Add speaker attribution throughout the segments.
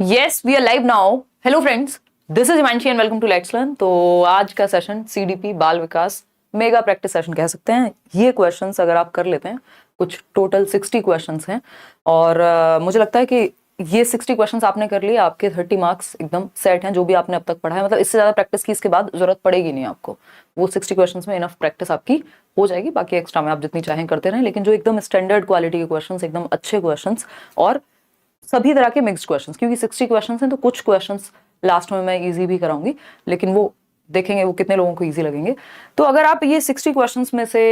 Speaker 1: Yes, we are live now. Hello friends, this is Himanshi and welcome to Let's Learn। तो आज का session CDP बाल विकास mega practice session कह सकते हैं। ये क्वेश्चंस अगर आप कर लेते हैं, कुछ टोटल 60 क्वेश्चंस हैं और मुझे लगता है कि ये 60 क्वेश्चंस आपने कर लिए, आपके 30 मार्क्स एकदम सेट हैं। जो भी आपने अब तक पढ़ा है, मतलब इससे ज़्यादा प्रैक्टिस की इसके बाद जरूरत पड़ेगी नहीं आपको। वो 60 क्वेश्चंस में इनफ प्रैक्टिस आपकी हो जाएगी। बाकी एक्स्ट्रा में आप जितनी चाहें करते रहें, लेकिन जो एकदम स्टैंडर्ड क्वालिटी के क्वेश्चंस, एकदम अच्छे क्वेश्चंस और सभी तरह के मिक्स्ड क्वेश्चंस, क्योंकि 60 क्वेश्चंस हैं तो कुछ क्वेश्चंस लास्ट में मैं इजी भी कराऊंगी, लेकिन वो देखेंगे वो कितने लोगों को इजी लगेंगे। तो अगर आप ये 60 क्वेश्चंस में से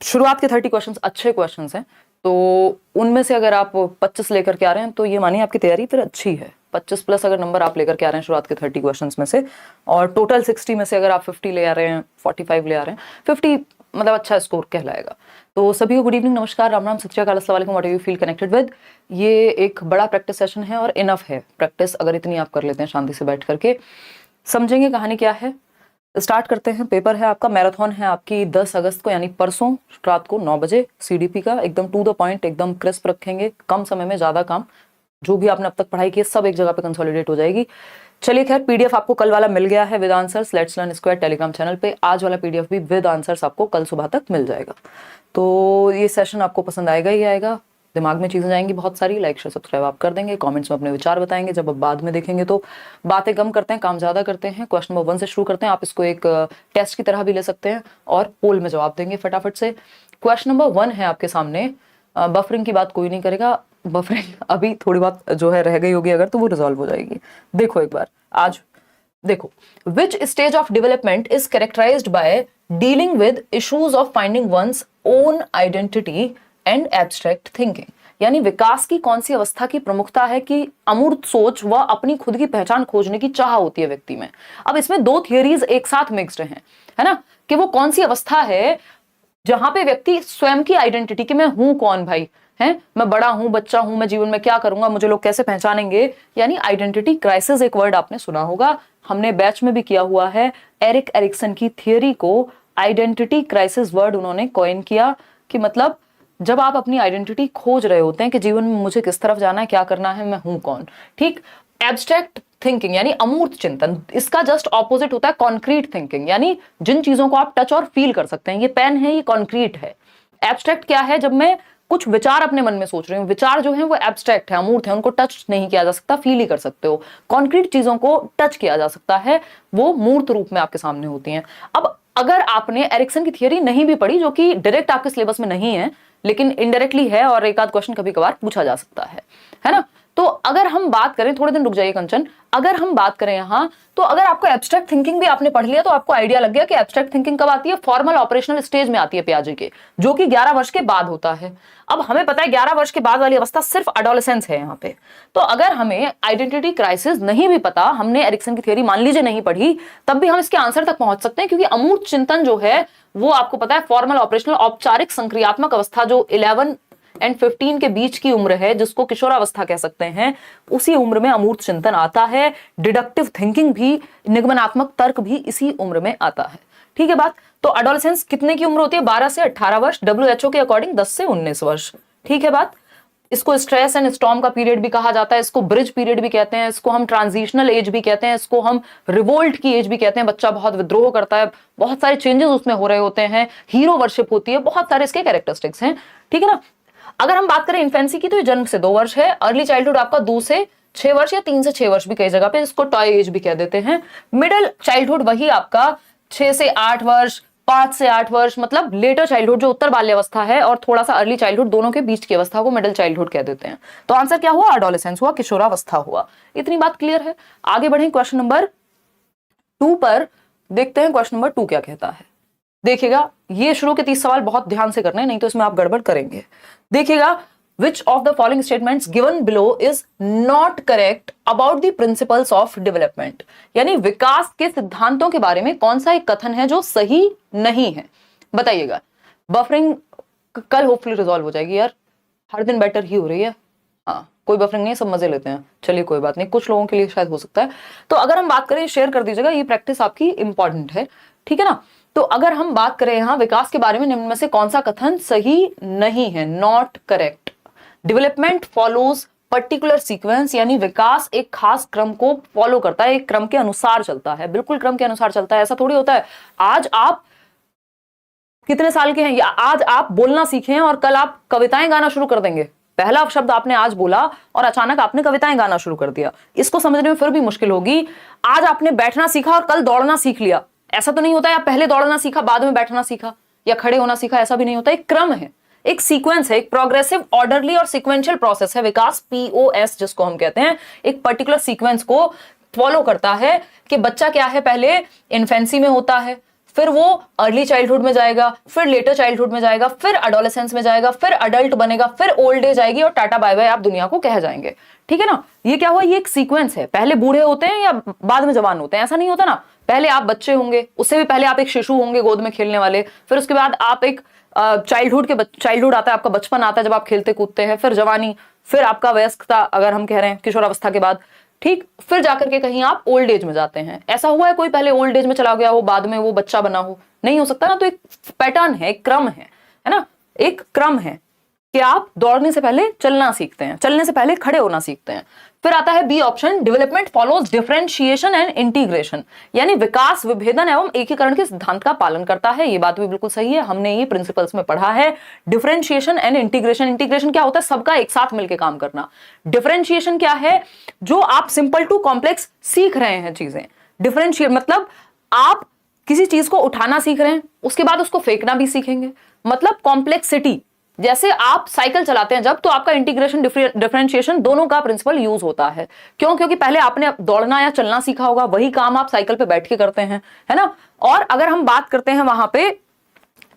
Speaker 1: शुरुआत के 30 क्वेश्चंस अच्छे क्वेश्चंस हैं, तो उनमें से अगर आप 25 लेकर के आ रहे हैं तो ये मानिए आपकी तैयारी फिर अच्छी है। 25 प्लस अगर नंबर आप लेकर के आ रहे हैं शुरुआत के 30 क्वेश्चंस में से, और टोटल 60 में से अगर आप 50 ले आ रहे हैं, 45 ले आ रहे हैं, 50 मतलब अच्छा स्कोर कहलाएगा। तो सभी को गुड इवनिंग, नमस्कार, राम राम, सत श्री अकाल, अस्सलाम वालेकुम, what you feel connected with. ये एक बड़ा प्रैक्टिस सेशन है और इनफ है प्रैक्टिस। अगर इतनी आप कर लेते हैं शांति से बैठ करके, समझेंगे कहानी क्या है। स्टार्ट करते हैं। पेपर है आपका, मैराथन है आपकी 10 अगस्त को, यानी परसों रात को 9 बजे। CDP का एकदम टू द पॉइंट, एकदम क्रिस्प रखेंगे, कम समय में ज़्यादा काम। जो भी आपने अब तक पढ़ाई की है सब एक जगह पे कंसोलिडेट हो जाएगी। चलिए खैर, PDF आपको कल वाला मिल गया है with answers, let's learn square Telegram channel पे। आज वाला PDF भी विद आंसर्स आपको कल सुबह तक मिल जाएगा। तो ये सेशन आपको पसंद आएगा ही आएगा, दिमाग में चीज़ें जाएंगी बहुत सारी। लाइक शेयर सब्सक्राइब आप कर देंगे, कमेंट्स में अपने विचार बताएंगे। जब अब बाद में देखेंगे तो बातें कम करते हैं, काम ज़्यादा करते हैं। क्वेश्चन नंबर 1 से शुरू करते हैं। आप इसको एक टेस्ट की तरह भी ले सकते हैं और पोल में जवाब देंगे फटाफट से। क्वेश्चन नंबर 1 है आपके सामने। बफरिंग की बात कोई नहीं करेगा, बफरिंग अभी थोड़ी बात जो है रह गई होगी अगर, तो वो रिजॉल्व हो जाएगी। देखो एक बार, आज देखो, which stage of development is characterised by dealing with issues of finding one's own identity and abstract thinking. यानी विकास की कौन सी अवस्था की प्रमुखता है कि अमूर्त सोच व अपनी खुद की पहचान खोजने की चाह होती है व्यक्ति में। अब इसमें दो थियरीज एक साथ मिक्स्ड हैं, है ना, कि वो कौन सी अवस्था है जहां पे व्यक्ति स्वयं की आइडेंटिटी, कि मैं हूं कौन भाई, है मैं बड़ा हूं, बच्चा हूं, मैं जीवन में क्या करूंगा, मुझे लोग कैसे पहचानेंगे, यानी आइडेंटिटी क्राइसिस। एक वर्ड आपने सुना होगा, हमने बैच में भी किया हुआ है। एरिक एरिक्सन की थियरी को आइडेंटिटी क्राइसिस वर्ड उन्होंने कॉइन किया, कि मतलब जब आप अपनी आइडेंटिटी खोज रहे होते हैं कि जीवन में मुझे किस तरफ जाना है, क्या करना है, मैं हूं कौन। ठीक। एब्स्ट्रैक्ट थिंकिंग यानी अमूर्त चिंतन, इसका जस्ट ऑपोजिट होता है कॉन्क्रीट थिंकिंग, यानी जिन चीजों को आप टच और फील कर सकते हैं। ये पेन है, ये कॉन्क्रीट है। एब्स्ट्रैक्ट क्या है? जब मैं कुछ विचार अपने मन में सोच रही हूँ, विचार जो है वो एब्स्ट्रैक्ट है, अमूर्त है, उनको टच नहीं किया जा सकता, फील ही कर सकते हो। कॉन्क्रीट चीजों को टच किया जा सकता है, वो मूर्त रूप में आपके सामने होती हैं। अब अगर आपने एरिक्सन की थियरी नहीं भी पढ़ी, जो कि डायरेक्ट आपके सिलेबस में नहीं है लेकिन इनडायरेक्टली है, और एक आध क्वेश्चन कभी कभार पूछा जा सकता है ना, तो अगर हम बात करें, थोड़े दिन रुक जाइए कंचन, अगर हम बात करें यहाँ, तो अगर आपको एब्स्ट्रैक्ट थिंकिंग भी आपने पढ़ लिया तो आपको आइडिया लग गया कि एब्स्ट्रैक्ट थिंकिंग कब आती है। फॉर्मल ऑपरेशनल स्टेज में आती है पियाजे के, जो कि 11 वर्ष के बाद होता है। अब हमें पता है 11 वर्ष के बाद वाली अवस्था सिर्फ एडोलेसेंस है यहाँ पे। तो अगर हमें आइडेंटिटी क्राइसिस नहीं भी पता, हमने एरिक्सन की थियरी मान लीजिए नहीं पढ़ी, तब भी हम इसके आंसर तक पहुंच सकते हैं, क्योंकि अमूर्त चिंतन जो है वो आपको पता है फॉर्मल ऑपरेशनल औपचारिक संक्रियात्मक अवस्था, जो 11 एंड 15 के बीच की उम्र है, जिसको किशोरावस्था कह सकते हैं, उसी उम्र में अमूर्त चिंतन आता है। डिडक्टिव थिंकिंग भी, निगमनात्मक तर्क भी इसी उम्र में आता है। ठीक है बात। तो एडोलेसेंस कितने की उम्र होती है? 12 से 18 वर्ष, WHO के अकॉर्डिंग 10 से 19 वर्ष। ठीक है बात। इसको स्ट्रेस एंड स्टॉर्म का पीरियड भी कहा जाता है, इसको ब्रिज पीरियड भी कहते हैं, इसको हम ट्रांजिशनल एज भी कहते हैं, इसको हम रिवोल्ट की एज भी कहते हैं। बच्चा बहुत विद्रोह करता है, बहुत सारे चेंजेस उसमें हो रहे होते हैं, हीरो वर्शिप होती है, बहुत सारे इसके कैरेक्टरिस्टिक्स हैं। ठीक है ना। अगर हम बात करें इन्फेंसी की, तो ये जन्म से 2 वर्ष है। अर्ली चाइल्डहुड आपका 2 से 6 वर्ष या 3 से 6 वर्ष भी कई जगह पे, इसको टॉय एज भी कह देते हैं। मिडिल चाइल्डहुड वही आपका 6 से 8 वर्ष, 5 से 8 वर्ष, मतलब लेटर चाइल्डहुड जो उत्तर बाल्यावस्था है, और थोड़ा सा अर्ली चाइल्डहुड, दोनों के बीच की अवस्था को मिडिल चाइल्डहुड कह देते हैं। तो आंसर क्या हुआ? एडोलेसेंस हुआ, किशोरावस्था हुआ। इतनी बात क्लियर है। आगे बढ़े क्वेश्चन नंबर 2 पर, देखते हैं क्वेश्चन नंबर 2 क्या कहता है। देखिएगा, ये शुरू के 30 सवाल बहुत ध्यान से करने, नहीं तो इसमें आप गड़बड़ करेंगे। देखिएगा, which of the following statements given below is not correct about the principles of development, यानी विकास के सिद्धांतों के बारे में कौन सा एक कथन है जो सही नहीं है, बताइएगा। बफरिंग कल होपफुली रिजॉल्व हो जाएगी यार, हर दिन बेटर ही हो रही है। हाँ, कोई बफरिंग नहीं है, सब मजे लेते हैं। चलिए कोई बात नहीं, कुछ लोगों के लिए शायद हो सकता है। तो अगर हम बात करें, शेयर कर दीजिएगा, ये प्रैक्टिस आपकी इंपॉर्टेंट है। ठीक है ना। तो अगर हम बात करें यहाँ विकास के बारे में, निम्न में से कौन सा कथन सही नहीं है, not correct. Development follows particular sequence, यानी विकास एक खास क्रम को फॉलो करता है, एक क्रम के अनुसार चलता है, बिल्कुल क्रम के अनुसार चलता है। ऐसा थोड़ी होता है आज आप कितने साल के हैं या आज आप बोलना सीखे हैं और कल आप कविताएं गाना शुरू कर देंगे। पहला शब्द आपने आज बोला और अचानक आपने कविताएं गाना शुरू कर दिया, इसको समझने में फिर भी मुश्किल होगी। आज आपने बैठना सीखा और कल दौड़ना सीख लिया, ऐसा तो नहीं होता है आप पहले दौड़ना सीखा बाद में बैठना सीखा या खड़े होना सीखा, ऐसा भी नहीं होता। एक क्रम है, एक सीक्वेंस है, एक प्रोग्रेसिव, ऑर्डरली और सीक्वेंशियल प्रोसेस है विकास, POS जिसको हम कहते हैं। एक पर्टिकुलर सीक्वेंस को फॉलो करता है कि बच्चा क्या है, पहले इन्फेंसी में होता है, फिर वो अर्ली चाइल्डहुड में जाएगा, फिर लेटर चाइल्डहुड में जाएगा, फिर एडोलेसेंस में जाएगा, फिर अडल्ट बनेगा, फिर ओल्ड एज आएगी और टाटा बाय बाय आप दुनिया को कह जाएंगे। ठीक है ना, ये क्या हुआ, ये एक सीक्वेंस है। पहले बूढ़े होते हैं या बाद में जवान होते हैं, ऐसा नहीं होता ना। पहले आप बच्चे होंगे, उससे भी पहले आप एक शिशु होंगे गोद में खेलने वाले, फिर उसके बाद आप एक चाइल्डहुड आता है, आपका बचपन आता है जब आप खेलते कूदते हैं, फिर जवानी, फिर आपका वयस्कता अगर हम कह रहे हैं किशोरावस्था के बाद, ठीक, फिर जाकर के कहीं आप ओल्ड एज में जाते हैं। ऐसा हुआ है कोई पहले ओल्ड एज में चला गया हो बाद में वो बच्चा बना हो, नहीं हो सकता ना। तो एक पैटर्न है, एक क्रम है ना, एक क्रम है कि आप दौड़ने से पहले चलना सीखते हैं, चलने से पहले खड़े होना सीखते हैं। फिर आता है B option, development follows differentiation and integration, यानी विकास विभेदन एवं एकीकरण के सिद्धांत का पालन करता है। ये बात भी बिल्कुल सही है, हमने ये प्रिंसिपल्स में पढ़ा है। डिफरेंशिएशन एंड इंटीग्रेशन, इंटीग्रेशन क्या होता है, सबका एक साथ मिलकर काम करना। डिफरेंशिएशन क्या है, जो आप सिंपल टू कॉम्प्लेक्स सीख रहे हैं चीजें। डिफरेंशिएट मतलब आप किसी चीज को उठाना सीख रहे हैं, उसके बाद उसको फेंकना भी सीखेंगे, मतलब कॉम्प्लेक्सिटी। जैसे आप साइकिल चलाते हैं जब, तो आपका इंटीग्रेशन डिफरेंशिएशन दोनों का प्रिंसिपल यूज होता है। क्यों? क्योंकि पहले आपने दौड़ना या चलना सीखा होगा, वही काम आप साइकिल पे बैठ के करते हैं, है ना। और अगर हम बात करते हैं वहां पे,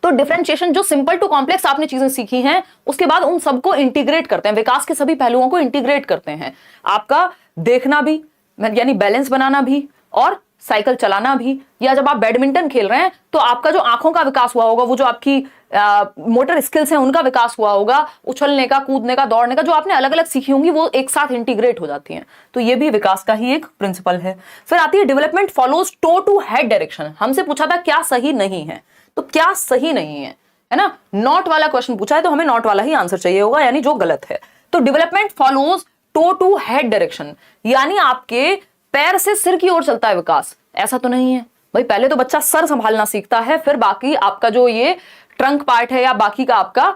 Speaker 1: तो डिफरेंशिएशन जो सिंपल टू कॉम्प्लेक्स आपने चीजें सीखी हैं, उसके बाद उन सबको इंटीग्रेट करते हैं, विकास के सभी पहलुओं को इंटीग्रेट करते हैं। आपका देखना भी, यानी बैलेंस बनाना भी, और साइकिल चलाना भी, या जब आप बैडमिंटन खेल रहे हैं तो आपका जो आंखों का विकास हुआ होगा, वो जो आपकी मोटर स्किल्स हैं उनका विकास हुआ होगा, उछलने का, कूदने का, दौड़ने का, जो आपने अलग अलग सीखी होंगी वो एक साथ इंटीग्रेट हो जाती हैं। तो ये भी विकास का ही एक प्रिंसिपल है। फिर आती है development follows toe to head direction. हमसे पूछा था क्या सही नहीं है, तो क्या सही नहीं है ना, नॉट वाला क्वेश्चन पूछा है तो हमें नॉट वाला ही आंसर चाहिए होगा, यानी जो गलत है। तो development follows toe to head direction, यानी आपके पैर से सिर की ओर चलता है विकास, ऐसा तो नहीं है भाई। पहले तो बच्चा सर संभालना सीखता है, फिर बाकी आपका जो ये ट्रंक पार्ट है या बाकी का आपका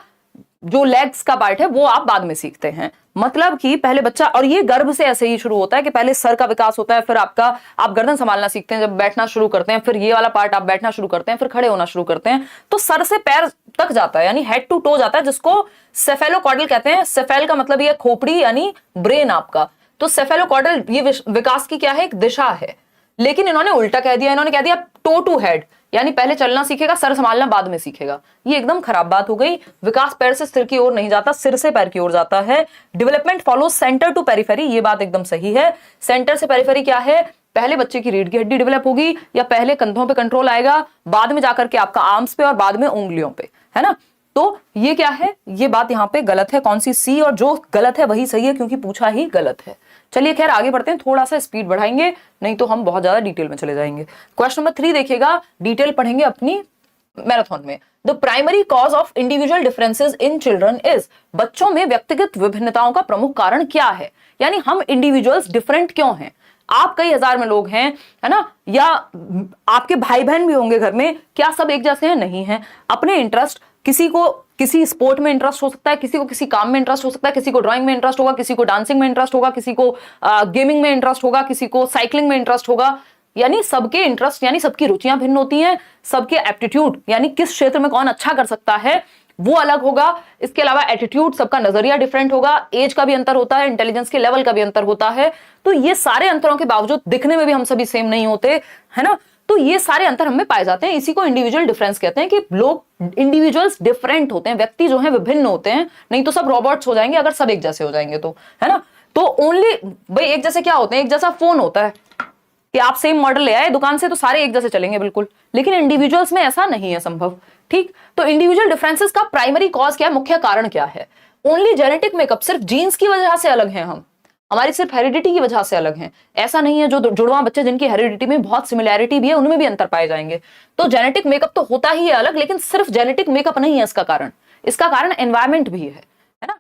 Speaker 1: जो लेग्स का पार्ट है वो आप बाद में सीखते हैं। मतलब कि पहले बच्चा, और ये गर्भ से ऐसे ही शुरू होता है कि पहले सर का विकास होता है, फिर आप गर्दन संभालना सीखते हैं जब बैठना शुरू करते हैं, फिर ये वाला पार्ट आप बैठना शुरू करते हैं, फिर खड़े होना शुरू करते हैं। तो सर से पैर तक जाता है, यानी हेड टू टो जाता है, जिसको सेफेलोकॉर्डल कहते हैं। सेफेल का मतलब ये खोपड़ी यानी ब्रेन आपका, तो सेफेलोकॉर्डल ये विकास की क्या है, एक दिशा है। लेकिन इन्होंने उल्टा कह दिया, इन्होंने कह दिया टो टू हेड, यानी पहले चलना सीखेगा, सर संभालना बाद में सीखेगा। ये एकदम खराब बात हो गई। विकास पैर से सिर की ओर नहीं जाता, सिर से पैर की ओर जाता है। Development follow centre to periphery, ये बात एकदम सही है। सेंटर से पेरिफेरी क्या है, पहले बच्चे की रीढ़ की हड्डी डेवलप होगी, या पहले कंधों पे कंट्रोल आएगा, बाद में जाकर के आपका आर्म्स पे और बाद में उंगलियों पे, है ना। तो ये क्या है, ये बात यहाँ पे गलत है, कौन सी, सी, और जो गलत है वही सही है क्योंकि पूछा ही गलत है। चलिए खैर आगे बढ़ते हैं, थोड़ा सा स्पीड बढ़ाएंगे, नहीं तो हम बहुत ज्यादा डिटेल में चले जाएंगे। क्वेश्चन नंबर 3 देखिएगा, डिटेल पढ़ेंगे अपनी मैराथन में। The primary cause of individual differences in children is, बच्चों में व्यक्तिगत विभिन्नताओं का प्रमुख कारण क्या है, यानी हम इंडिविजुअल्स डिफरेंट क्यों हैं। आप कई हजार में लोग हैं, है ना, या आपके भाई बहन भी होंगे घर में, क्या सब एक जैसे हैं? नहीं है। अपने इंटरेस्ट, किसी को किसी स्पोर्ट में इंटरेस्ट हो सकता है, किसी को किसी काम में इंटरेस्ट हो सकता है, किसी को ड्राइंग में इंटरेस्ट होगा, किसी को डांसिंग में इंटरेस्ट होगा, किसी को गेमिंग में इंटरेस्ट होगा, किसी को साइकिलिंग में इंटरेस्ट होगा। यानी सबके इंटरेस्ट, यानी सबकी रुचियां भिन्न होती हैं, सबके एप्टीट्यूड, यानी किस क्षेत्र में कौन अच्छा कर सकता है वो अलग होगा। इसके अलावा एटीट्यूड, सबका नजरिया डिफरेंट होगा, एज का भी अंतर होता है, इंटेलिजेंस के लेवल का भी अंतर होता है। तो ये सारे अंतरों के बावजूद दिखने में भी हम सभी सेम नहीं होते, है ना। तो ये सारे अंतर हमें पाए जाते हैं, इसी को इंडिविजुअल डिफरेंस कहते हैं, कि लोग इंडिविजुअल्स डिफरेंट होते हैं, व्यक्ति जो हैं विभिन्न होते हैं, नहीं तो सब रॉबोट्स हो जाएंगे अगर सब एक जैसे हो जाएंगे तो, है ना। तो ओनली भाई एक जैसे क्या होते हैं, एक जैसा फोन होता है कि आप सेम मॉडल ले आए दुकान से तो सारे एक जैसे चलेंगे बिल्कुल, लेकिन इंडिविजुअल्स में ऐसा नहीं है संभव, ठीक। तो इंडिविजुअल डिफरेंसेस का प्राइमरी कॉज क्या है, मुख्य कारण क्या है? ओनली जेनेटिक मेकअप, सिर्फ जीन्स की वजह से अलग हैं हम, हमारी सिर्फ हेरिडिटी की वजह से अलग हैं। ऐसा नहीं है जो जुड़वा बच्चे जिनकी हेरिडिटी में बहुत सिमिलैरिटी भी है उनमें भी अंतर पाए जाएंगे। तो जेनेटिक मेकअप तो होता ही है अलग, लेकिन सिर्फ जेनेटिक मेकअप नहीं है इसका कारण, इसका कारण एनवायरमेंट भी है ना।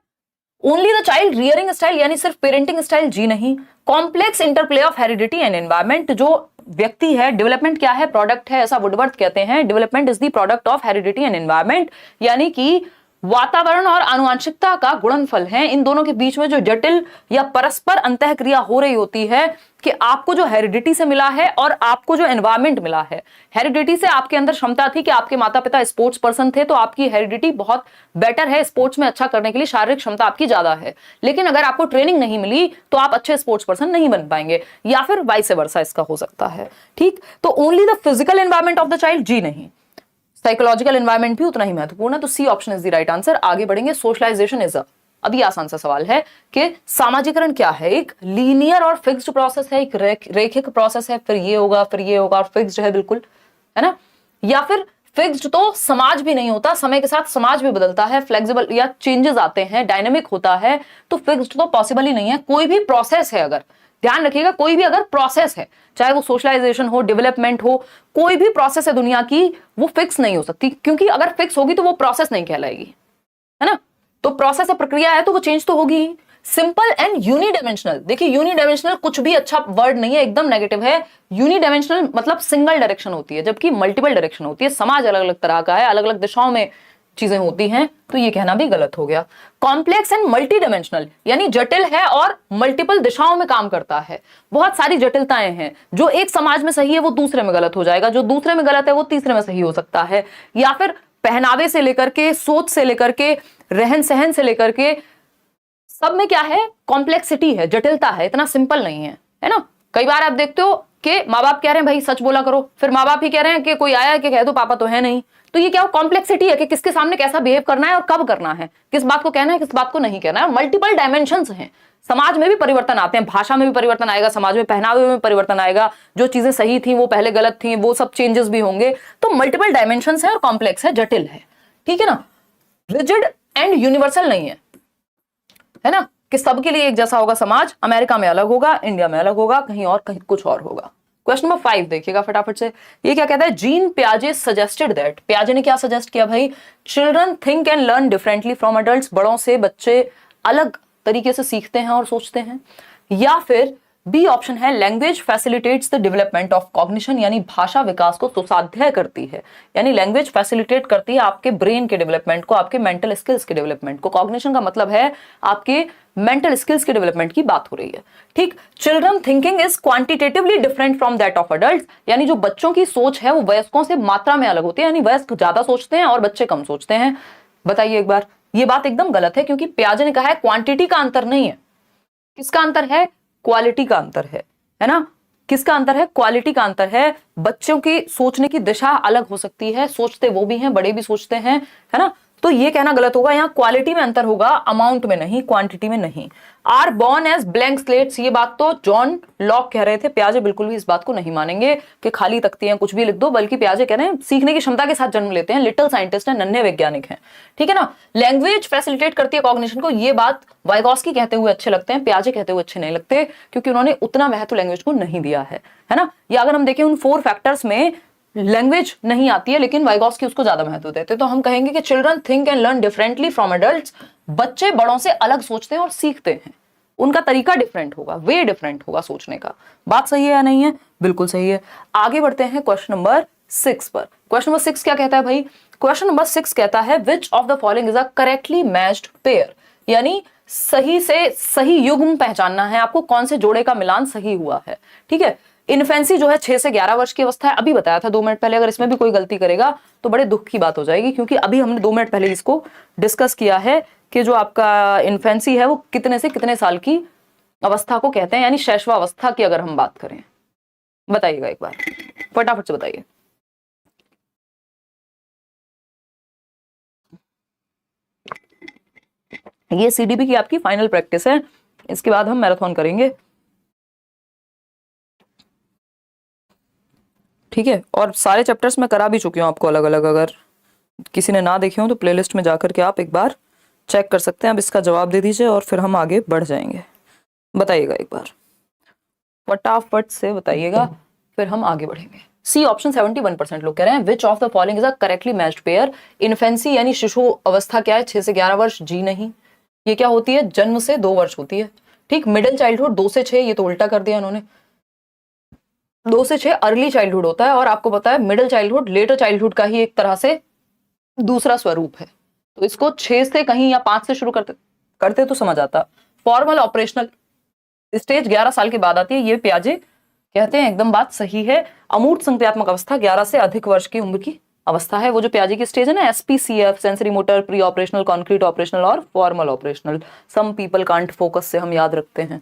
Speaker 1: Only the child rearing style यानी सिर्फ पेरेंटिंग स्टाइल, जी नहीं। Complex interplay of heredity and environment, जो व्यक्ति है, डेवलपमेंट क्या है, प्रोडक्ट है, ऐसा वुडवर्थ कहते हैं। Development is the product of heredity and environment, यानी कि वातावरण और आनुवंशिकता का गुणनफल है। इन दोनों के बीच में जो जटिल या परस्पर अंतःक्रिया हो रही होती है कि आपको जो हेरिडिटी से मिला है और आपको जो एनवायरमेंट मिला है। हेरिडिटी से आपके अंदर क्षमता थी कि आपके माता पिता स्पोर्ट्स पर्सन थे, तो आपकी हेरिडिटी बहुत बेटर है, स्पोर्ट्स में अच्छा करने के लिए शारीरिक क्षमता आपकी ज्यादा है। लेकिन अगर आपको ट्रेनिंग नहीं मिली तो आप अच्छे स्पोर्ट्स पर्सन नहीं बन पाएंगे, या फिर वाइस वर्सा इसका हो सकता है। ठीक, तो only the physical environment of the child, जी नहीं। साइकोलॉजिकल एनवायरमेंट भी उतना ही महत्वपूर्ण है, तो C option is the right answer. आगे बढ़ेंगे। सोशलाइजेशन इज अभी आसान सा सवाल है कि सामाजिकरण क्या है। एक लीनियर और फिक्स्ड प्रोसेस है, एक रेखिक प्रोसेस है, फिर ये होगा फिर ये होगा, और फिक्स्ड है बिल्कुल, है ना। या फिर फिक्स्ड तो समाज भी नहीं होता, समय के साथ समाज भी बदलता है, फ्लेक्सिबल या चेंजेस आते हैं, डायनेमिक होता है, तो फिक्स्ड तो पॉसिबल ही नहीं है। कोई भी प्रोसेस है, अगर ध्यान रखिएगा, कोई भी अगर प्रोसेस है, चाहे वो सोशलाइजेशन हो, डेवलपमेंट हो, कोई भी प्रोसेस है दुनिया की, वो फिक्स नहीं हो सकती, क्योंकि अगर फिक्स होगी तो वो प्रोसेस नहीं कहलाएगी, है ना। तो प्रोसेस है, प्रक्रिया है, तो वो चेंज तो होगी ही। सिंपल एंड यूनिडायमेंशनल, देखिए यूनिडायमेंशनल कुछ भी अच्छा वर्ड नहीं है, एकदम नेगेटिव है। यूनिडायमेंशनल मतलब सिंगल डायरेक्शन होती है, जबकि मल्टीपल डायरेक्शन होती है। समाज अलग अलग तरह का है, अलग अलग दिशाओं में चीजें होती हैं, तो ये कहना भी गलत हो गया। कॉम्प्लेक्स एंड मल्टी डायमेंशनल यानी जटिल है और मल्टीपल दिशाओं में काम करता है। बहुत सारी जटिलताएं हैं, जो एक समाज में सही है वो दूसरे में गलत हो जाएगा, जो दूसरे में गलत है वो तीसरे में सही हो सकता है। या फिर पहनावे से लेकर के, सोच से लेकर के, रहन सहन से लेकर के, सब में क्या है, कॉम्प्लेक्सिटी है, जटिलता है, इतना सिंपल नहीं है ना। कई बार आप देखते हो कि माँ बाप कह रहे हैं भाई सच बोला करो, फिर माँ बाप ही कह रहे हैं कि कोई आया कि कह दो पापा तो है नहीं। तो ये क्या कॉम्प्लेक्सिटी है कि किसके सामने कैसा बिहेव करना है और कब करना है, किस बात को कहना है किस बात को नहीं कहना है। मल्टीपल डायमेंशंस हैं। समाज में भी परिवर्तन आते हैं, भाषा में भी परिवर्तन आएगा, समाज में पहनावे में परिवर्तन आएगा, जो चीजें सही थी वो पहले गलत थी, वो सब चेंजेस भी होंगे। तो मल्टीपल डायमेंशंस है और कॉम्प्लेक्स है, जटिल है, ठीक है ना। रिजिड एंड यूनिवर्सल नहीं है ना, कि सबके लिए एक जैसा होगा समाज। अमेरिका में अलग होगा, इंडिया में अलग होगा, कहीं और कहीं कुछ और होगा। क्वेश्चन नंबर 5 देखिएगा फटाफट से। ये क्या कहता है, जीन पियाजे सजेस्टेड दैट, पियाजे ने क्या सजेस्ट किया भाई, children think and learn differently from adults, बड़ों से बच्चे अलग तरीके से सीखते हैं और सोचते हैं। या फिर बी ऑप्शन है, language facilitates the development of cognition, यानी भाषा विकास को सुसाध्य करती है, यानी लैंग्वेज फैसिलिटेट करती है आपके ब्रेन के डेवलपमेंट को, आपके मेंटल स्किल्स के डेवलपमेंट को। कॉग्निशन का मतलब है आपके मेंटल स्किल्स के डेवलपमेंट की बात हो रही है, ठीक। Children thinking is quantitatively different from that of adults, यानी जो बच्चों की सोच है वो वयस्कों से मात्रा में अलग होती है, यानी वयस्क ज्यादा सोचते हैं और बच्चे कम सोचते हैं। बताइए एक बार, ये बात एकदम गलत है, क्योंकि पियाजे ने कहा है क्वांटिटी का अंतर नहीं है। किसका अंतर है, क्वालिटी का अंतर है ना। किसका अंतर है, क्वालिटी का अंतर है। बच्चों की सोचने की दिशा अलग हो सकती है, सोचते वो भी हैं, बड़े भी सोचते हैं, है ना। तो ये कहना गलत होगा, यहाँ क्वालिटी में अंतर होगा, अमाउंट में नहीं, क्वांटिटी में नहीं। Are born as blank slates, ये बात तो जॉन लॉक कह रहे थे, पियाजे बिल्कुल भी इस बात को नहीं मानेंगे कि खाली तख्तियां कुछ भी लिख दो, बल्कि पियाजे कह रहे हैं सीखने की क्षमता के साथ जन्म लेते हैं, लिटिल साइंटिस्ट हैं, नन्हे वैज्ञानिक हैं, ठीक है ना। लैंग्वेज फैसिलिटेट करती है कॉग्निशन को, ये बात वाइगॉस्की कहते हुए अच्छे लगते हैं, पियाजे कहते हुए अच्छे नहीं लगते, क्योंकि उन्होंने उतना महत्व लैंग्वेज को नहीं दिया है ना। या अगर हम देखें उन 4 फैक्टर्स में लैंग्वेज नहीं आती है, लेकिन वाइगॉस्की उसको ज्यादा महत्व देते हैं। तो हम कहेंगे कि children think and learn differently from adults, बच्चे बड़ों से अलग सोचते हैं और सीखते हैं, उनका तरीका डिफरेंट होगा, वे डिफरेंट होगा सोचने का। बात सही है या नहीं है, बिल्कुल सही है। आगे बढ़ते हैं क्वेश्चन नंबर 6 पर। क्वेश्चन नंबर 6 क्या कहता है भाई, क्वेश्चन नंबर 6 कहता है which of the following is a correctly matched pair, यानी सही से सही युग्म पहचानना है आपको, कौन से जोड़े का मिलान सही हुआ है, ठीक है। इन्फेंसी जो है 6 से 11 वर्ष की अवस्था है, अभी बताया था 2 मिनट पहले। अगर इसमें भी कोई गलती करेगा तो बड़े दुख की बात हो जाएगी, क्योंकि अभी हमने 2 मिनट पहले इसको डिस्कस किया है कि जो आपका इन्फेंसी है वो कितने से कितने साल की अवस्था को कहते हैं, यानी शैशवावस्था की अगर हम बात करें। बताइएगा एक बार फटाफट से बताइए। ये सीडीपी की आपकी फाइनल प्रैक्टिस है, इसके बाद हम मैराथन करेंगे, ठीक है। और सारे चैप्टर्स मैं करा भी चुकी हूँ आपको अलग अलग, अगर किसी ने ना देखे हो तो प्लेलिस्ट में जाकर के आप एक बार चेक कर सकते हैं। अब इसका जवाब दे दीजिए और फिर हम आगे बढ़ जाएंगे। बताइएगा एक बार फटाफट से बताइएगा, फिर हम आगे बढ़ेंगे। सी ऑप्शन 71% लोग कह रहे हैं विच of the following is a correctly matched pair. Infancy यानी शिशु अवस्था क्या है, 6 से 11 वर्ष, जी नहीं। ये क्या होती है, जन्म से 2 वर्ष होती है। ठीक, मिडिल चाइल्डहुड 2 से 6, ये तो उल्टा कर दिया इन्होंने, 2 से 6 अर्ली चाइल्डहुड होता है, और आपको पता है मिडिल चाइल्डहुड लेटर चाइल्डहुड का ही एक तरह से दूसरा स्वरूप है। तो इसको 6 से कहीं या 5 से शुरू करते करते तो समझ आता। फॉर्मल ऑपरेशनल स्टेज 11 साल के बाद आती है, ये पियाजे कहते हैं, एकदम बात सही है। अमूर्त संक्रियात्मक अवस्था 11 से अधिक वर्ष की उम्र की अवस्था है, वो जो पियाजे की स्टेज है ना, SPCF, sensory motor, pre operational, concrete operational और formal operational. Some people can't focus से हम याद रखते हैं।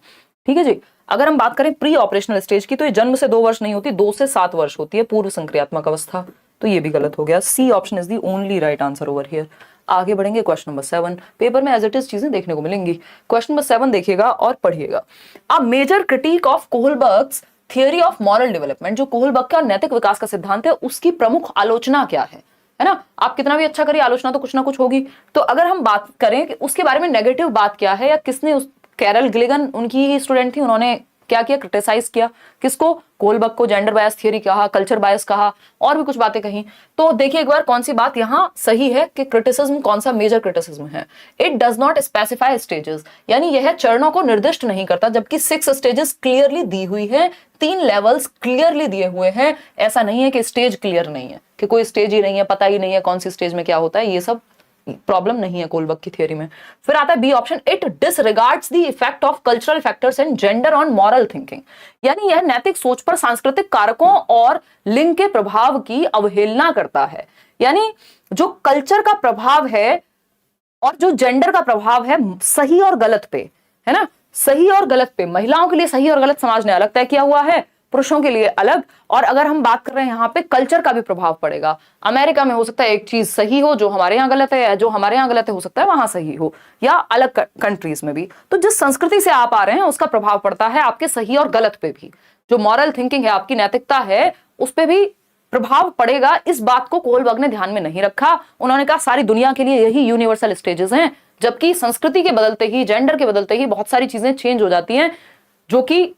Speaker 1: ठीक है जी। अगर हम बात करें प्री ऑपरेशनल स्टेज की, तो ये जन्म से 2 वर्ष नहीं होती, 2 से 7 वर्ष होती है, पूर्व संक्रियात्मक अवस्था। तो ये भी गलत हो गया, C option is the only right answer over here. आगे बढ़ेंगे क्वेश्चन नंबर 7। पेपर में एज इट इज चीजें देखने को मिलेंगी। क्वेश्चन नंबर 7 देखिएगा और पढ़िएगा। A major critic of Kohlberg's theory of moral development, जो कोहलबर्ग का नैतिक विकास का सिद्धांत है, उसकी प्रमुख आलोचना क्या है ना। आप कितना भी अच्छा करिए, आलोचना तो कुछ ना कुछ होगी। तो अगर हम बात करें कि उसके बारे में नेगेटिव बात क्या है, या किसने, उस कैरल गिलिगन उनकी ही स्टूडेंट थी, उन्होंने क्या किया, क्रिटिसाइज किया किसको, कोहलबर्ग को। जेंडर बायस थियरी कहा, कल्चर बायस कहा, और भी कुछ बातें कही। तो देखिए एक बार कौन सी बात यहां सही है कि क्रिटिसिज्म कौन सा मेजर क्रिटिसिज्म है। It does not specify stages, यानी यह चरणों को निर्दिष्ट नहीं करता, जबकि 6 स्टेजेस क्लियरली दी हुई है, 3 लेवल्स क्लियरली दिए हुए हैं। ऐसा नहीं है कि स्टेज क्लियर नहीं है, कि कोई स्टेज ही नहीं है, पता ही नहीं है कौन सी स्टेज में क्या होता है, ये सब प्रॉब्लम नहीं है कोहलबर्ग की थियरी में। फिर आता है B option, it disregards the effect of cultural factors and gender on moral thinking, यानी यह नैतिक सोच पर सांस्कृतिक कारकों और लिंग के प्रभाव की अवहेलना करता है। यानी जो कल्चर का प्रभाव है और जो जेंडर का प्रभाव है, सही और गलत पे, है ना, सही और गलत पे, महिलाओं के लिए सही और गलत समाज ने अलग तय किया हुआ है, पुरुषों के लिए अलग। और अगर हम बात कर रहे हैं यहाँ पे, कल्चर का भी प्रभाव पड़ेगा। अमेरिका में हो सकता है एक चीज सही हो जो हमारे यहाँ गलत है, या जो हमारे यहाँ गलत है हो सकता है वहां सही हो, या अलग कंट्रीज में भी। तो जिस संस्कृति से आप आ रहे हैं उसका प्रभाव पड़ता है आपके सही और गलत पे भी। जो मॉरल थिंकिंग है, आपकी नैतिकता है, उस पर भी प्रभाव पड़ेगा। इस बात को कोहलबर्ग ने ध्यान में नहीं रखा। उन्होंने कहा सारी दुनिया के लिए यही यूनिवर्सल स्टेजेस हैं, जबकि संस्कृति के बदलते ही, जेंडर के बदलते ही बहुत सारी चीजें चेंज हो जाती हैं, जो कि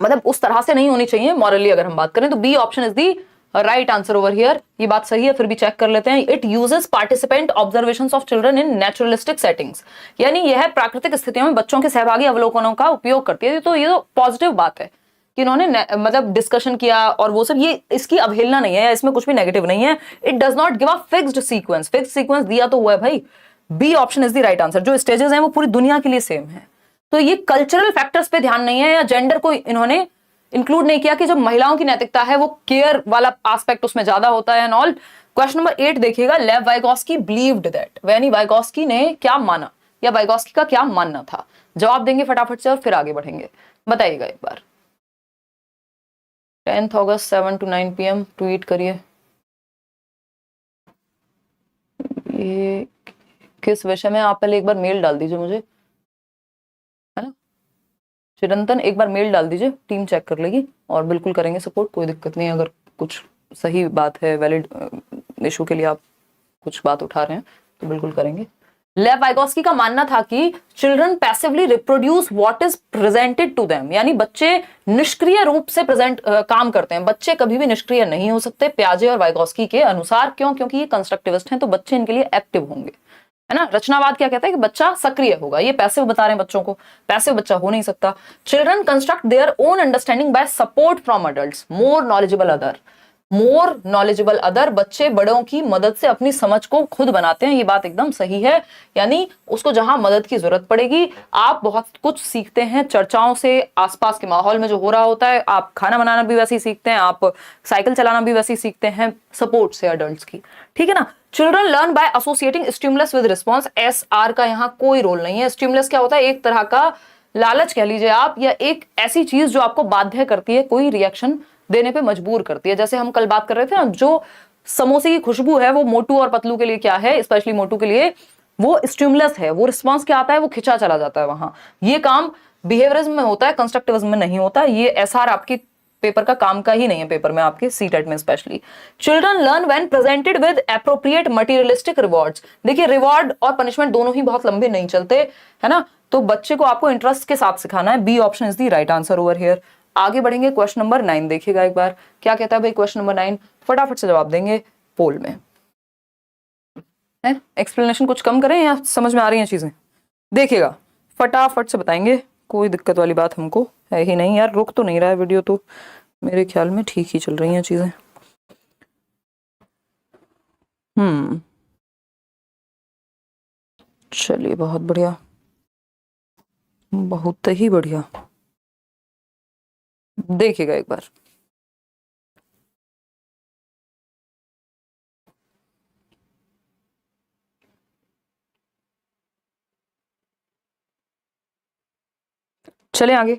Speaker 1: मतलब उस तरह से नहीं होनी चाहिए मॉरली। अगर हम बात करें तो B option is the right answer over here. ये बात सही है, फिर भी चेक कर लेते हैं। It uses participant observations of children in naturalistic settings, यानी यह प्राकृतिक स्थितियों में बच्चों के सहभागी अवलोकनों का उपयोग करती है। तो ये तो पॉजिटिव बात है कि इन्होंने मतलब डिस्कशन किया और वो सब, ये इसकी अवहेलना नहीं है या इसमें कुछ भी नेगेटिव नहीं है। It does not give a fixed sequence, fixed sequence दिया तो हुआ है भाई। B option is the right answer. जो स्टेजेस हैं वो पूरी दुनिया के लिए सेम है। तो ये कल्चरल फैक्टर्स पे ध्यान नहीं है, या जेंडर को इन्होंने इंक्लूड नहीं किया कि जब महिलाओं की नैतिकता है वो केयर वाला एस्पेक्ट उसमें ज्यादा होता है एंड ऑल। क्वेश्चन नंबर 8 देखिएगा। लेव वाइगोस्की बिलीव्ड दैट, यानी वाइगोस्की ने क्या माना, या वाइगोस्की का क्या मानना था। जवाब देंगे फटाफट से और फिर आगे बढ़ेंगे। बताइएगा एक बार। 10 अगस्त 7 to 9 PM ट्वीट करिए। ये किस विषय में, आप पहले एक बार मेल डाल दीजिए मुझे, है ना चिरंतन, एक बार मेल डाल दीजिए, टीम चेक कर लेगी और बिल्कुल करेंगे सपोर्ट, कोई दिक्कत नहीं है। अगर कुछ सही बात है, वैलिड इशू के लिए आप कुछ बात उठा रहे हैं तो बिल्कुल करेंगे। लेव वाइगोस्की का मानना था कि children passively reproduce what is presented to them, यानी बच्चे निष्क्रिय रूप से काम करते हैं, बच्चे कभी भी निष्क्रिय नहीं हो सकते पियाजे और वाइगोस्की के अनुसार। क्यों? क्योंकि ये कंस्ट्रक्टिविस्ट हैं, तो बच्चे इनके लिए एक्टिव होंगे, है ना। रचनावाद क्या कहता है कि बच्चा सक्रिय होगा, ये पैसिव बता रहे हैं बच्चों को, पैसिव बच्चा हो नहीं सकता। Children construct their own understanding by support from adults, more knowledgeable other, बच्चे बड़ों की मदद से अपनी समझ को खुद बनाते हैं। ये बात एकदम सही है, यानी उसको जहां मदद की जरूरत पड़ेगी आप बहुत कुछ सीखते हैं चर्चाओं से, आसपास के माहौल में जो हो रहा होता है। आप खाना बनाना भी वैसे ही सीखते हैं, आप साइकिल चलाना भी वैसे ही सीखते हैं, सपोर्ट से अडल्ट्स की, ठीक है ना। Children learn by associating stimulus with response, SR का यहाँ कोई रोल नहीं है। स्टिमुलस क्या होता है? एक तरह का लालच कह लीजिए आप, या एक ऐसी चीज जो आपको बाध्य करती है, कोई रिएक्शन देने पे मजबूर करती है। जैसे हम कल बात कर रहे थे ना, जो समोसे की खुशबू है वो मोटू और पतलू के लिए क्या है, स्पेशली मोटू के लिए वो स्टिमुलस है, वो रिस्पॉन्स क्या आता है, वो खिंचा चला जाता है वहां। ये काम बिहेवियरिज्म में होता है, कंस्ट्रक्टिविज्म में नहीं होता। ये SR आपकी पेपर का काम का ही नहीं है, पेपर में आपके सीटेट में specially. Children learn when presented with appropriate materialistic rewards, देखिए रिवॉर्ड और पनिशमेंट दोनों ही बहुत लंबे नहीं चलते, है ना। तो बच्चे को आपको इंटरेस्ट के साथ सिखाना है। B option is the right answer over here. आगे बढ़ेंगे, क्वेश्चन नंबर 9 देखिएगा एक बार, क्या कहता है भाई क्वेश्चन नंबर 9, फटाफट से जवाब देंगे पोल में। एक्सप्लेनेशन कुछ कम करें या समझ में आ रही हैं चीजें? देखिएगा, फटाफट से बताएंगे, कोई दिक्कत वाली बात हमको है ही नहीं यार। रुक तो नहीं रहा है वीडियो, तो मेरे ख्याल में ठीक ही चल रही हैं चीजें। चलिए, बहुत बढ़िया, बहुत ही बढ़िया। देखिएगा एक बार, चले आगे।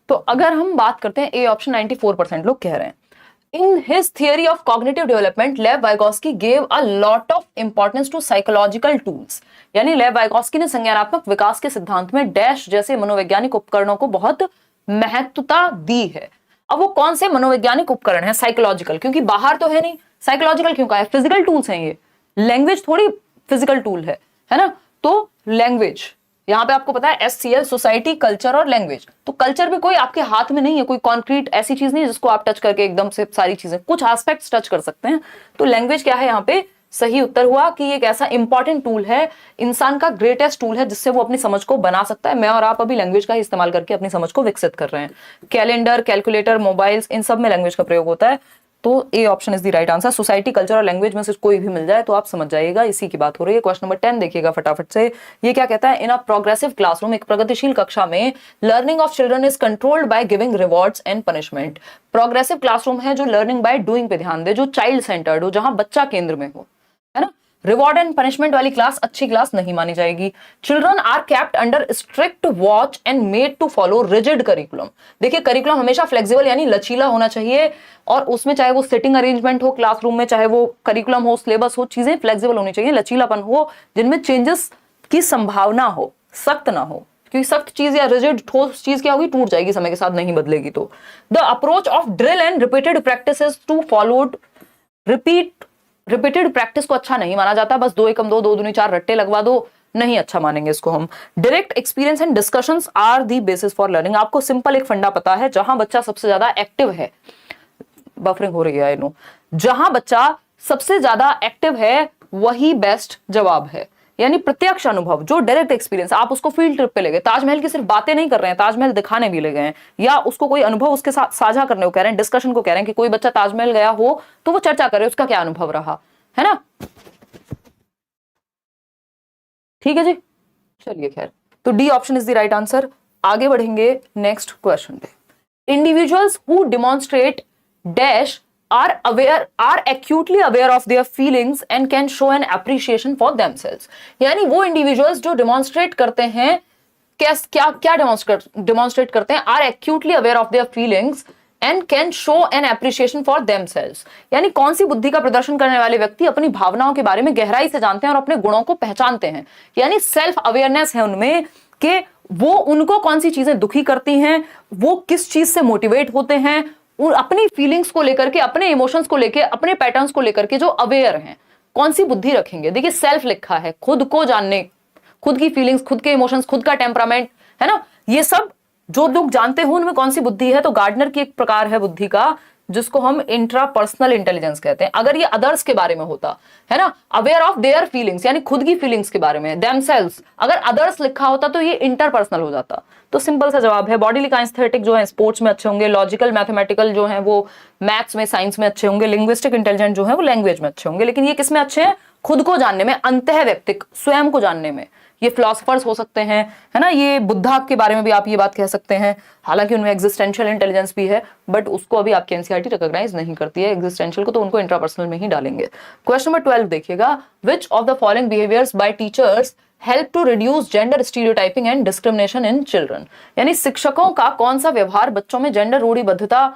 Speaker 1: तो अगर हम बात करते हैं, ए ऑप्शन 94% लोग कह रहे हैं। In his theory of cognitive development, Lev Vygotsky gave a lot of importance to psychological tools. यानी लेव वाइगोत्स्की ने संज्ञानात्मक विकास के सिद्धांत में डैश जैसे मनोवैज्ञानिक उपकरणों को बहुत महत्वता दी है। अब वो कौन से मनोवैज्ञानिक उपकरण हैं? साइकोलॉजिकल, क्योंकि बाहर तो है नहीं। साइकोलॉजिकल क्यों कहा है? फिजिकल टूल्स हैं ये, लैंग्वेज थोड़ी फिजिकल टूल है ना? तो लैंग्वेज, यहाँ पे आपको पता है SCL, सोसाइटी, कल्चर और लैंग्वेज। तो कल्चर भी कोई आपके हाथ में नहीं है, कोई कॉन्क्रीट ऐसी चीज नहीं है जिसको आप टच करके एकदम से सारी चीजें, कुछ एस्पेक्ट्स टच कर सकते हैं। तो लैंग्वेज क्या है यहाँ पे? सही उत्तर हुआ कि एक ऐसा इंपॉर्टेंट टूल है, इंसान का ग्रेटेस्ट टूल है, जिससे वो अपनी समझ को बना सकता है। मैं और आप अभी लैंग्वेज का ही इस्तेमाल करके अपनी समझ को विकसित कर रहे हैं। कैलेंडर, कैलकुलेटर, मोबाइल्स, इन सब में लैंग्वेज का प्रयोग होता है। तो A option is the right answer. Society, culture और लैंग्वेज में से कोई भी मिल जाए तो आप समझ जाइएगा, इसी की बात हो रही है। क्वेश्चन नंबर 10 देखिएगा फटाफट से। ये क्या कहता है? इन अ प्रोग्रेसिव क्लासरूम, एक प्रगतिशील कक्षा में, learning of children is controlled by giving rewards and punishment. Progressive classroom है जो लर्निंग बाय डूइंग पे ध्यान दे, जो चाइल्ड सेंटर्ड हो, जहां बच्चा केंद्र में हो, है ना? रिवॉर्ड एंड पनिशमेंट वाली क्लास अच्छी क्लास नहीं मानी जाएगी। Children are kept under strict watch and made to follow rigid curriculum. देखिए, करिकुलम हमेशा फ्लेक्सिबल यानी लचीला होना चाहिए, और उसमें चाहे वो सिटिंग अरेंजमेंट हो क्लासरूम में, चाहे वो करिकुलम हो, सिलेबस हो, चीजें फ्लेक्सिबल होनी चाहिए, लचीलापन हो, जिनमें चेंजेस की संभावना हो, सख्त ना हो। क्योंकि सख्त चीज या रिजिड ठोस चीज क्या होगी? टूट जाएगी समय के साथ, नहीं बदलेगी। तो the approach of drill and repeated practices to followed, repeated practice को अच्छा नहीं माना जाता। बस 2 एकम 2, 2 दूनी 4 रट्टे लगवा दो, नहीं अच्छा मानेंगे इसको हम। Direct experience and discussions are the basis for learning. आपको सिंपल एक फंडा पता है, जहां बच्चा सबसे ज्यादा एक्टिव है, बफरिंग हो रही है आई नो, जहां बच्चा सबसे ज्यादा एक्टिव है वही बेस्ट जवाब है। यानी प्रत्यक्ष अनुभव, जो डायरेक्ट एक्सपीरियंस, आप उसको फील्ड ट्रिप पे ले गए, ताजमहल की सिर्फ बातें नहीं कर रहे हैं, ताजमहल दिखाने भी ले गए हैं, या उसको कोई अनुभव उसके साथ साझा करने को कह रहे हैं, डिस्कशन को कह रहे हैं कि कोई बच्चा ताजमहल गया हो तो वो चर्चा करे उसका क्या अनुभव रहा, है ना? ठीक है जी, चलिए खैर, तो D option is the right answer. आगे बढ़ेंगे नेक्स्ट क्वेश्चन पे। Individuals who demonstrate dash are acutely aware of their feelings and can show an appreciation for themselves। यानी वो इंडिविजुअल्स जो डिमॉन्स्ट्रेट करते हैं, क्या डिमॉन्स्ट्रेट करते हैं? Are acutely aware of their feelings and can show an appreciation for themselves। यानी कौन सी बुद्धि का प्रदर्शन करने वाले व्यक्ति अपनी भावनाओं के बारे में गहराई से जानते हैं और अपने गुणों को पहचानते हैं। यानी सेल्फ अवेयरनेस है उनमें कि वो, उनको कौन सी चीजें दुखी करती हैं, वो किस चीज से मोटिवेट होते हैं, अपनी फीलिंग्स को लेकर के, अपने इमोशंस को लेकर, अपने पैटर्न्स को लेकर के जो अवेयर हैं, कौन सी बुद्धि रखेंगे। देखिए, सेल्फ लिखा है, खुद को जानने, खुद की फीलिंग्स, खुद के इमोशंस, खुद का टेम्परामेंट, है ना? ये सब जो लोग जानते हो उनमें कौन सी बुद्धि है। तो गार्डनर की एक प्रकार है बुद्धि का, जिसको हम इंट्रापर्सनल इंटेलिजेंस कहते हैं। अगर ये अदर्स के बारे में होता, है ना, अवेयर ऑफ देयर फीलिंग्स यानी खुद की फीलिंग्स के बारे में, देमसेल्व्स, अगर अदर्स लिखा होता तो ये इंटरपर्सनल हो जाता। तो सिंपल सा जवाब है, बॉडी काइनेस्थेटिक जो है स्पोर्ट्स में अच्छे होंगे, लॉजिकल मैथमेटिकल जो है वो मैथ्स में, साइंस में अच्छे होंगे, लिंग्विस्टिक इंटेलिजेंट जो है वो लैंग्वेज में अच्छे होंगे। लेकिन ये किस में अच्छे हैं? खुद को जानने में, अंतः व्यक्तिक, स्वयं को जानने में। ये फिलोसफर्स हो सकते हैं, है ना, ये बुद्धा के बारे में भी आप ये बात कह सकते हैं। हालांकि उनमें एग्जिस्टेंशियल इंटेलिजेंस भी है, बट उसको अभी आपकी एनसीईआरटी रिकॉग्नाइज नहीं करती है एग्जिस्टेंशियल को, तो उनको इंट्रापर्सनल में ही डालेंगे। क्वेश्चन नंबर 12 देखिएगा। Which of the following behaviours by teachers help to reduce gender stereotyping and discrimination in children. यानी शिक्षकों का कौन सा व्यवहार बच्चों में जेंडर रूढ़िबद्धता,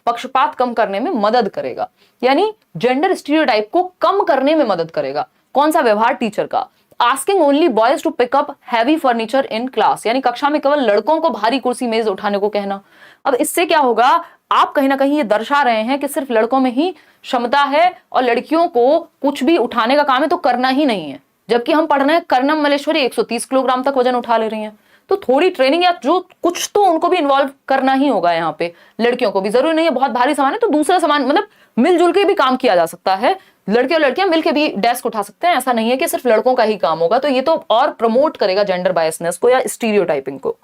Speaker 1: पक्षपात कम करने में मदद करेगा, यानी जेंडर स्टीरियोटाइप को कम करने में मदद करेगा। कौन सा व्यवहार टीचर का? Asking only boys to pick up heavy furniture in class, यानी कक्षा में केवल लड़कों को भारी कुर्सी मेज उठाने को कहना। अब इससे क्या होगा? आप कहीं ना कहीं ये दर्शा रहे हैं कि सिर्फ लड़कों में ही क्षमता है और लड़कियों को कुछ भी उठाने का काम है तो करना ही नहीं है। जबकि हम पढ़ रहे हैं कर्णम मलेश्वरी 130 किलोग्राम तक वजन उठा ले रही हैं। तो थोड़ी ट्रेनिंग या जो कुछ तो उनको भी इन्वॉल्व करना ही होगा यहाँ पे। लड़कियों को भी, जरूरी नहीं है बहुत भारी सामान है तो दूसरा सामान, मतलब मिलजुल के भी काम किया जा सकता है। लड़के और लड़कियां मिलके भी डेस्क उठा सकते हैं, ऐसा नहीं है कि सिर्फ लड़कों का ही काम होगा। तो ये तो और प्रमोट करेगा जेंडर बायसनेस को या स्टीरियोटाइपिंग को।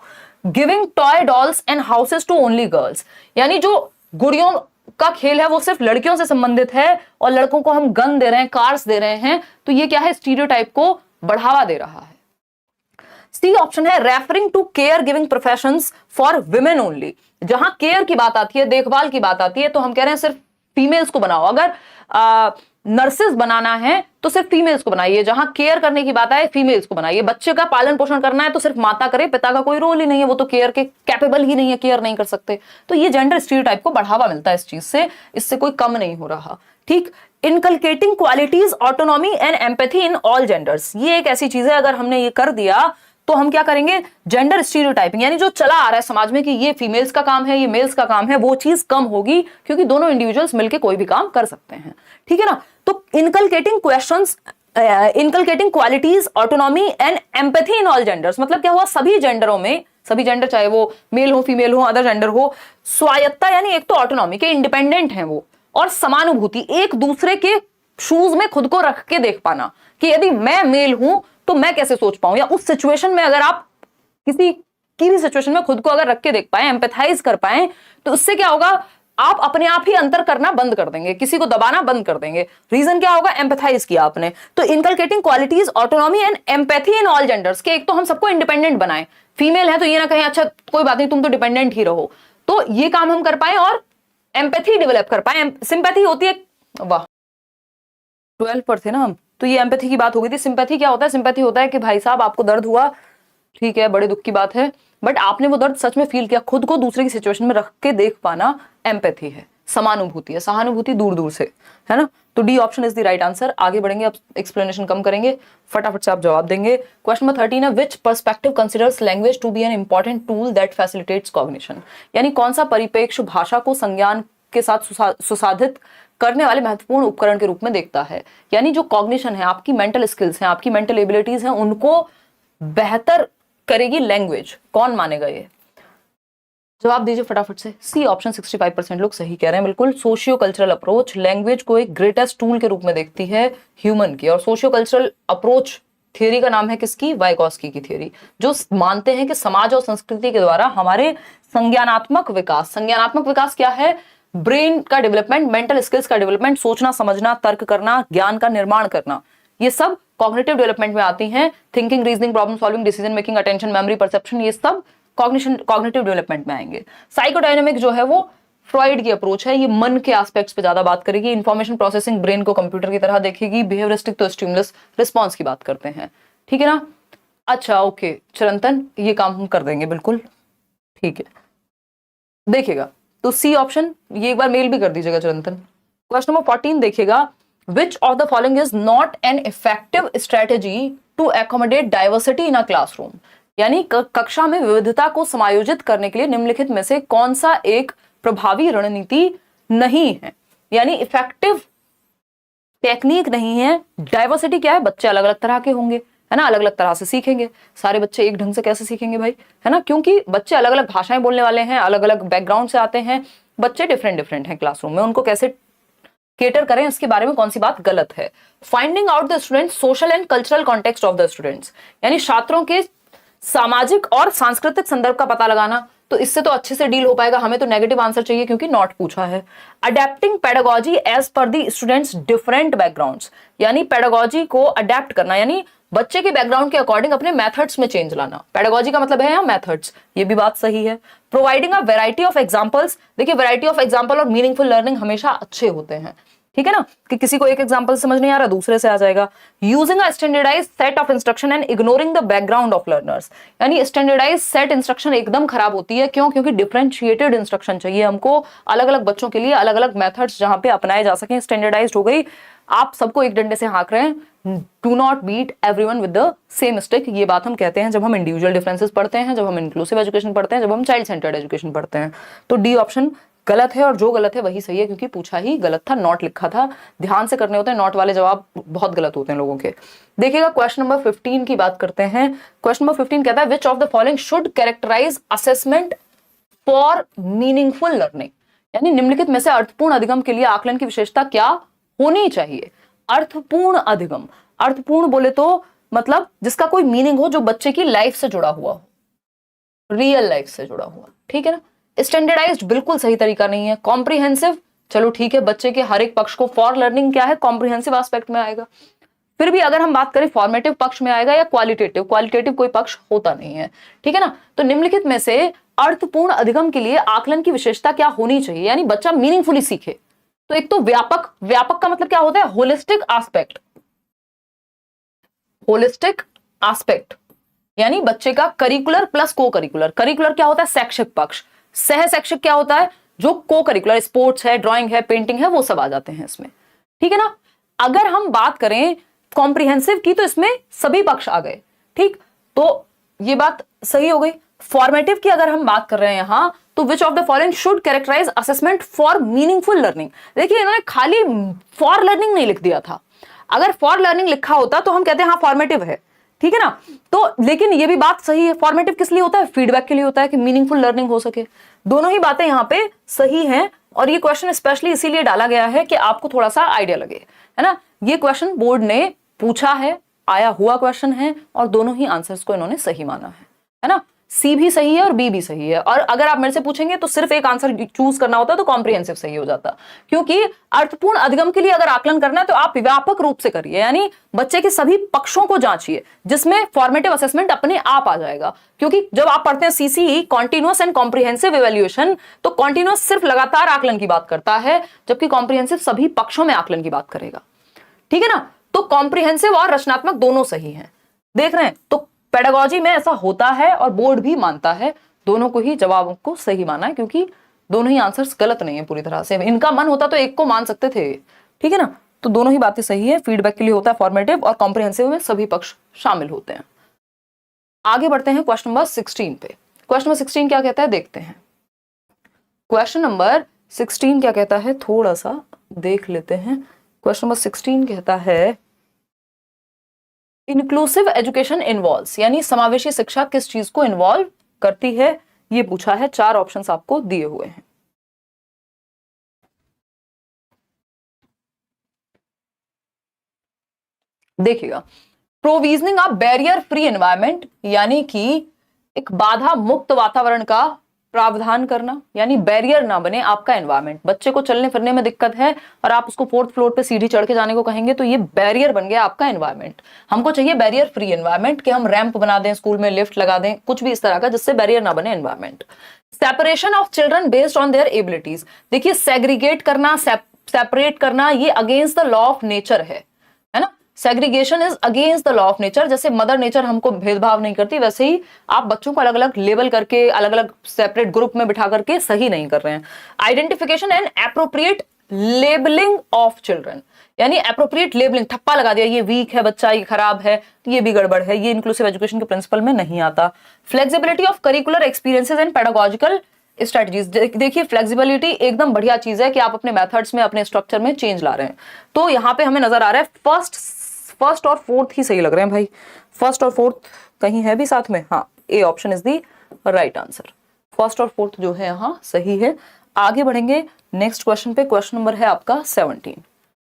Speaker 1: Giving toy dolls and houses to only girls, यानी जो गुड़ियों का खेल है वो सिर्फ लड़कियों से संबंधित है और लड़कों को हम गन दे रहे हैं, कार्स दे रहे हैं, तो ये क्या है, स्टीरियोटाइप को बढ़ावा दे रहा है। सी ऑप्शन है referring to care giving professions for women only. जहां केयर की बात आती है, देखभाल की बात आती है, तो हम कह रहे हैं सिर्फ फीमेल्स को बनाओ। अगर नर्सेज बनाना है तो सिर्फ फीमेल्स को बनाइए, जहां केयर करने की बात आए फीमेल्स को बनाइए। बच्चे का पालन पोषण करना है तो सिर्फ माता करे, पिता का कोई रोल ही नहीं है, वो तो केयर के कैपेबल ही नहीं है, केयर नहीं कर सकते। तो ये जेंडर स्टीरियोटाइप को बढ़ावा मिलता है इस चीज से, इससे कोई कम नहीं हो रहा। ठीक, inculcating qualities autonomy and empathy in all genders, ये एक ऐसी चीज है अगर हमने ये कर दिया तो हम क्या करेंगे, जेंडर स्टीरियोटाइपिंग यानी जो चला आ रहा है समाज में कि ये फीमेल्स का काम है, ये मेल्स का काम है, वो चीज कम होगी, क्योंकि दोनों इंडिविजुअल्स मिलकर कोई भी काम कर सकते हैं। ठीक है ना। तो inculcating qualities autonomy and empathy in all genders, मतलब क्या हुआ, सभी जेंडरों में, सभी जेंडर चाहे वो मेल हो, फीमेल हो, अदर जेंडर हो, स्वायत्ता यानी एक तो ऑटोनॉमी के इंडिपेंडेंट हैं वो, और समानुभूति, एक दूसरे के शूज में खुद को रख के देख पाना कि यदि मैं मेल हूं तो मैं कैसे सोच पाऊं, या उस सिचुएशन में अगर आप किसी की भी सिचुएशन में खुद को अगर रख के देख पाए, एम्पैथाइज कर पाए, तो उससे क्या होगा, आप अपने आप ही अंतर करना बंद कर देंगे, किसी को दबाना बंद कर देंगे। रीजन क्या होगा, एम्पैथाइज किया आपने। तो inculcating qualities autonomy and empathy in all genders के, एक तो हम सबको इंडिपेंडेंट बनाएं, फीमेल है तो ये ना कहें अच्छा कोई बात नहीं तुम तो डिपेंडेंट ही रहो, तो ये काम हम कर पाए और एम्पैथी डेवलप कर पाए। सिंपैथी होती है, वाह 12 पर थे ना हम, तो ये एम्पैथी की बात हो गई थी। सिंपैथी क्या होता है, सिंपैथी होता है कि भाई साहब आपको दर्द हुआ, ठीक है, बड़े दुख की बात है, बट आपने वो दर्द सच में फील किया, खुद को दूसरे की सिचुएशन में रख के देख पाना एम्पैथी है। समानुभूति है, सहानुभूति दूर दूर से, है ना। तो D option is the right answer. आगे बढ़ेंगे, अब एक्सप्लेनेशन कम करेंगे, फटाफट से आप जवाब देंगे। क्वेश्चन नंबर 13 है, which perspective considers language to be an important tool that facilitates cognition, यानी कौन सा परिप्रेक्ष्य भाषा को संज्ञान के साथ सुसाधित करने वाले महत्वपूर्ण उपकरण के रूप में देखता है। यानी जो कॉग्निशन है, आपकी मेंटल स्किल्स हैं, आपकी मेंटल एबिलिटीज हैं, उनको बेहतर करेगी लैंग्वेज। कौन मानेगा ये, जवाब दीजिए फटाफट से। सी ऑप्शन, 65% लोग सही कह रहे हैं, बिल्कुल। सोशियो कल्चरल अप्रोच लैंग्वेज को एक ग्रेटेस्ट टूल के रूप में देखती है ह्यूमन की, और सोशियो कल्चरल अप्रोच थियरी का नाम है किसकी, वाइगॉस्की की थियरी, जो मानते हैं कि समाज और संस्कृति के द्वारा हमारे संज्ञानात्मक विकास क्या है, ब्रेन का डेवलपमेंट, मेंटल स्किल्स का डेवलपमेंट, सोचना समझना, तर्क करना, ज्ञान का निर्माण करना, ये सब कॉग्निटिव डेवलपमेंट में आती हैं। Thinking, reasoning, problem solving, decision making, attention, memory, perception, ये सब कॉग्निटिव डेवलपमेंट में आएंगे। साइकोडायनेमिक जो है वो फ्रॉइड की अप्रोच है, ये मन के एस्पेक्ट्स पे ज्यादा बात करेगी। इंफॉर्मेशन प्रोसेसिंग, ब्रेन को कंप्यूटर की तरह देखेगी। बिहेवियरिस्टिक तो स्टिमुलस रिस्पॉन्स की बात करते हैं, ठीक है ना। अच्छा ओके चिरंतन, ये काम हम कर देंगे, बिल्कुल ठीक है, देखिएगा। तो सी ऑप्शन, ये एक बार मेल भी कर दीजिएगा चिरंतन। क्वेश्चन नंबर 14 देखिएगा, which of the following is not an effective strategy to accommodate diversity in a classroom, यानी कक्षा में विविधता को समायोजित करने के लिए निम्नलिखित में से कौन सा एक प्रभावी रणनीति नहीं है, यानी इफेक्टिव टेक्निक नहीं है। डाइवर्सिटी क्या है, बच्चे अलग अलग तरह के होंगे, है ना, अलग अलग तरह से सीखेंगे। सारे बच्चे एक ढंग से कैसे सीखेंगे भाई, है ना, क्योंकि बच्चे अलग अलग भाषाएं बोलने वाले हैं, अलग अलग बैकग्राउंड से आते हैं, बच्चे डिफरेंट हैं क्लासरूम में, उनको कैसे केटर करें इसके बारे में कौन सी बात गलत है। Finding out the students social and cultural context of the students, यानी छात्रों के सामाजिक और सांस्कृतिक संदर्भ का पता लगाना, तो इससे तो अच्छे से डील हो पाएगा। हमें तो नेगेटिव आंसर चाहिए क्योंकि नॉट पूछा है। Adapting pedagogy as per the students different backgrounds, यानी पेडागोजी को अडेप्ट करना, यानी बच्चे के बैकग्राउंड के अकॉर्डिंग अपने मेथड्स में चेंज लाना। पेडागोजी का मतलब है यहाँ मेथड्स, ये भी बात सही है। Providing a variety of examples, देखिए वैरायटी ऑफ एग्जांपल और मीनिंगफुल लर्निंग हमेशा अच्छे होते हैं, ठीक है ना, कि किसी को एक एग्जांपल समझ नहीं आ रहा दूसरे से आ जाएगा। Using a standardised set of instruction and ignoring the background of learners, यानी स्टैंडर्डाइज्ड सेट इंस्ट्रक्शन एकदम खराब होती है, क्यों, क्योंकि डिफरेंशिएटेड इंस्ट्रक्शन चाहिए हमको, अलग अलग बच्चों के लिए अलग अलग मेथड्स जहां पे अपनाए जा सकें। स्टैंडर्डाइज्ड हो गई, आप सबको एक डंडे से हाँक रहे हैं, do not beat everyone with the same stick, ये बात हम कहते हैं जब हम इंडिविजुअल डिफरेंसेस पढ़ते हैं, जब हम इंक्लूसिव एजुकेशन पढ़ते हैं, जब हम चाइल्ड सेंटर्ड एजुकेशन पढ़ते हैं। तो डी ऑप्शन गलत है, और जो गलत है वही सही है, क्योंकि पूछा ही गलत था, नॉट लिखा था। ध्यान से करने होते हैं, नॉट वाले जवाब बहुत गलत होते हैं लोगों के। देखिएगा क्वेश्चन नंबर 15 की बात करते हैं। क्वेश्चन नंबर 15 कहता है, which of the following should characterise assessment for meaningful learning, यानी निम्नलिखित में से अर्थपूर्ण अधिगम के लिए आकलन की विशेषता क्या होनी चाहिए। अर्थपूर्ण अधिगम, अर्थपूर्ण बोले तो मतलब जिसका कोई मीनिंग हो, जो बच्चे की लाइफ से जुड़ा हुआ हो, रियल लाइफ से जुड़ा हुआ, ठीक है ना। स्टैंडर्डाइज्ड बिल्कुल सही तरीका नहीं है। कॉम्प्रिहेंसिव, चलो ठीक है, बच्चे के हर एक पक्ष को, फॉर लर्निंग क्या है, कॉम्प्रिहेंसिव एस्पेक्ट में आएगा। फिर भी अगर हम बात करें फॉर्मेटिव पक्ष में आएगा या क्वालिटेटिव, क्वालिटेटिव कोई पक्ष होता नहीं है, ठीक है ना। तो निम्नलिखित में से अर्थपूर्ण अधिगम के लिए आकलन की विशेषता क्या होनी चाहिए, यानी बच्चा मीनिंगफुली सीखे। तो एक तो व्यापक, व्यापक का मतलब क्या होता है, होलिस्टिक एस्पेक्ट, होलिस्टिक एस्पेक्ट, यानी बच्चे का करिकुलर प्लस को करिकुलर। करिकुलर क्या होता है, शैक्षिक पक्ष। सह शैक्षिक क्या होता है, जो को करिकुलर, स्पोर्ट्स है, ड्राइंग है, पेंटिंग है, वो सब आ जाते हैं इसमें, ठीक है ना। अगर हम बात करें कॉम्प्रिहेंसिव की, तो इसमें सभी पक्ष आ गए, ठीक, तो ये बात सही हो गई। फॉर्मेटिव की अगर हम बात कर रहे हैं यहां, तो which of the following should characterise assessment for meaningful learning. देखिए इन्होंने खाली फॉर लर्निंग नहीं लिख दिया था, अगर फॉर लर्निंग लिखा होता तो हम कहते हैं हाँ फॉर्मेटिव है, ठीक है ना। तो लेकिन ये भी बात सही है, फॉर्मेटिव किस लिए होता है, फीडबैक के लिए होता है कि मीनिंगफुल लर्निंग हो सके। दोनों ही बातें यहां पे सही हैं, और ये क्वेश्चन स्पेशली इसीलिए डाला गया है कि आपको थोड़ा सा आइडिया लगे, है ना। ये क्वेश्चन बोर्ड ने पूछा है, आया हुआ क्वेश्चन है, और दोनों ही आंसर्स को इन्होंने सही माना है ना। सी भी सही है और बी भी सही है। और अगर आप मेरे से पूछेंगे तो सिर्फ एक आंसर चूज करना होता तो कॉम्प्रिहेंसिव सही हो जाता, क्योंकि अर्थपूर्ण अधिगम के लिए अगर आकलन करना है तो आप व्यापक रूप से करिए, यानी बच्चे के सभी पक्षों को जांचिए, जिसमें फॉर्मेटिव असेसमेंट अपने आप आ जाएगा। क्योंकि जब आप पढ़ते हैं CCE, continuous and comprehensive evaluation, तो कॉन्टिन्यूअस सिर्फ लगातार आकलन की बात करता है, जबकि कॉम्प्रिहेंसिव सभी पक्षों में आकलन की बात करेगा, ठीक है ना। तो कॉम्प्रिहेंसिव और रचनात्मक दोनों सही हैं, देख रहे हैं। तो पेडागोजी में ऐसा होता है और बोर्ड भी मानता है, दोनों को ही जवाब को सही माना है, क्योंकि दोनों ही आंसर्स गलत नहीं है पूरी तरह से। इनका मन होता तो एक को मान सकते थे, ठीक है ना। तो दोनों ही बातें सही है। फीडबैक के लिए होता है फॉर्मेटिव, और कॉम्प्रिहेंसिव में सभी पक्ष शामिल होते हैं। आगे बढ़ते हैं क्वेश्चन नंबर 16 पे। क्वेश्चन नंबर 16 क्या कहता है, देखते हैं। क्वेश्चन नंबर 16 क्या कहता है, थोड़ा सा देख लेते हैं। क्वेश्चन नंबर 16 कहता है इंक्लूसिव एजुकेशन इन्वॉल्व्स, यानी समावेशी शिक्षा किस चीज को इन्वॉल्व करती है, ये पूछा है। 4 ऑप्शंस आपको दिए हुए हैं। देखिएगा, provisioning a barrier free environment, यानी कि एक बाधा मुक्त वातावरण का प्रावधान करना, यानी बैरियर ना बने आपका एनवायरनमेंट। बच्चे को चलने फिरने में दिक्कत है और आप उसको 4th फ्लोर पे सीढ़ी चढ़ के जाने को कहेंगे, तो ये बैरियर बन गया आपका एनवायरनमेंट। हमको चाहिए बैरियर फ्री एनवायरनमेंट, कि हम रैंप बना दें, स्कूल में लिफ्ट लगा दें, कुछ भी इस तरह का जिससे बैरियर ना बने environment. Separation of children based on there abilities, देखिए सेग्रीगेट करना, सेपरेट करना, ये against the law of nature है ना। Segregation is against the law of nature. जैसे मदर नेचर हमको भेदभाव नहीं करती, वैसे ही आप बच्चों को अलग अलग लेबल करके, अलग अलग सेपरेट ग्रुप में बिठा करके सही नहीं कर रहे हैं। Identification and appropriate labelling of children, यानी एप्रोप्रिएट लेबलिंग, ठप्पा लगा दिया, ये वीक है बच्चा, ये खराब है, ये भी गड़बड़ है, ये इंक्लूसिव एजुकेशन के प्रिंसिपल में नहीं आता। Flexibility of curricular experiences and pedagogical strategies, देखिए फ्लेक्सिबिलिटी एकदम बढ़िया चीज है कि आप अपने मेथड्स में, अपने स्ट्रक्चर में चेंज ला रहे हैं। तो यहाँ पे हमें नजर आ रहा है फर्स्ट और फोर्थ ही सही लग रहे हैं भाई। फर्स्ट और फोर्थ कहीं है भी साथ में, हाँ, A option is the right answer. First और फोर्थ जो है यहाँ सही है। आगे बढ़ेंगे नेक्स्ट क्वेश्चन पे। क्वेश्चन नंबर है आपका 17,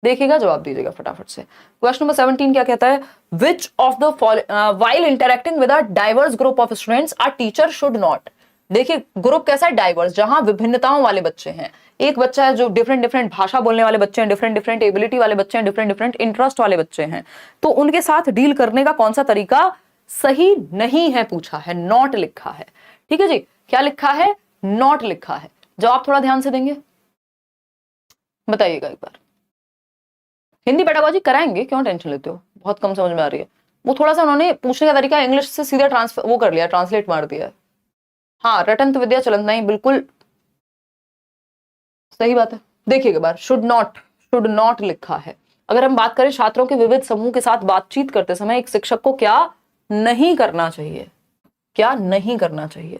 Speaker 1: देखिएगा, जवाब दीजिएगा फटाफट से। क्वेश्चन नंबर 17 क्या कहता है, which of the while interacting with a diverse group of students a teacher should not. देखिए ग्रुप कैसा है, डाइवर्स, जहां विभिन्नताओं वाले बच्चे हैं। एक बच्चा है जो डिफरेंट डिफरेंट भाषा बोलने वाले बच्चे हैं, डिफरेंट डिफरेंट एबिलिटी वाले बच्चे हैं, डिफरेंट डिफरेंट इंटरेस्ट वाले बच्चे हैं, तो उनके साथ डील करने का कौन सा तरीका सही नहीं है पूछा है, नॉट लिखा है, ठीक है जी। क्या लिखा है, नॉट लिखा है। जवाब थोड़ा ध्यान से देंगे, बताइएगा एक बार। हिंदी पेडागोजी कराएंगे, क्यों टेंशन लेते हो, बहुत कम समझ में आ रही है। वो थोड़ा सा उन्होंने पूछने का तरीका इंग्लिश से सीधा ट्रांसफर वो कर लिया, ट्रांसलेट मार दिया। हाँ, रटंत विद्या चलंत नहीं, बिल्कुल सही बात है। देखिए एक बार, शुड नॉट लिखा है। अगर हम बात करें छात्रों के विविध समूह के साथ बातचीत करते समय एक शिक्षक को क्या नहीं करना चाहिए, क्या नहीं करना चाहिए।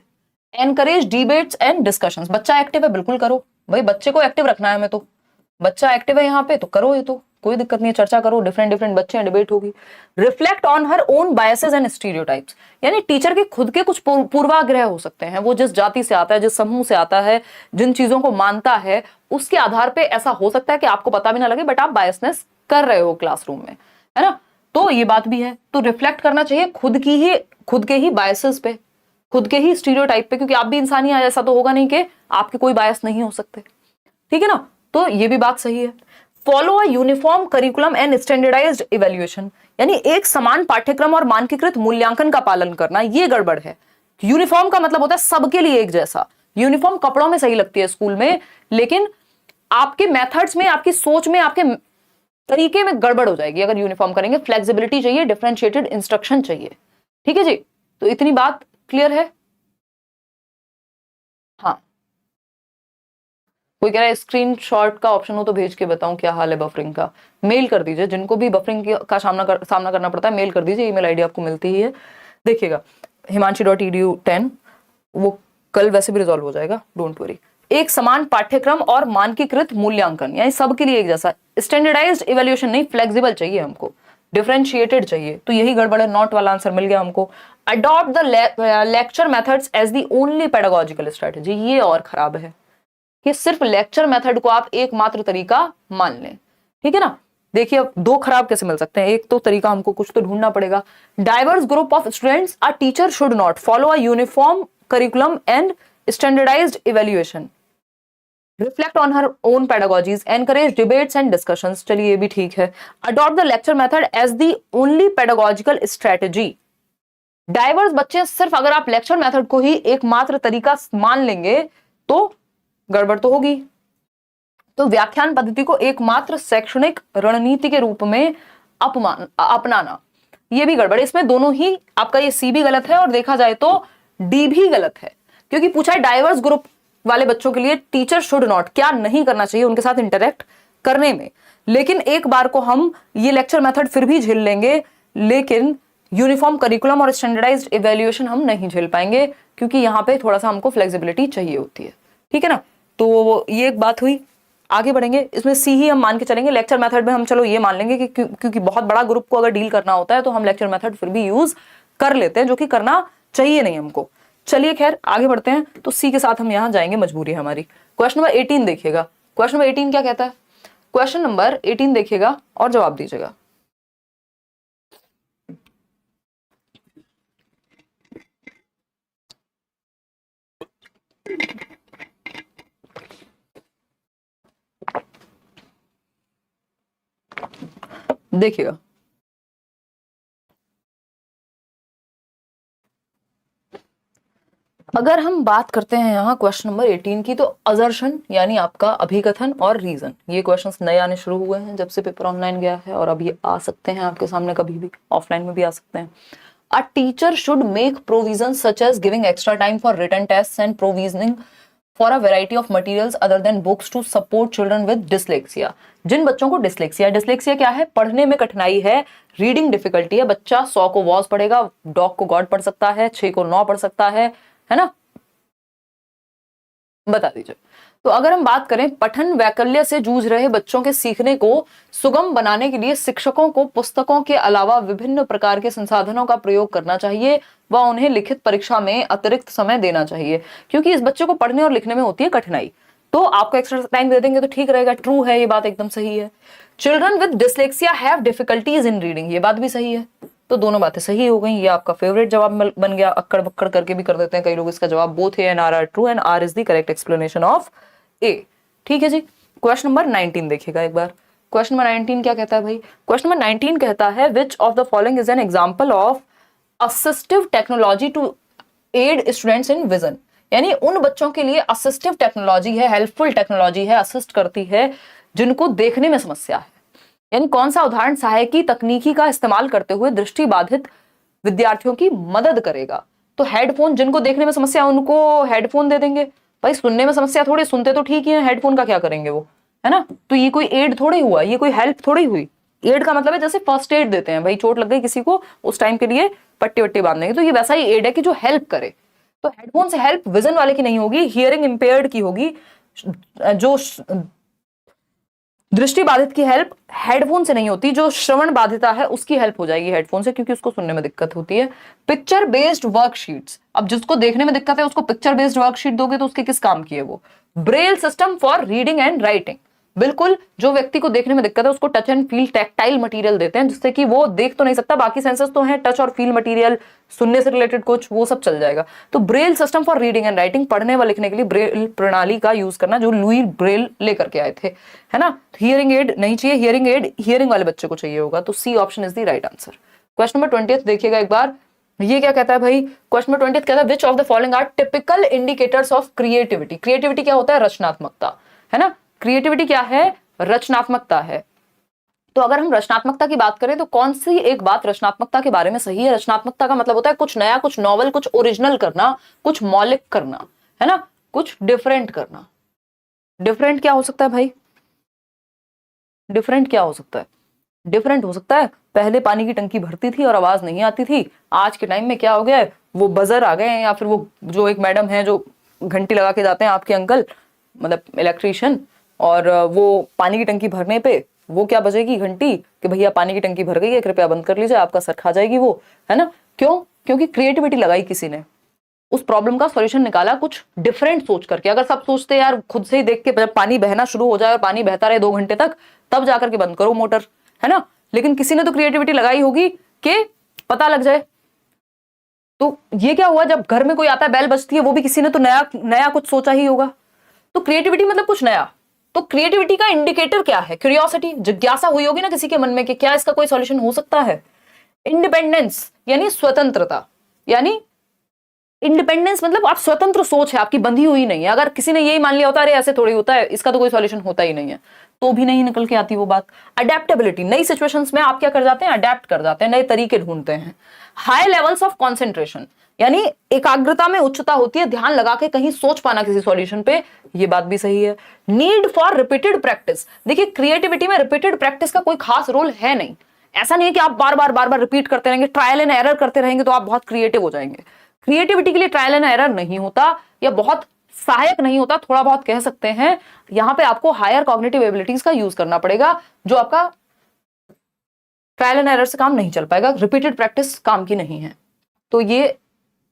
Speaker 1: एनकरेज डिबेट्स एंड डिस्कशंस, बच्चा एक्टिव है बिल्कुल करो भाई, बच्चे को एक्टिव रखना है हमें, तो बच्चा एक्टिव है यहाँ पे तो करो, ये तो कोई दिक्कत नहीं है, चर्चा करो, डिफरेंट डिफरेंट बच्चे हैं, डिबेट होगी। Reflect on her own biases and stereotypes, यानी टीचर के खुद के कुछ पूर्वाग्रह हो सकते हैं, वो जिस जाति से आता है, जिस समूह से आता है, जिन चीजों को मानता है, उसके आधार पे ऐसा हो सकता है कि आपको पता भी ना लगे, बट आप बायसनेस कर रहे हो क्लासरूम में, है ना। तो ये बात भी है, तो रिफ्लेक्ट करना चाहिए खुद के ही बायसेस पे, खुद के ही स्टीरियोटाइप पे, क्योंकि आप भी इंसान ही हैं, ऐसा तो होगा नहीं कि आपके कोई बायस नहीं हो सकते, ठीक है ना। तो ये भी बात सही है। Follow a uniform curriculum and standardised evaluation, यानी एक समान पाठ्यक्रम और मानकीकृत मूल्यांकन का पालन करना, ये गड़बड़ है। यूनिफॉर्म का मतलब होता है सबके लिए एक जैसा। यूनिफॉर्म कपड़ों में सही लगती है स्कूल में, लेकिन आपके मेथड्स में, आपकी सोच में, आपके तरीके में गड़बड़ हो जाएगी अगर यूनिफॉर्म करेंगे। फ्लेक्सिबिलिटी चाहिए, डिफरेंशिएटेड इंस्ट्रक्शन चाहिए, ठीक है जी। तो इतनी बात क्लियर है। हाँ, कोई कह रहा है स्क्रीनशॉट का ऑप्शन हो तो भेज के बताऊं क्या हाल है बफरिंग का। मेल कर दीजिए, जिनको भी बफरिंग का सामना करना पड़ता है मेल कर दीजिए, ईमेल आईडी आपको मिलती ही है। देखिएगा himanshi.edu10, वो कल वैसे भी रिजॉल्व हो जाएगा, डोंट वरी। एक समान पाठ्यक्रम और मानकीकृत मूल्यांकन, यानी सबके लिए एक जैसा। स्टैंडर्डाइज्ड इवैल्यूएशन नहीं, फ्लेक्सिबल चाहिए हमको, डिफरेंशिएटेड चाहिए। तो यही गड़बड़ है, नॉट वाला आंसर मिल गया हमको। Adopt the lecture methods as the only pedagogical strategy, ये और खराब है कि सिर्फ लेक्चर मेथड को आप एकमात्र तरीका मान लें, ठीक है ना। देखिए अब दो खराब कैसे मिल सकते हैं, एक तो तरीका हमको कुछ तो ढूंढना पड़ेगा। Diverse group of students, a teacher should not follow a uniform curriculum and standardised evaluation, reflect on her own pedagogies, encourage debates and discussions, चलिए ये भी ठीक है। Adopt the lecture method as the only pedagogical strategy, diverse बच्चे, सिर्फ अगर आप lecture method को ही एकमात्र तरीका मान लेंगे तो गड़बड़ तो होगी। तो व्याख्यान पद्धति को एकमात्र शैक्षणिक रणनीति के रूप में अपनाना, ये भी गड़बड़ है। इसमें दोनों ही, आपका ये सी भी गलत है और देखा जाए तो डी भी गलत है, क्योंकि पूछा है डाइवर्स ग्रुप वाले बच्चों के लिए टीचर शुड नॉट, क्या नहीं करना चाहिए उनके साथ इंटरेक्ट करने में। लेकिन एक बार को हम ये लेक्चर मेथड फिर भी झेल लेंगे, लेकिन यूनिफॉर्म करिकुलम और स्टैंडर्डाइज्ड इवैल्यूएशन हम नहीं झेल पाएंगे, क्योंकि यहाँ पे थोड़ा सा हमको फ्लेक्सिबिलिटी चाहिए होती है, ठीक है ना। तो ये एक बात हुई। आगे बढ़ेंगे, इसमें सी ही हम मान के चलेंगे। लेक्चर मेथड में हम चलो ये मान लेंगे कि क्योंकि बहुत बड़ा ग्रुप को अगर डील करना होता है तो हम लेक्चर मेथड फिर भी यूज कर लेते हैं, जो कि करना चाहिए नहीं हमको। चलिए खैर आगे बढ़ते हैं। तो सी के साथ हम यहां जाएंगे, मजबूरी है हमारी। क्वेश्चन नंबर 18 देखिएगा। क्वेश्चन नंबर 18 क्या कहता है? क्वेश्चन नंबर 18 देखिएगा और जवाब दीजिएगा। देखिएगा, अगर हम बात करते हैं यहाँ क्वेश्चन नंबर 18 की, तो अजर्शन यानी आपका अभिकथन और रीजन, ये क्वेश्चंस नए आने शुरू हुए हैं जब से पेपर ऑनलाइन गया है, और अब ये आ सकते हैं आपके सामने कभी भी, ऑफलाइन में भी आ सकते हैं। A teacher should make provision such as giving extra time for written test and provisioning for a variety of materials other than books to support children with dyslexia. जिन बच्चों को डिसलेक्सिया, डिसलेक्सिया क्या है? पढ़ने में कठिनाई है, रीडिंग डिफिकल्टी है। बच्चा 100 को वॉज पढ़ेगा, डॉग को गॉड पढ़ सकता है, 6 को 9 पढ़ सकता है ना। बता दीजिए। तो अगर हम बात करें पठन वैकल्य से जूझ रहे बच्चों के सीखने को सुगम बनाने के लिए शिक्षकों को पुस्तकों के अलावा विभिन्न प्रकार के संसाधनों का प्रयोग करना चाहिए व उन्हें लिखित परीक्षा में अतिरिक्त समय देना चाहिए, क्योंकि इस बच्चे को पढ़ने और लिखने में होती है कठिनाई। तो आपको एक्स्ट्रा टाइम दे देंगे तो ठीक रहेगा। ट्रू है, ये बात एकदम सही है। Children with dyslexia have difficulties in reading, ये बात भी सही है। तो दोनों बातें सही हो गई। ये आपका फेवरेट जवाब बन गया। अक्कड़ बक्कड़ करके भी कर देते हैं कई लोग इसका जवाब। Both A and R true and R is the correct explanation of A. ठीक है जी। क्वेश्चन नंबर 19 देखिएगा एक बार। क्वेश्चन नंबर 19 क्या कहता है भाई? क्वेश्चन नंबर 19 कहता है which of the following is an example of assistive technology to aid students in vision, यानी उन बच्चों के लिए असिस्टिव टेक्नोलॉजी है, हेल्पफुल टेक्नोलॉजी है, असिस्ट करती है जिनको देखने में समस्या है। यानी कौन सा उदाहरण सहायकी तकनीकी का इस्तेमाल करते हुए दृष्टिबाधित विद्यार्थियों की मदद करेगा? तो हेडफोन, जिनको देखने में समस्या है उनको हेडफोन दे देंगे। भाई सुनने में समस्या थोड़ी, सुनते तो ठीक ही है, हेडफोन का क्या करेंगे वो, है ना। तो ये कोई एड थोड़ी हुआ, ये कोई हेल्प थोड़ी हुई। एड का मतलब है जैसे फर्स्ट एड देते हैं, भाई चोट लग गई किसी को, उस टाइम के लिए पट्टी वट्टी बांध देंगे, तो ये वैसा ही एड है कि जो हेल्प करे। तो हेडफोन से हेल्प विजन वाले की नहीं होगी, हियरिंग इंपेयर्ड की होगी। जो दृष्टि बाधित की हेल्प हेडफोन से नहीं होती, जो श्रवण बाधिता है उसकी हेल्प हो जाएगी हेडफोन से, क्योंकि उसको सुनने में दिक्कत होती है। पिक्चर बेस्ड वर्कशीट्स, अब जिसको देखने में दिक्कत है उसको पिक्चर बेस्ड वर्कशीट दोगे तो उसके किस काम की है वो? Braille system for reading and writing, बिल्कुल जो व्यक्ति को देखने में दिक्कत है उसको touch and feel tactile material देते हैं, जिससे कि वो देख तो नहीं सकता, बाकी सेंसर्स तो हैं, टच और फील मटेरियल, सुनने से रिलेटेड कुछ, वो सब चल जाएगा। तो Braille system for reading and writing, पढ़ने व लिखने के लिए ब्रेल प्रणाली का यूज करना, जो लुई ब्रेल लेकर के आए थे, है ना। हियरिंग एड नहीं चाहिए, हियरिंग एड हियरिंग वाले बच्चे को चाहिए होगा, तो C option is the right answer. Question number 20 देखिएगा एक बार, ये क्या कहता है भाई, क्वेश्चन नंबर 20 कहता है which of the following are typical indicators of creativity. Creativity क्या होता है, रचनात्मकता, है ना। क्रिएटिविटी क्या है, रचनात्मकता है। तो अगर हम रचनात्मकता की बात करें तो कौन सी एक बात रचनात्मकता के बारे में सही है। रचनात्मकता का मतलब होता है कुछ नया, कुछ नॉवल, कुछ ओरिजिनल करना, कुछ मौलिक करना, है ना, कुछ डिफरेंट करना। डिफरेंट क्या हो सकता है भाई, डिफरेंट क्या हो सकता है, डिफरेंट हो सकता है पहले पानी की टंकी भरती थी और आवाज नहीं आती थी, आज के टाइम में क्या हो गया है, वो बजर आ गए हैं, या फिर वो जो एक मैडम है जो घंटी लगा के जाते हैं आपके अंकल, मतलब इलेक्ट्रीशियन, और वो पानी की टंकी भरने पे वो क्या बजेगी घंटी कि भैया पानी की टंकी भर गई है, कृपया बंद कर लीजिए, आपका सर खा जाएगी वो, है ना। क्यों, क्योंकि क्रिएटिविटी लगाई किसी ने, उस प्रॉब्लम का सॉल्यूशन निकाला कुछ डिफरेंट सोच करके। अगर सब सोचते यार खुद से ही देख के, जब पानी बहना शुरू हो जाए और पानी बहता रहे 2 घंटे तक, तब जाकर के बंद करो मोटर, है ना। लेकिन किसी ने तो क्रिएटिविटी लगाई होगी कि पता लग जाए। तो ये क्या हुआ, जब घर में कोई आता है बेल बजती है, वो भी किसी ने तो नया नया कुछ सोचा ही होगा। तो क्रिएटिविटी मतलब कुछ नया। तो क्रिएटिविटी का इंडिकेटर क्या है, क्यूरियोसिटी, जिज्ञासा हुई होगी ना किसी के मन में कि क्या इसका कोई सॉल्यूशन हो सकता है। इंडिपेंडेंस यानी स्वतंत्रता, यानी इंडिपेंडेंस मतलब आप स्वतंत्र सोच है आपकी, बंधी हुई नहीं है। अगर किसी ने यही मान लिया होता है अरे ऐसे थोड़ी होता है, इसका तो कोई सॉल्यूशन होता ही नहीं है, तो भी नहीं निकल के आती वो बात। अडेप्टेबिलिटी, नई सिचुएशंस में आप क्या कर जाते हैं, अडेप्ट कर जाते हैं, नए तरीके ढूंढते हैं। हाई लेवल्स ऑफ कॉन्सेंट्रेशन, यानी एकाग्रता में उच्चता होती है, ध्यान लगा के कहीं सोच पाना किसी सॉल्यूशन पे, ये बात भी सही है। नीड फॉर रिपीटेड प्रैक्टिस, देखिए क्रिएटिविटी में रिपीटेड प्रैक्टिस का कोई खास रोल है नहीं। ऐसा नहीं है कि आप बार बार रिपीट करते रहेंगे, ट्रायल एंड एरर करते रहेंगे तो आप बहुत क्रिएटिव हो जाएंगे। क्रिएटिविटी के लिए ट्रायल एंड एरर नहीं होता, या बहुत सहायक नहीं होता, थोड़ा बहुत कह सकते हैं। यहां पे आपको हायर कॉग्निटिव एबिलिटीज का यूज करना पड़ेगा, जो आपका ट्रायल एंड एरर से काम नहीं चल पाएगा, रिपीटेड प्रैक्टिस काम की नहीं है। तो ये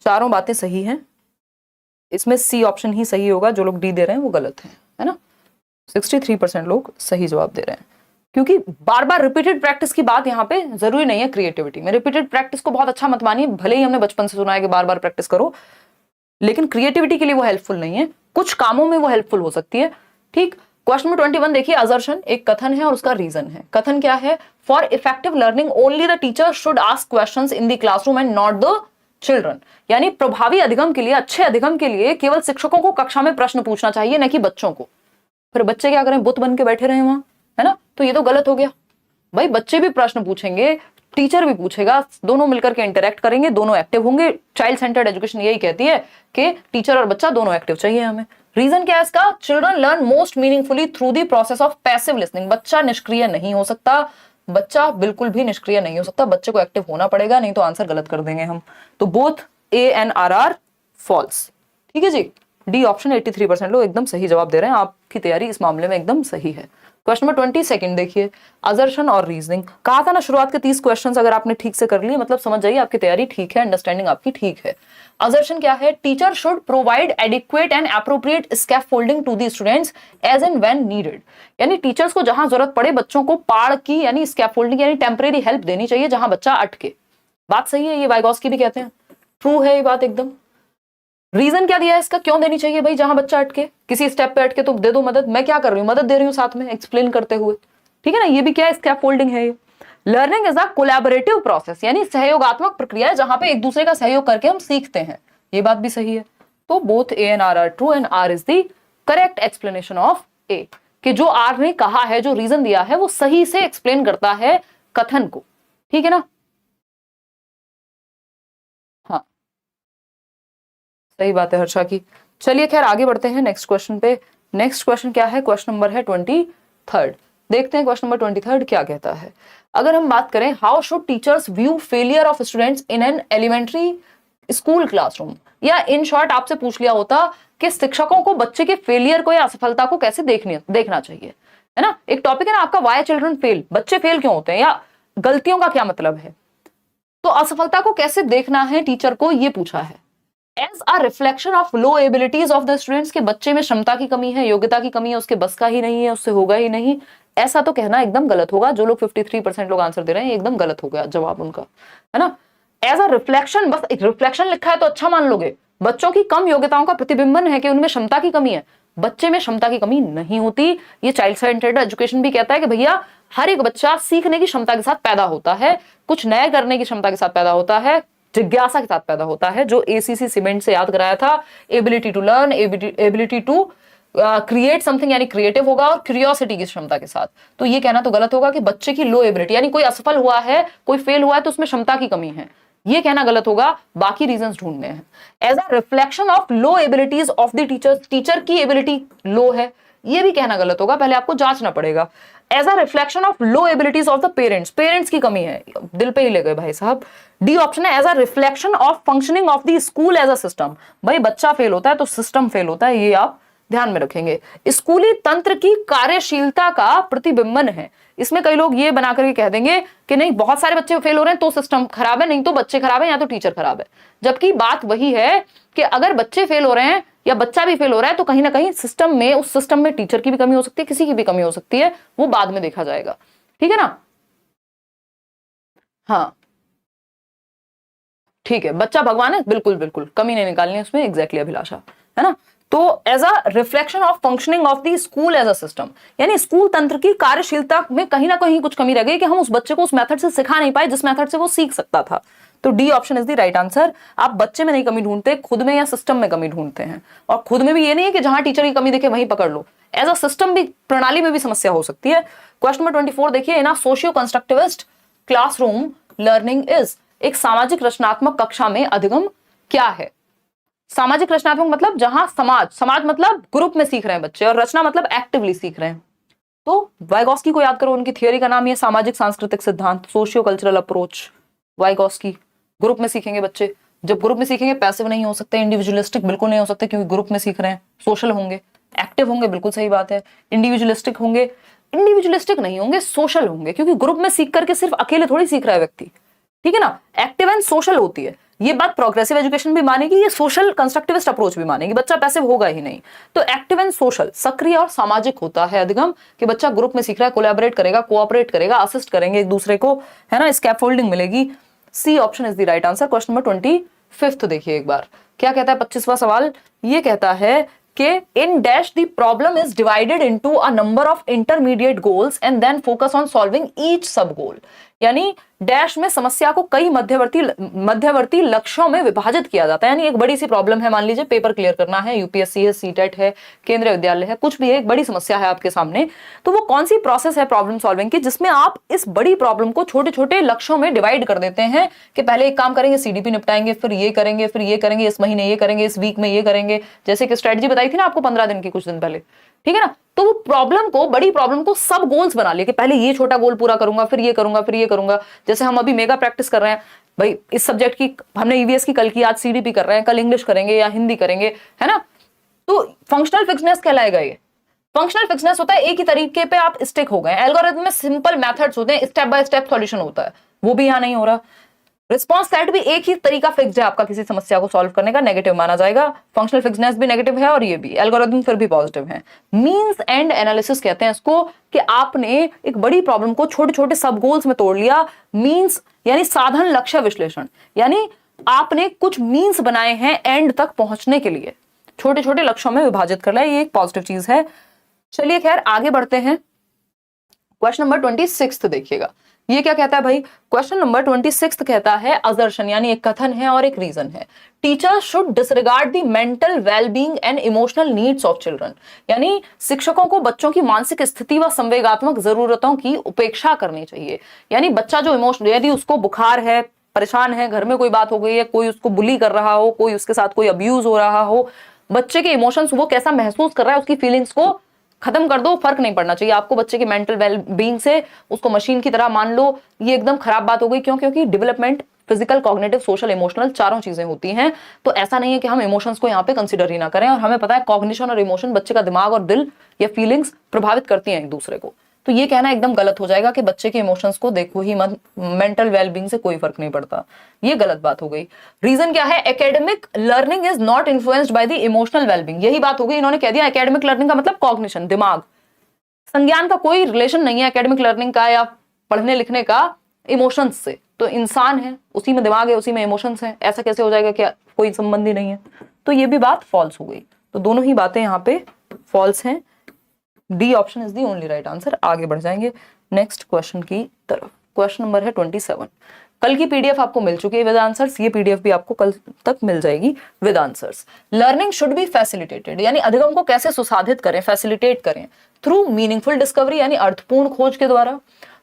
Speaker 1: चारों बातें सही हैं, इसमें सी ऑप्शन ही सही होगा, जो लोग डी दे रहे हैं वो गलत है ना। 63% लोग सही जवाब दे रहे हैं, क्योंकि बार बार रिपीटेड प्रैक्टिस की बात यहाँ पे जरूरी नहीं है। क्रिएटिविटी में रिपीटेड प्रैक्टिस को बहुत अच्छा मत मानिए, भले ही हमने बचपन से सुना है कि बार बार प्रैक्टिस करो, लेकिन क्रिएटिविटी के लिए वो हेल्पफुल नहीं है, कुछ कामों में वो हेल्पफुल हो सकती है। ठीक, क्वेश्चन नंबर 21 देखिए, असर्शन एक कथन है और उसका रीजन है। कथन क्या है, for effective learning only the teacher should ask questions in the classroom and not the children, यानी प्रभावी अधिगम के लिए, अच्छे अधिगम के लिए केवल शिक्षकों को कक्षा में प्रश्न पूछना चाहिए, न कि बच्चों को। फिर बच्चे क्या करें, बुत बन के बैठे रहे वहां, है ना। तो ये तो गलत हो गया भाई, बच्चे भी प्रश्न पूछेंगे, टीचर भी पूछेगा, दोनों मिलकर के इंटरेक्ट करेंगे, दोनों एक्टिव होंगे। चाइल्ड सेंटर्ड एजुकेशन यही कहती है कि टीचर और बच्चा दोनों एक्टिव चाहिए हमें। रीजन क्या है इसका, children learn most meaningfully through the process of passive listening. बच्चा निष्क्रिय नहीं हो सकता, बच्चा बिल्कुल भी निष्क्रिय नहीं हो सकता, बच्चे को एक्टिव होना पड़ेगा, नहीं तो आंसर गलत कर देंगे हम। तो both A and R false. ठीक है जी, डी ऑप्शन 83% लोग एकदम सही जवाब दे रहे हैं, आपकी तैयारी इस मामले में एकदम सही है। क्वेश्चन नंबर 22 देखिए, असर्शन और रीजनिंग। कहा था ना शुरुआत के 30 क्वेश्चंस अगर आपने ठीक से कर लिए, मतलब समझ जाइए आपकी तैयारी ठीक है, अंडरस्टैंडिंग आपकी ठीक है। असर्शन क्या है, teacher should provide adequate and appropriate scaffolding to the students as and when needed, यानी टीचर्स को जहां जरूरत पड़े बच्चों को पाड़ की यानी स्कैफोल्डिंग यानी टेम्परेरी हेल्प देनी चाहिए जहां बच्चा अटके। बात सही है, ये वाइगॉस्की भी कहते हैं, ट्रू है ये बात एकदम। रीजन क्या दिया है इसका, क्यों देनी चाहिए भाई, जहां बच्चा अटके, किसी स्टेप पे अटके तो दे दो मदद, मैं क्या कर रही हूँ, मदद दे रही हूँ साथ में एक्सप्लेन करते हुए, ठीक है ना। ये भी क्या है, स्कैफोल्डिंग है ये। Learning is a collaborative process, यानी सहयोगात्मक प्रक्रिया है जहां पे एक दूसरे का सहयोग करके हम सीखते हैं, ये बात भी सही है। तो both A and R true and R is the correct explanation of A, कि जो आर ने कहा है, जो रीजन दिया है वो सही से एक्सप्लेन करता है कथन को, ठीक है ना। हाँ सही बात है हर्षा की। चलिए खैर आगे बढ़ते हैं नेक्स्ट क्वेश्चन पे। नेक्स्ट क्वेश्चन क्या है, क्वेश्चन नंबर है 23। देखते हैं क्वेश्चन नंबर 23 क्या कहता है। अगर हम बात करें, how should teachers view failure of students in an elementary school classroom, या इन शॉर्ट आपसे पूछ लिया होता कि शिक्षकों को बच्चे के फेलियर को या असफलता को कैसे देखना चाहिए, है ना। एक टॉपिक है ना आपका, वाई चिल्ड्रन फेल, बच्चे फेल क्यों होते हैं या गलतियों का क्या मतलब है। तो असफलता को कैसे देखना है टीचर को, ये पूछा है। As a reflection of low abilities of the students, के बच्चे में क्षमता की कमी है, योग्यता की कमी है, उसके बस का ही नहीं है, उससे होगा ही नहीं, ऐसा तो कहना एकदम गलत होगा। जो लोग 53% लोग आंसर दे रहे हैं एकदम गलत हो गया जवाब उनका, है ना। एज अ रिफ्लेक्शन, बस एक रिफ्लेक्शन लिखा है तो अच्छा मान लोगे, बच्चों की कम योग्यताओं का प्रतिबिंबन है कि उनमें क्षमता की कमी है। बच्चे में क्षमता की कमी नहीं होती। ये चाइल्ड सेंटर्ड एजुकेशन भी कहता है कि भैया हर एक बच्चा सीखने की क्षमता के साथ पैदा होता है, कुछ नया करने की क्षमता के साथ पैदा होता है, जिज्ञासा के साथ पैदा होता है, जो एसीसी सीमेंट से याद कराया था, ability to learn, ability to create something, यानी क्रिएटिव होगा, और क्यूरियोसिटी की क्षमता के साथ। तो ये कहना तो गलत होगा कि बच्चे की लो एबिलिटी, यानी कोई असफल हुआ है, कोई फेल हुआ है तो उसमें क्षमता की कमी है, ये कहना गलत होगा। बाकी रीजंस ढूंढने हैं। As a reflection of low abilities of the teacher, teacher की एबिलिटी लो है, ये भी कहना गलत होगा, पहले आपको जांचना पड़ेगा। As a reflection of low abilities of the parents, parents की कमी है, दिल पे ही ले गए भाई साहब। डी ऑप्शन है as a reflection of functioning of the school as a system, भाई बच्चा फेल होता है तो सिस्टम फेल होता है, ये आप ध्यान में रखेंगे। स्कूली तंत्र की कार्यशीलता का प्रतिबिंबन है, इसमें कई लोग ये बना करके कह देंगे कि नहीं बहुत सारे बच्चे फेल हो रहे हैं तो सिस्टम खराब है, नहीं तो बच्चे खराब है या तो टीचर खराब है। जबकि बात वही है कि अगर बच्चे फेल हो रहे हैं या बच्चा भी फेल हो रहा है तो कहीं ना कहीं सिस्टम में, उस सिस्टम में टीचर की भी कमी हो सकती है, किसी की भी कमी हो सकती है, वो बाद में देखा जाएगा, ठीक है ना। हाँ ठीक है, बच्चा भगवान है, बिल्कुल बिल्कुल कमी नहीं निकालनी है उसमें, एग्जैक्टली अभिलाषा, है ना। तो as a reflection of functioning of the school as a system, यानी स्कूल तंत्र की कार्यशीलता में कहीं ना कहीं कुछ कमी रह गई कि हम उस बच्चे को उस मेथड से सिखा नहीं पाए जिस मेथड से वो सीख सकता था। तो D option is the right answer. आप बच्चे में नहीं कमी ढूंढते, खुद में या सिस्टम में कमी ढूंढते हैं। और खुद में भी ये नहीं है कि जहां टीचर की कमी दिखे वहीं पकड़ लो, एज अ सिस्टम भी, प्रणाली में भी समस्या हो सकती है। क्वेश्चन नंबर 24 देखिए, in a socio constructivist classroom learning is, एक सामाजिक रचनात्मक कक्षा में अधिगम क्या है। सामाजिक रचनात्मक मतलब जहां समाज, समाज मतलब ग्रुप में सीख रहे हैं बच्चे, और रचना मतलब एक्टिवली सीख रहे हैं। तो वाइगॉस्की को याद करो, उनकी थियोरी का नाम है सामाजिक सांस्कृतिक सिद्धांत, socio cultural approach, Vygotsky. Group में सीखेंगे बच्चे, जब ग्रुप में सीखेंगे पैसिव नहीं हो सकते, इंडिविजुअलिस्टिक बिल्कुल नहीं हो सकते क्योंकि ग्रुप में सीख रहे हैं। सोशल होंगे, एक्टिव होंगे, बिल्कुल सही बात है। इंडिविजुअलिस्टिक होंगे, इंडिविजुअलिस्टिक नहीं होंगे, सोशल होंगे, क्योंकि ग्रुप में सीख करके सिर्फ अकेले थोड़ी सीख रहा है व्यक्ति, ठीक है ना। एक्टिव एंड सोशल होती है, ये बात प्रोग्रेसिव एजुकेशन भी मानेगी, ये सोशल कंस्ट्रक्टिविस्ट अप्रोच भी मानेगी, बच्चा पैसिव होगा ही नहीं। तो एक्टिव एंड सोशल, सक्रिय और सामाजिक होता है अधिगम, कि बच्चा ग्रुप में सीख रहा है, कोलैबोरेट करेगा, कोऑपरेट करेगा, असिस्ट करेंगे एक दूसरे को, है ना, स्कैफोल्डिंग मिलेगी। C option is the right answer. Question number 25 देखिए एक बार, क्या कहता है 25वां सवाल, ये कहता है कि in dash the problem is divided into a number of intermediate goals and then focus on solving each sub goal, यानी डैश में समस्या को कई मध्यवर्ती लक्ष्यों में विभाजित किया जाता है। यानी एक बड़ी सी प्रॉब्लम है, मान लीजिए पेपर क्लियर करना है, यूपीएससी है, सीटेट है, केंद्रीय विद्यालय है, कुछ भी है, एक बड़ी समस्या है आपके सामने, तो वो कौन सी प्रोसेस है प्रॉब्लम सॉल्विंग की जिसमें आप इस बड़ी प्रॉब्लम को छोटे छोटे लक्ष्यों में डिवाइड कर देते हैं कि पहले एक काम करेंगे, सीडीपी निपटाएंगे, फिर ये करेंगे, फिर ये करेंगे, इस महीने ये करेंगे, इस वीक में ये करेंगे, जैसे कि स्ट्रेटजी बताई थी ना आपको 15 दिन की कुछ दिन पहले, ठीक है ना। तो वो प्रॉब्लम को, बड़ी प्रॉब्लम को सब गोल्स बना लिए कि पहले ये छोटा गोल पूरा करूंगा, फिर ये करूंगा, फिर ये करूंगा। जैसे हम अभी मेगा प्रैक्टिस कर रहे हैं भाई, इस सब्जेक्ट की हमने ईवीएस की कल की, आज सीडीपी कर रहे हैं, कल इंग्लिश करेंगे या हिंदी करेंगे, है ना। तो फंक्शनल फिक्सनेस कहलाएगा ये। फंक्शनल फिक्सनेस होता है एक ही तरीके पे आप स्टिक हो गए। एल्गोरिथम में सिंपल मेथड्स होते हैं, स्टेप बाय स्टेप सॉल्यूशन होता है, वो भी यहां नहीं हो रहा। रिस्पॉन्स सेट भी एक ही तरीका फिक्स्ड है आपका किसी समस्या को सॉल्व करने का, नेगेटिव माना जाएगा। फंक्शनल फिक्सनेस भी नेगेटिव है और ये भी, एल्गोरिथम फिर भी पॉजिटिव है। मींस एंड एनालिसिस कहते हैं इसको, कि आपने एक बड़ी प्रॉब्लम को छोटे छोटे सब गोल्स में तोड़ लिया। मींस यानी साधन लक्ष्य विश्लेषण, यानी आपने कुछ मींस बनाए हैं एंड तक पहुंचने के लिए, छोटे छोटे लक्ष्यों में विभाजित कर लिया, ये एक पॉजिटिव चीज है। चलिए खैर आगे बढ़ते हैं। क्वेश्चन नंबर 26 देखिएगा, ये क्या कहता है भाई। क्वेश्चन नंबर 26 कहता है असर्शन, यानी एक कथन है और एक रीजन है। Teachers should disregard the mental wellbeing and emotional needs of children, यानी शिक्षकों को बच्चों की मानसिक स्थिति व संवेगात्मक जरूरतों की उपेक्षा करनी चाहिए। यानी बच्चा जो इमोशनल, यदि उसको बुखार है, परेशान है, घर में कोई बात हो गई है, कोई उसको बुली कर रहा हो, कोई उसके साथ कोई अब्यूज हो रहा हो, बच्चे के इमोशंस, वो कैसा महसूस कर रहा है, उसकी फीलिंग्स को खत्म कर दो, फर्क नहीं पड़ना चाहिए आपको बच्चे की मेंटल वेल बीइंग से। उसको मशीन की तरह मान लो, ये एकदम खराब बात हो गई। क्यों? क्योंकि development physical, cognitive, social, emotional, चारों चीजें होती हैं। तो ऐसा नहीं है कि हम इमोशंस को यहाँ पे कंसीडर ही ना करें। और हमें पता है कॉग्निशन और इमोशन, बच्चे का दिमाग और दिल या फीलिंग्स प्रभावित करती हैं एक दूसरे को। तो ये कहना एकदम गलत हो जाएगा कि बच्चे के इमोशंस को देखो ही मत, मेंटल वेलबींग से कोई फर्क नहीं पड़ता, ये गलत बात हो गई। रीजन क्या है, academic learning is not influenced by the emotional wellbeing, यही बात हो गई। इन्होंने कह दिया एकेडमिक लर्निंग का मतलब कॉग्निशन, दिमाग, संज्ञान का कोई रिलेशन नहीं है एकेडमिक लर्निंग का या पढ़ने लिखने का इमोशंस से। तो इंसान है, उसी में दिमाग है, उसी में इमोशंस है, ऐसा कैसे हो जाएगा कि कोई संबंध ही नहीं है? तो ये भी बात फॉल्स हो गई। तो दोनों ही बातें यहाँ पे फॉल्स हैं। D option is the only right answer. आगे बढ़ जाएंगे नेक्स्ट क्वेश्चन की तरफ। क्वेश्चन नंबर है 27। कल की पीडीएफ आपको मिल चुकी है विद आंसर्स, ये पीडीएफ भी आपको कल तक मिल जाएगी with answers. Learning should be facilitated, यानी अधिगम को कैसे सुसाधित करें, फैसिलिटेट करें, थ्रू मीनिंगफुल डिस्कवरी यानी अर्थपूर्ण खोज के द्वारा,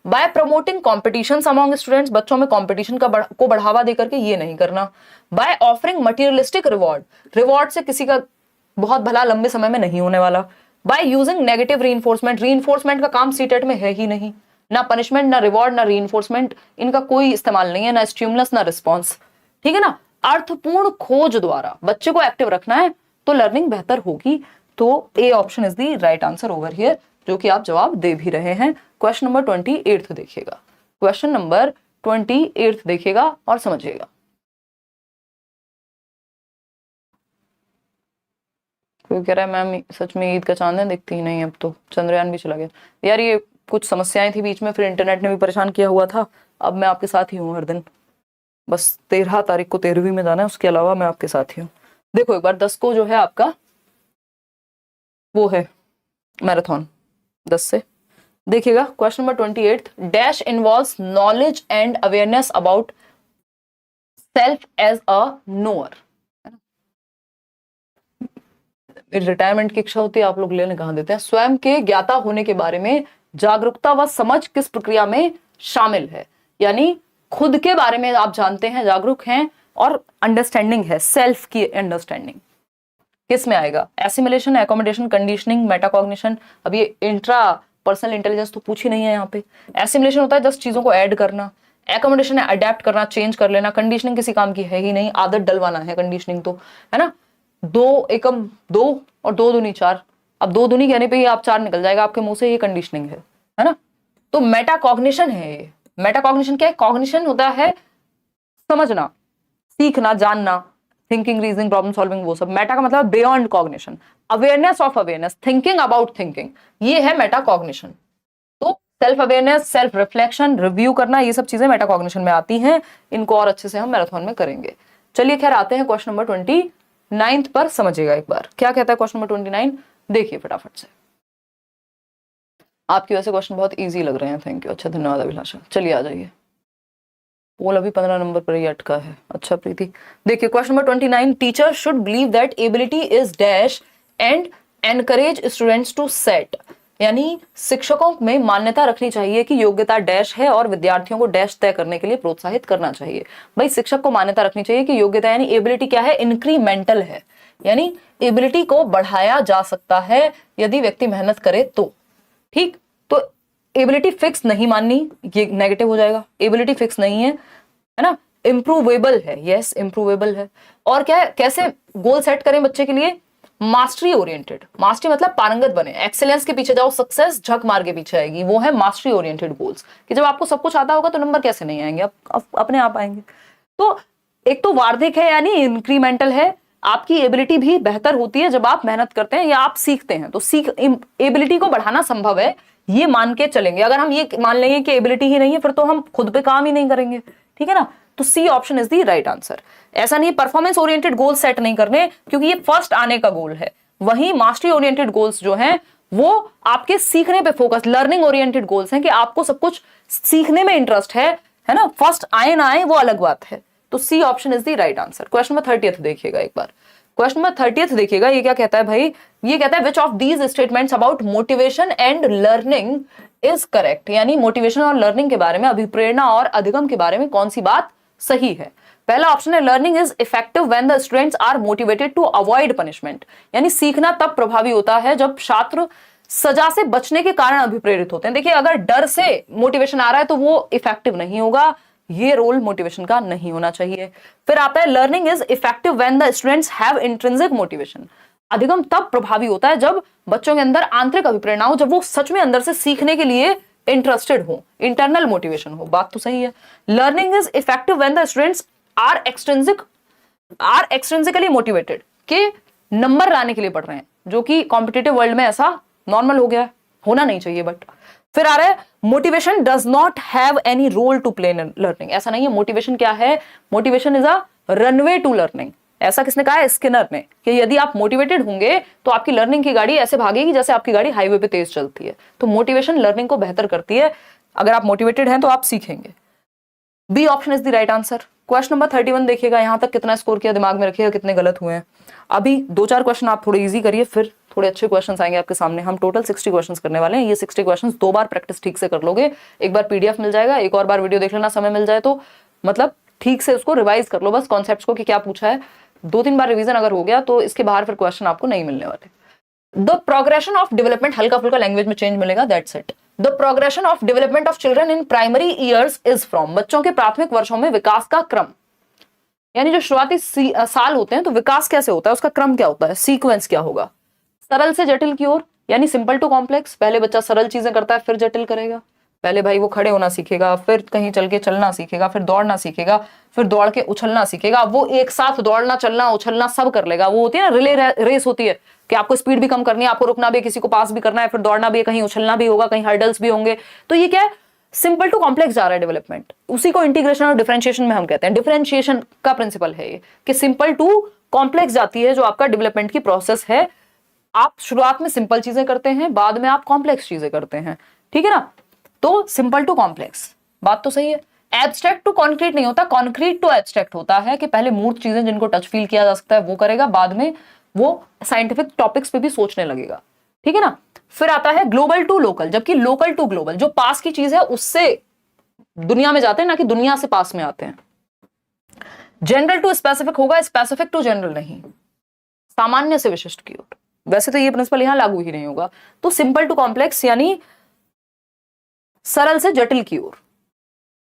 Speaker 1: bye promoting competition among students, बच्चों में कॉम्पिटिशन को बढ़ावा देकर के ये नहीं करना, by offering materialistic reward, reward से किसी का बहुत भला लंबे समय में नहीं होने वाला, by using negative reinforcement, reinforcement का काम सीटेट में है ही नहीं, ना पनिशमेंट ना रिवॉर्ड ना रीइंफोर्समेंट, इनका कोई इस्तेमाल नहीं है, ना स्टिमुलस ना रिस्पॉन्स, ठीक है ना। अर्थपूर्ण खोज द्वारा बच्चे को एक्टिव रखना है तो लर्निंग बेहतर होगी। तो A option is the right answer over here, जो कि आप जवाब दे भी रहे हैं। क्वेश्चन नंबर 28 देखिएगा, क्वेश्चन नंबर 28 देखिएगा और समझिएगा। कोई कह रहा है मैम सच में ईद का चांद है, दिखती ही नहीं, अब तो चंद्रयान भी चला गया। यार ये कुछ समस्याएं थी बीच में, फिर इंटरनेट ने भी परेशान किया हुआ था। अब मैं आपके साथ ही हूँ हर दिन, बस 13 तारीख को 13वीं में जाना है, उसके अलावा मैं आपके साथ ही हूँ। देखो एक बार 10 को जो है आपका वो है मैराथन 10 से। देखिएगा question number 28, dash involves knowledge and awareness about self as a knower. Retirement की इच्छा होती है, आप लोग लेने कहाँ देते हैं। स्वयं के ज्ञाता होने के बारे में जागरूकता व समझ किस प्रक्रिया में शामिल है, यानी खुद के बारे में आप जानते हैं, जागरूक हैं, और अंडरस्टैंडिंग है, सेल्फ की अंडरस्टैंडिंग किस में आएगा, एसिमिलेशन, एकोमोडेशन, कंडीशनिंग, मेटाकॉग्निशन। अब ये इंट्रा पर्सनल इंटेलिजेंस तो पूछ ही नहीं है यहाँ पे। एसिमिलेशन होता है जस्ट चीजों को ऐड करना, एकोमोडेशन है अडेप्ट करना, चेंज कर लेना, कंडीशनिंग किसी काम की है ही नहीं, आदत डलवाना है कंडीशनिंग तो, है ना। 2 एकम 2 और 2 दूनी 4, अब 2 दूनी कहने पे ही आप 4 निकल जाएगा आपके मुंह से, ये कंडीशनिंग है ना। तो मेटाकॉग्निशन है ये। मेटाकॉग्निशन क्या है, कॉग्निशन होता है समझना, सीखना, जानना, थिंकिंग, रीजनिंग, प्रॉब्लम सॉल्विंग, वो सब। मेटा का मतलब beyond cognition, awareness of awareness, thinking about thinking, ये है मेटाकॉग्निशन। तो self awareness, self reflection, review करना, ये सब चीजें मेटाकॉग्निशन में आती हैं। इनको और अच्छे से हम मैराथन में करेंगे। चलिए खैर आते हैं क्वेश्चन नंबर 29 पर, समझिएगा एक बार क्या कहता है क्वेश्चन नंबर 29। देखिए फटाफट से, आपकी वजह से क्वेश्चन बहुत इजी लग रहे हैं, थैंक यू, अच्छा धन्यवाद अभिलाषा। चलिए आ जाइए, पोल अभी 15 नंबर पर ही अटका है। अच्छा प्रीति, देखिए question number 29, teacher should believe that ability is dash and encourage students to set, यानी शिक्षकों में मान्यता रखनी चाहिए कि योग्यता डैश है और विद्यार्थियों को डैश तय करने के लिए प्रोत्साहित करना चाहिए। भाई शिक्षक को मान्यता रखनी चाहिए कि योग्यता यानी एबिलिटी क्या है, इंक्रीमेंटल है, यानी एबिलिटी को बढ़ाया जा सकता है यदि व्यक्ति मेहनत करे तो, ठीक। तो एबिलिटी फिक्स नहीं माननी, ये नेगेटिव हो जाएगा। एबिलिटी फिक्स नहीं है ना, इंप्रूवेबल है, यस इंप्रूवेबल है। और क्या है, कैसे गोल सेट करें बच्चे के लिए, मास्टरी ओरिएंटेड, मास्टरी मतलब पारंगत बने, एक्सेलेंस के पीछे जाओ, सक्सेस झक मार के पीछे आएगी, वो है मास्टरी ओरिएंटेड गोल्स। कि जब आपको सब कुछ आता होगा तो नंबर कैसे नहीं आएंगे, अपने आप आएंगे। तो एक तो वार्षिक है यानी इंक्रीमेंटल है, आपकी एबिलिटी भी बेहतर होती है जब आप मेहनत करते हैं या आप सीखते हैं। तो एबिलिटी को बढ़ाना संभव है, ये मान के चलेंगे। अगर हम ये मान लेंगे कि एबिलिटी ही नहीं है, फिर तो हम खुद पे काम ही नहीं करेंगे, ठीक है ना। तो C option is the right answer. ऐसा नहीं परफॉर्मेंस ओरिएंटेड गोल सेट नहीं करने, क्योंकि ये फर्स्ट आने का गोल है। वहीं मास्टरी ओरिएंटेड गोल्स जो हैं वो आपके सीखने पे फोकस, लर्निंग ओरिएंटेड गोल्स हैं कि आपको सब कुछ सीखने में इंटरेस्ट है ना। फर्स्ट आए ना आए वो अलग बात है। तो C option is the right answer. Question number 30 देखिएगा एक बार, क्वेश्चन नंबर 30 देखिएगा, ये क्या कहता है भाई, ये कहता है which of these statements about motivation and learning is correct, यानी मोटिवेशन और लर्निंग के बारे में, अभिप्रेरणा और अधिगम के बारे में कौन सी बात सही है। पहला ऑप्शन है learning is effective when the students are motivated to avoid punishment, यानी सीखना तब प्रभावी होता है जब छात्र सजा से बचने के कारण अभिप्रेरित होते हैं। देखिए अगर डर से मोटिवेशन आ रहा है तो वो इफेक्टिव नहीं होगा, ये रोल मोटिवेशन का नहीं होना चाहिए। फिर आता है learning is effective when the students have intrinsic motivation, अधिगम तब प्रभावी होता है जब बच्चों के अंदर आंतरिक अभिप्रेरणा हो, जब वो सच में अंदर से सीखने के लिए इंटरेस्टेड हो, इंटरनल मोटिवेशन हो। बात तो सही है। Learning is effective when the students are extrinsically motivated, के नंबर लाने के लिए पढ़ रहे हैं, जो कि कॉम्पिटिटिव वर्ल्ड में ऐसा नॉर्मल हो गया है, होना नहीं चाहिए। बट फिर आ रहा है motivation does not have any role to play in learning. ऐसा नहीं है। मोटिवेशन क्या है? Motivation is a runway to learning. ऐसा किसने कहा है? स्किनर ने, कि यदि आप मोटिवेटेड होंगे तो आपकी लर्निंग की गाड़ी ऐसे भागेगी जैसे आपकी गाड़ी हाईवे पे तेज चलती है। तो मोटिवेशन लर्निंग को बेहतर करती है। अगर आप मोटिवेटेड हैं तो आप सीखेंगे। B option is the right answer. Question number 31 देखिएगा, यहां तक कितना स्कोर किया दिमाग में रखिएगा, कितने गलत हुए हैं। अभी 2-4 क्वेश्चन आप थोड़े इजी करिए, फिर थोड़े अच्छे क्वेश्चंस आएंगे आपके सामने। हम टोटल 60 क्वेश्चंस करने वाले हैं। ये 60 क्वेश्चंस 2 बार प्रैक्टिस ठीक से कर लोगे, एक बार पीडीएफ मिल जाएगा, एक और बार वीडियो देख लेना समय मिल जाए तो, मतलब ठीक से उसको रिवाइज कर लो बस कॉन्सेप्ट्स को कि क्या पूछा है। 2-3 बार रिवीजन अगर हो गया तो इसके बाहर फिर क्वेश्चन आपको नहीं मिलने वाले। द प्रोग्रेशन ऑफ डेवलपमेंट, हल्का फुल्का लैंग्वेज में चेंज मिलेगा, that's it. The progression of development of children in primary years is from, बच्चों के प्राथमिक वर्षों में विकास का क्रम, यानी जो शुरुआती साल होते हैं तो विकास कैसे होता है, उसका क्रम क्या होता है, सीक्वेंस क्या होगा। सरल से जटिल की ओर, यानी सिंपल टू कॉम्प्लेक्स। पहले बच्चा सरल चीजें करता है फिर जटिल करेगा। पहले भाई वो खड़े होना सीखेगा, फिर कहीं चल के चलना सीखेगा, फिर दौड़ना सीखेगा, फिर दौड़ के उछलना सीखेगा। वो एक साथ दौड़ना, चलना, उछलना सब कर लेगा। वो होती है ना रिले रेस होती है कि आपको स्पीड भी कम करनी है, आपको रुकना भी, किसी को पास भी करना है, फिर दौड़ना भी है, कहीं उछलना भी होगा, कहीं हर्डल्स भी होंगे। तो ये क्या है? सिंपल टू कॉम्प्लेक्स जा रहा है डेवलपमेंट। उसी को इंटीग्रेशन और डिफरेंशिएशन में हम कहते हैं। डिफरेंशिएशन का प्रिंसिपल है ये कि सिंपल टू कॉम्प्लेक्स जाती है जो आपका डेवलपमेंट की प्रोसेस है। आप शुरुआत में सिंपल चीजें करते हैं, बाद में आप कॉम्प्लेक्स चीजें करते हैं, ठीक है ना। तो सिंपल टू कॉम्प्लेक्स, बात तो सही है। एब्स्ट्रैक्ट टू कॉन्क्रीट नहीं होता, कॉन्क्रीट टू एब्स्ट्रैक्ट होता है कि पहले मूर्त चीजें जिनको टच फील किया जा सकता है वो करेगा, बाद में वो साइंटिफिक टॉपिक्स पे भी सोचने लगेगा, ठीक है ना। फिर आता है ग्लोबल टू लोकल, जबकि लोकल टू ग्लोबल, जो पास की चीज है उससे दुनिया में जाते हैं ना कि दुनिया से पास में आते हैं। जनरल टू स्पेसिफिक होगा, स्पेसिफिक टू जनरल नहीं, सामान्य से विशिष्ट की ओर। वैसे तो ये प्रिंसिपल यहां लागू ही नहीं होगा। तो सिंपल टू कॉम्प्लेक्स यानी सरल से जटिल की ओर।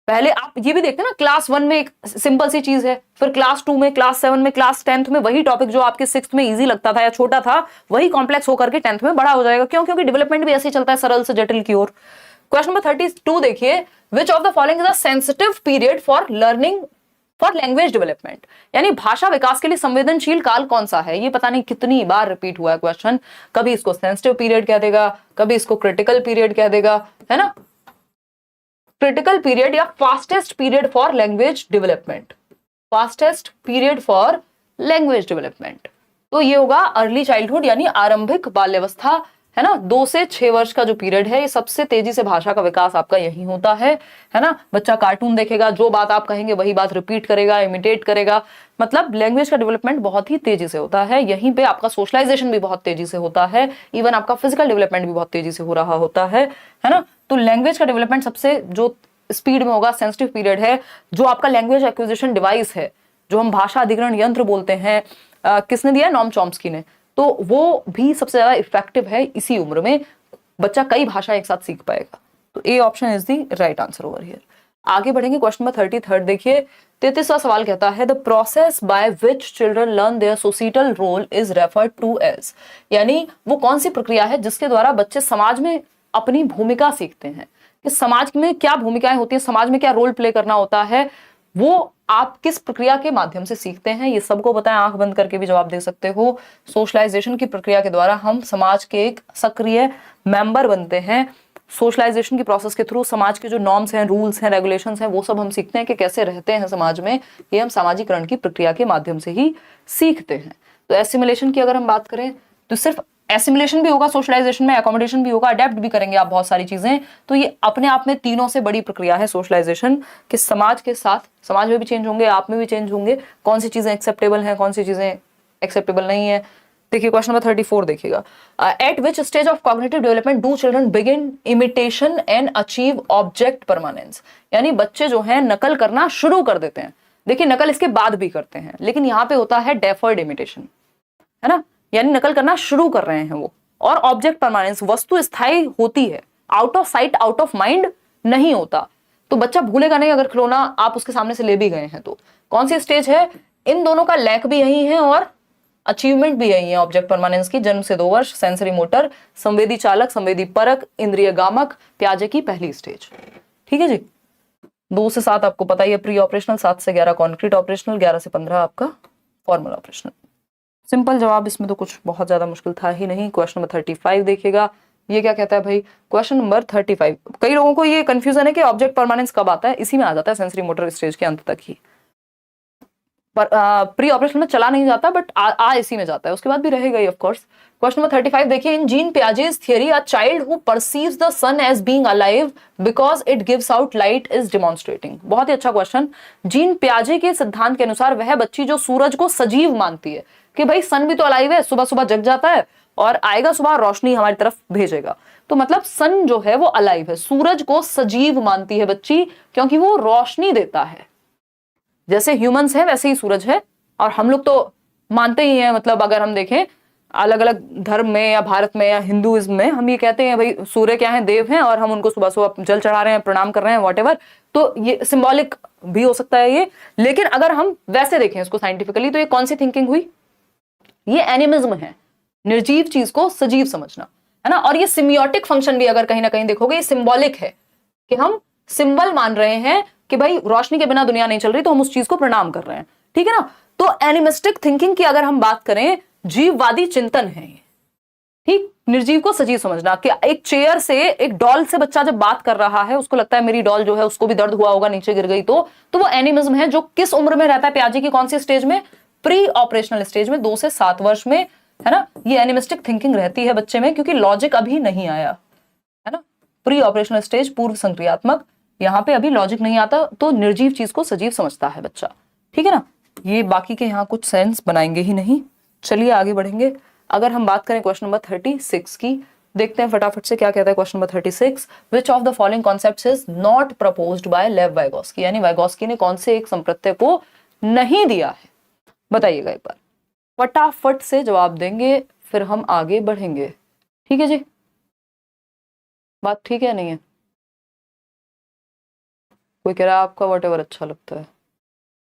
Speaker 1: पहले आप ये भी देखते हैं ना, क्लास 1 में एक सिंपल सी चीज है, फिर क्लास 2 में, क्लास 7 में, क्लास 10th में वही टॉपिक जो आपके 6th में इजी लगता था या छोटा था, वही कॉम्प्लेक्स होकर के 10th में बड़ा हो जाएगा। क्यों? क्योंकि डेवलपमेंट भी ऐसे ही चलता है, सरल से जटिल की ओर। क्वेश्चन नंबर 32 देखिए, विच of the following is a sensitive period for learning for language development, यानी भाषा विकास के लिए संवेदनशील काल कौन सा है। ये पता नहीं कितनी बार रिपीट हुआ है क्वेश्चन, कभी इसको सेंसिटिव पीरियड कह देगा, कभी इसको क्रिटिकल पीरियड कह देगा, है ना। क्रिटिकल पीरियड या fastest period for language development, fastest period for language development. तो ये होगा अर्ली चाइल्डहुड यानी आरंभिक बाल्यावस्था, है ना। 2 से 6 वर्ष का जो पीरियड है, ये सबसे तेजी से भाषा का विकास आपका यही होता है ना। बच्चा कार्टून देखेगा, जो बात आप कहेंगे वही बात रिपीट करेगा, इमिटेट करेगा, मतलब लैंग्वेज का डेवलपमेंट बहुत ही तेजी से होता है। यहीं पे आपका सोशलाइजेशन भी बहुत तेजी से होता है, इवन आपका फिजिकल डेवलपमेंट भी बहुत तेजी से हो रहा होता है ना। तो लैंग्वेज का डेवलपमेंट सबसे जो स्पीड में होगा, सेंसिटिव पीरियड है। जो आपका लैंग्वेज एक्विजिशन डिवाइस है, जो हम भाषा अधिग्रहण यंत्र बोलते हैं, किसने दिया? नॉम चॉम्स्की ने। तो वो भी सबसे ज्यादा इफेक्टिव है इसी उम्र में, बच्चा कई भाषा एक साथ सीख पाएगा। तो A option is the right answer over here. आगे बढ़ेंगे, क्वेश्चन नंबर 33 देखिए। 33वां सवाल कहता है, the process by which children learn their societal role is referred to as, यानी वो कौन सी प्रक्रिया है जिसके द्वारा बच्चे समाज में अपनी भूमिका सीखते हैं, कि समाज में क्या भूमिकाएं होती है, समाज में क्या रोल प्ले करना होता है, वो आप किस प्रक्रिया के माध्यम से सीखते हैं। ये सबको पता है, आंख बंद करके भी जवाब दे सकते हो। सोशलाइजेशन की प्रक्रिया के द्वारा हम समाज के एक सक्रिय मेंबर बनते हैं। सोशलाइजेशन की प्रोसेस के थ्रू समाज के जो नॉर्म्स हैं, रूल्स हैं, रेगुलेशंस हैं, वो सब हम सीखते हैं कि कैसे रहते हैं समाज में। ये हम सामाजिकरण की प्रक्रिया के माध्यम से ही सीखते हैं। तो एसिमिलेशन की अगर हम बात करें तो सिर्फ एसिमिलेशन भी होगा सोशलाइजेशन में, अकोमोडेशन भी होगा, अडेप्ट भी करेंगे आप बहुत सारी चीजें। तो ये अपने आप में तीनों से बड़ी प्रक्रिया है सोशलाइजेशन, कि समाज के साथ, समाज में भी चेंज होंगे, आप में भी चेंज होंगे, कौन सी चीजें एक्सेप्टेबल हैं, कौन सी चीजें एक्सेप्टेबल नहीं है। देखिए क्वेश्चन नंबर 34 देखिएगा, eight which stage of cognitive development do children begin imitation and achieve object permanence, यानी बच्चे जो हैं नकल करना शुरू कर देते हैं। देखिए नकल इसके बाद भी करते हैं, लेकिन यहाँ पे होता है डेफर्ड इमिटेशन, है ना, यानी नकल करना शुरू कर रहे हैं वो। और ऑब्जेक्ट परमानेंस, वस्तु स्थायी होती है, out of sight out of mind नहीं होता। तो बच्चा भूलेगा नहीं अगर खिलौना आप उसके सामने से ले भी गए हैं तो। कौन सी स्टेज है? इन दोनों का लैक भी यही है और अचीवमेंट भी यही है ऑब्जेक्ट परमानेंस की, जन्म से 2 वर्ष, सेंसरी मोटर, संवेदी चालक, संवेदी परक, इंद्रिय गामक, प्याजे की पहली स्टेज। ठीक है जी। 2 से 7 आपको पता ही है प्री ऑपरेशनल, 7 से 11 कॉन्क्रीट ऑपरेशनल, 11 से 15 आपका फॉर्मल ऑपरेशनल। सिंपल जवाब, इसमें तो कुछ बहुत ज्यादा मुश्किल था ही नहीं। क्वेश्चन नंबर 35 देखिएगा, ये क्या कहता है भाई। क्वेश्चन नंबर 35, कई लोगों को ये कंफ्यूजन है कि ऑब्जेक्ट परमानेंस कब आता है, इसी में आ जाता है, सेंसरी मोटर स्टेज के अंत तक ही। पर प्री ऑपरेशन में चला नहीं जाता, बट आ इसी में जाता है, उसके बाद भी रहेगा ही ऑफ कोर्स। क्वेश्चन नंबर 35 देखिए, in Jean Piaget's theory a child who perceives the sun as being alive because it gives out light is demonstrating. बहुत ही अच्छा क्वेश्चन। जीन पियाजे के सिद्धांत के अनुसार वह बच्ची जो सूरज को सजीव मानती है कि भाई सन भी तो अलाइव है, सुबह सुबह जग जाता है और आएगा सुबह, रोशनी हमारी तरफ भेजेगा, तो मतलब सन जो है वो अलाइव है, सूरज को सजीव मानती है बच्ची क्योंकि वो रोशनी देता है। जैसे ह्यूमंस हैं वैसे ही सूरज है, और हम लोग तो मानते ही हैं, मतलब अगर हम देखें अलग अलग धर्म में या भारत में या हिंदुइज्म में, हम ये कहते हैं भाई सूर्य क्या है, देव हैं, और हम उनको सुबह सुबह जल चढ़ा रहे हैं, प्रणाम कर रहे हैं, वॉटेवर। तो ये सिंबॉलिक भी हो सकता है ये, लेकिन अगर हम वैसे देखें इसको साइंटिफिकली, तो ये कौन सी थिंकिंग हुई, ये एनिमिज्म है, निर्जीव चीज को सजीव समझना, है ना। और ये सिम्बियोटिक फंक्शन भी अगर कहीं ना कहीं देखोगे, ये सिंबॉलिक है कि हम सिंबल मान रहे हैं कि भाई रोशनी के बिना दुनिया नहीं चल रही, तो हम उस चीज को प्रणाम कर रहे हैं, ठीक है ना। तो एनिमिस्टिक थिंकिंग की अगर हम बात करें, जीववादी चिंतन है ये, ठीक। निर्जीव को सजीव समझना, कि एक चेयर से, एक डॉल से बच्चा जब बात कर रहा है, उसको लगता है मेरी डॉल जो है उसको भी दर्द हुआ होगा, नीचे गिर गई, तो वो एनिमिज्म है, जो किस उम्र में रहता है पियाजे की, कौन सी स्टेज में, प्री ऑपरेशनल स्टेज में, 2 से 7 वर्ष में, है ना। ये एनिमिस्टिक थिंकिंग रहती है बच्चे में, क्योंकि लॉजिक अभी नहीं आया, है ना। प्री ऑपरेशनल स्टेज पूर्व संक्रियात्मक, यहाँ पे अभी लॉजिक नहीं आता, तो निर्जीव चीज को सजीव समझता है बच्चा, ठीक है ना। ये बाकी के यहाँ कुछ सेंस बनाएंगे ही नहीं। चलिए आगे बढ़ेंगे। अगर हम बात करें क्वेश्चन नंबर 36 की, देखते हैं फटाफट से क्या कहता है question number 36। Which of the following concepts is not proposed by लेव वाइगोस्की, यानी वाइगोस्की ने कौन से एक संप्रत्यय को नहीं दिया है, बताइएगा एक बार। फटाफट से जवाब देंगे, फिर हम आगे बढ़ेंगे, ठीक है जी। बात ठीक है नहीं है? कोई कह रहा है आपका व्हाटएवर अच्छा लगता है।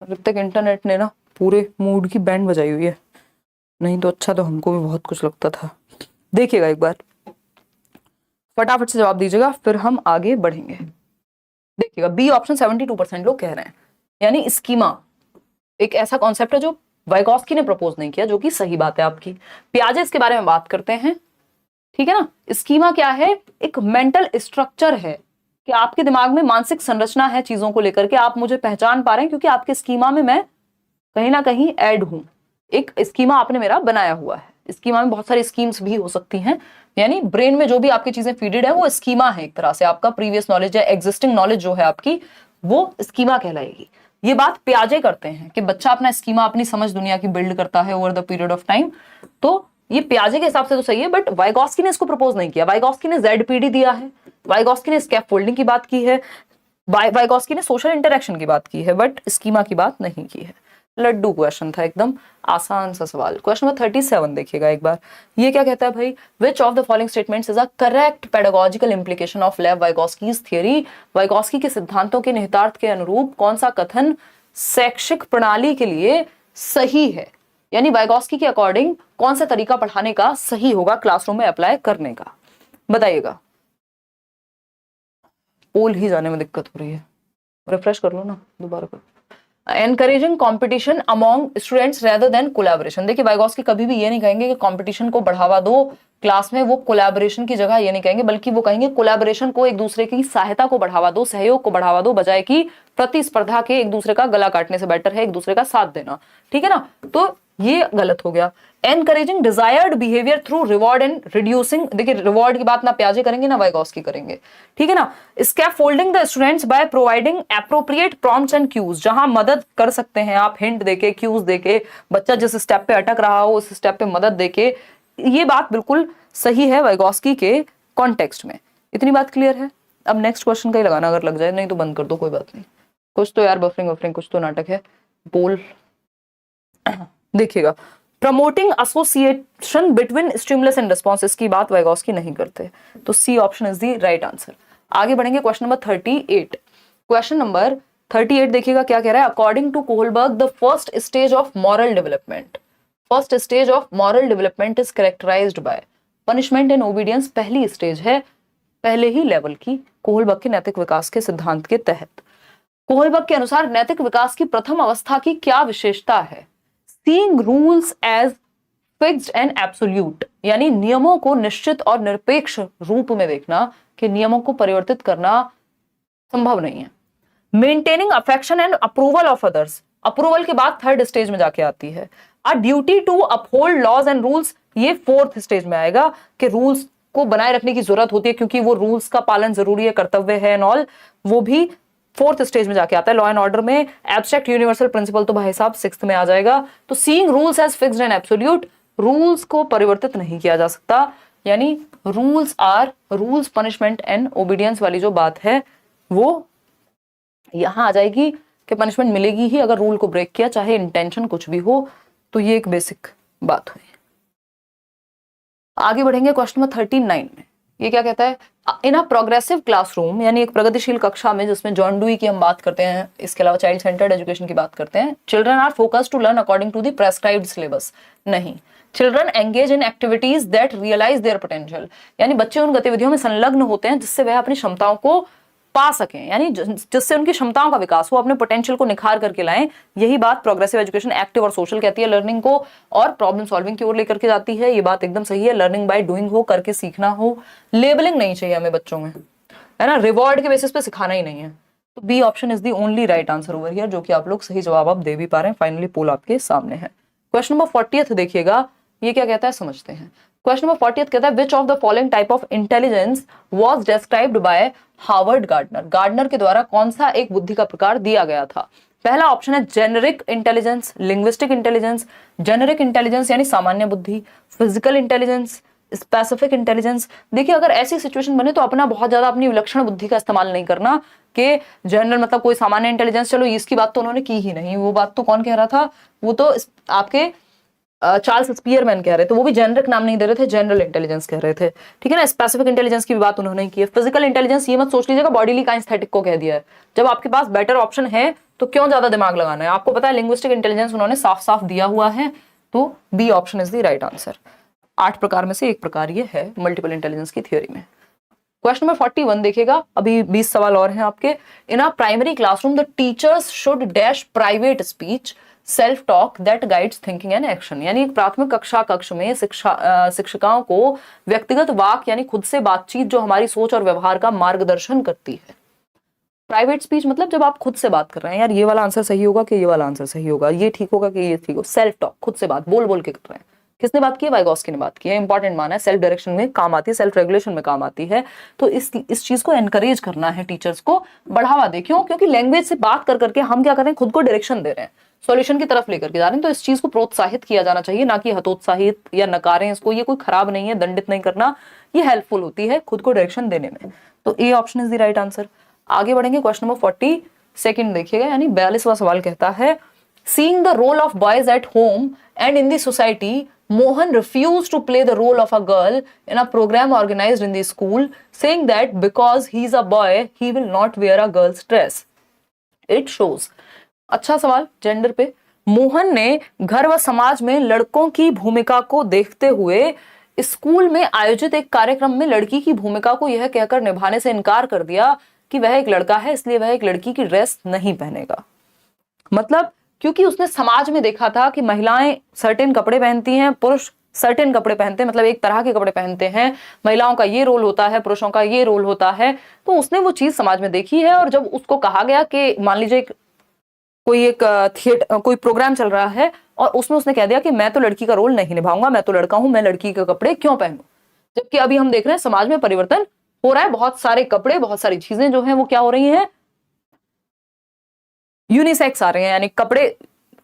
Speaker 1: जब तक इंटरनेट ने ना पूरे मूड की बैंड बजाई हुई है, नहीं तो अच्छा तो हमको भी बहुत कुछ लगता था। देखिएगा एक बार, फटाफट से जवाब दीजिएगा, फिर हम आगे बढ़ेंगे। देखिएगा बी ऑप्शन 72% लोग कह रहे हैं, यानी स्कीमा एक ऐसा कॉन्सेप्ट है जो वाइगोस्की ने प्रपोज नहीं किया, जो कि सही बात है आपकी। पियाजे इसके बारे में बात करते हैं, ठीक है ना। स्कीमा क्या है, एक मेंटल स्ट्रक्चर है कि आपके दिमाग में मानसिक संरचना है चीजों को लेकर के, आप मुझे पहचान पा रहे हैं क्योंकि आपके स्कीमा में मैं कहीं ना कहीं ऐड हूं, एक स्कीमा आपने मेरा बनाया हुआ है। स्कीमा में बहुत सारी स्कीम्स भी हो सकती हैं, यानी ब्रेन में जो भी आपकी चीजें फीडेड है वो स्कीमा है, एक तरह से आपका प्रीवियस नॉलेज या एग्जिस्टिंग नॉलेज जो है आपकी, वो स्कीमा कहलाएगी। ये बात पियाजे करते हैं कि बच्चा अपना स्कीमा, अपनी समझ दुनिया की बिल्ड करता है over the period of time, तो ये पियाजे के हिसाब से तो सही है, बट वाइगोस्की ने इसको प्रपोज नहीं किया। वाइगोस्की ने ZPD दिया है, वाइगोस्की ने स्कैफोल्डिंग की बात की है, वाइगोस्की ने सोशल इंटरेक्शन की बात की है, बट स्कीमा की बात नहीं की है। लड्डू क्वेश्चन था, एकदम आसान सा सवाल। क्वेश्चन नंबर 37 देखिएगा एक बार, ये क्या कहता है भाई, विच of the following statements is a correct pedagogical implication of लेव वाइगोस्कीज थियरी। वाइगोस्की के सिद्धांतों के निहितार्थ के अनुरूप कौन सा कथन शैक्षिक प्रणाली के लिए सही है, यानी वाइगोस्की के अकॉर्डिंग कौन सा तरीका पढ़ाने का सही होगा क्लासरूम में अप्लाई करने का, बताइएगा। पोल ही जाने में दिक्कत हो रही है, रिफ्रेश कर लो ना दोबारा कर। Encouraging competition among students rather than collaboration. देखिए वाइगोस्की कभी भी ये नहीं कहेंगे कि कंपटीशन को बढ़ावा दो क्लास में, वो कोलैबोरेशन की जगह ये नहीं कहेंगे, बल्कि वो कहेंगे कोलैबोरेशन को, एक दूसरे की सहायता को बढ़ावा दो, सहयोग को बढ़ावा दो, बजाय कि प्रतिस्पर्धा के एक दूसरे का गला काटने से बेटर है एक दूसरे का साथ देना, ठीक है ना। तो ये गलत हो गया। Encouraging desired behaviour through reward and reducing, देखिए रिवॉर्ड की बात ना पियाजे करेंगे ना वाइगोस्की करेंगे, ठीक है ना। Scaffolding the students by providing appropriate prompts and cues, जहां मदद कर सकते हैं आप हिंट देके, क्यूज देके, बच्चा जिस स्टेप पे अटक रहा हो उस स्टेप पे मदद देके, ये बात बिल्कुल सही है वाइगोस्की के कॉन्टेक्स्ट में। इतनी बात क्लियर है। अब नेक्स्ट क्वेश्चन का ही लगाना अगर लग जाए, नहीं तो बंद कर दो, कोई बात नहीं। कुछ तो यार बफरिंग कुछ तो नाटक है। बोल देखिएगा, promoting association between stimulus and response, इसकी बात वाइगोस्की नहीं करते, तो C option is the right answer. आगे बढ़ेंगे क्वेश्चन नंबर 38। क्वेश्चन नंबर 38 देखिएगा क्या कह रहा है, according to Kohlberg the first stage of moral development, first stage of moral development is characterised by punishment and obedience. पहली स्टेज है पहले ही लेवल की कोहलबर्ग के नैतिक विकास के सिद्धांत के तहत। कोहलबर्ग के अनुसार नैतिक विकास की प्रथम अवस्था की क्या विशेषता है? Seeing rules as fixed and absolute, यानी नियमों को निश्चित और निरपेक्ष रूप में देखना कि नियमों को परिवर्तित करना संभव नहीं है। Maintaining affection and approval of others, approval के बाद थर्ड स्टेज में जाके आती है। A duty to uphold laws and rules, ये फोर्थ स्टेज में आएगा कि रूल्स को बनाए रखने की जरूरत होती है क्योंकि वो रूल्स का पालन जरूरी है, कर्तव्य है एंड ऑल, वो भी फोर्थ स्टेज में जाके आता है। लॉ एंड ऑर्डर में एब्स्ट्रैक्ट यूनिवर्सल प्रिंसिपल तो भाई साहब सिक्स्थ में आ जाएगा। तो seeing rules as fixed and absolute, rules को परिवर्तित नहीं किया जा सकता, यानी रूल्स पनिशमेंट एंड ओबीडियंस वाली जो बात है वो यहां आ जाएगी कि पनिशमेंट मिलेगी ही अगर रूल को ब्रेक किया, चाहे इंटेंशन कुछ भी हो। तो ये एक बेसिक बात हुई। आगे बढ़ेंगे क्वेश्चन नंबर 39 में। ये क्या कहता है? इन अ प्रोग्रेसिव क्लासरूम, यानी एक प्रगतिशील कक्षा में जिसमें जॉन डुई की हम बात करते हैं, इसके अलावा चाइल्ड सेंटर्ड एजुकेशन की बात करते हैं, children are focused to learn according to the prescribed syllabus. नहीं, children engage in activities that realise their potential, यानी बच्चे उन गतिविधियों में संलग्न होते हैं जिससे वह अपनी क्षमताओं को पा सकें, यानी जिससे उनकी क्षमताओं का विकास हो, अपने पोटेंशियल को निखार करके लाएं। यही बात प्रोग्रेसिव एजुकेशन एक्टिव और सोशल कहती है, लर्निंग को और प्रॉब्लम सॉल्विंग की ओर लेकर के जाती है। ये बात एकदम सही है, लर्निंग बाय डूइंग हो, करके सीखना हो। लेबलिंग नहीं चाहिए हमें बच्चों में, है ना, रिवॉर्ड के बेसिस पे सिखाना ही नहीं है। तो B option is the only right answer over here, जो कि आप लोग सही जवाब आप दे भी पा रहे हैं। फाइनली पोल आपके सामने है। क्वेश्चन नंबर 40 देखिएगा, ये क्या कहता है समझते हैं। क्वेश्चन नंबर 40 कहता है which of the following type of intelligence was described by Harvard Gardner. Gardner के द्वारा कौन सा एक बुद्धि का प्रकार दिया गया था? पहला ऑप्शन है generic intelligence, linguistic intelligence. Generic intelligence यानी सामान्य बुद्धि, फिजिकल इंटेलिजेंस, स्पेसिफिक इंटेलिजेंस। देखिए अगर ऐसी सिचुएशन बने तो अपना बहुत ज्यादा अपनी विलक्षण बुद्धि का इस्तेमाल नहीं करना कि जनरल मतलब कोई सामान्य इंटेलिजेंस, चलो इसकी बात तो उन्होंने की ही नहीं। वो बात तो कौन कह रहा था? वो तो आपके चार्ल्स स्पीयरमैन कह रहे थे, वो भी जेनरिक नाम नहीं दे रहे थे, जनरल इंटेलिजेंस कह रहे थे, ठीक है ना। स्पेसिफिक इंटेलिजेंस की भी बात उन्होंने की है। फिजिकल इंटेलिजेंस ये मत सोच लीजिएगा बॉडीली काइनेस्थेटिक को कह दिया है। जब आपके पास बेटर ऑप्शन है तो क्यों ज्यादा दिमाग लगाना है? आपको पता है लिंग्विस्टिक इंटेलिजेंस उन्होंने साफ साफ दिया हुआ है, तो B option is the right answer. 8 प्रकार में से एक प्रकार ये है मल्टीपल इंटेलिजेंस की थ्योरी में। क्वेश्चन नंबर 41 देखिएगा, अभी 20 सवाल और हैं आपके। In a primary classroom the teachers should dash private speech self talk that guides thinking and action, यानी एक प्राथमिक कक्ष में शिक्षिकाओं को व्यक्तिगत वाक यानी खुद से बातचीत जो हमारी सोच और व्यवहार का मार्गदर्शन करती है। प्राइवेट स्पीच मतलब जब आप खुद से बात कर रहे हैं, यार ये वाला आंसर सही होगा कि ये वाला आंसर सही होगा, ये ठीक होगा कि ये ठीक हो। सेल्फ टॉक, खुद से बात बोल बोल के कर रहे हैं। किसने बात की है? वाइगॉस्की ने बात की है। इंपॉर्टेंट माना है, सेल्फ डायरेक्शन में काम आती है, सेल्फ रेगुलेशन में काम आती है। तो इस चीज को एनकरेज करना है, टीचर्स को बढ़ावा दे। क्यों? क्योंकि लैंग्वेज से बात कर करके हम क्या कर रहे हैं? खुद को डायरेक्शन दे रहे हैं, सॉल्यूशन की तरफ लेकर के जा रहे हैं। तो इस चीज को प्रोत्साहित किया जाना चाहिए, ना कि हतोत्साहित या नकारें इसको। ये कोई खराब नहीं है, दंडित नहीं करना, ये हेल्पफुल होती है खुद को डायरेक्शन देने में। तो A option is the right answer. आगे बढ़ेंगे क्वेश्चन नंबर 42 देखिएगा, यानी 42वां सवाल कहता है seeing the role of boys at home and in the society Mohan refused to play the role of a girl in a program organized in the school, saying that because he's a boy, he will not wear a girl's dress. It shows. अच्छा सवाल gender पे। मोहन ने घर व समाज में लड़कों की भूमिका को देखते हुए स्कूल में आयोजित एक कार्यक्रम में लड़की की भूमिका को यह कहकर निभाने से इनकार कर दिया कि वह एक लड़का है, इसलिए वह एक लड़की की ड्रेस नहीं पहनेगा। मतलब क्योंकि उसने समाज में देखा था कि महिलाएं सर्टेन कपड़े पहनती हैं, पुरुष सर्टेन कपड़े पहनते हैं, मतलब एक तरह के कपड़े पहनते हैं। महिलाओं का ये रोल होता है, पुरुषों का ये रोल होता है। तो उसने वो चीज समाज में देखी है, और जब उसको कहा गया कि मान लीजिए कोई प्रोग्राम चल रहा है और उसमें उसने कह दिया कि मैं तो लड़की का रोल नहीं निभाऊंगा, मैं तो लड़का हूं, मैं लड़की के कपड़े क्यों पहनूं। जबकि अभी हम देख रहे हैं समाज में परिवर्तन हो रहा है, बहुत सारे कपड़े, बहुत सारी चीजें जो हैं वो क्या हो रही हैं? यूनिसेक्स आ रहे हैं, यानी कपड़े,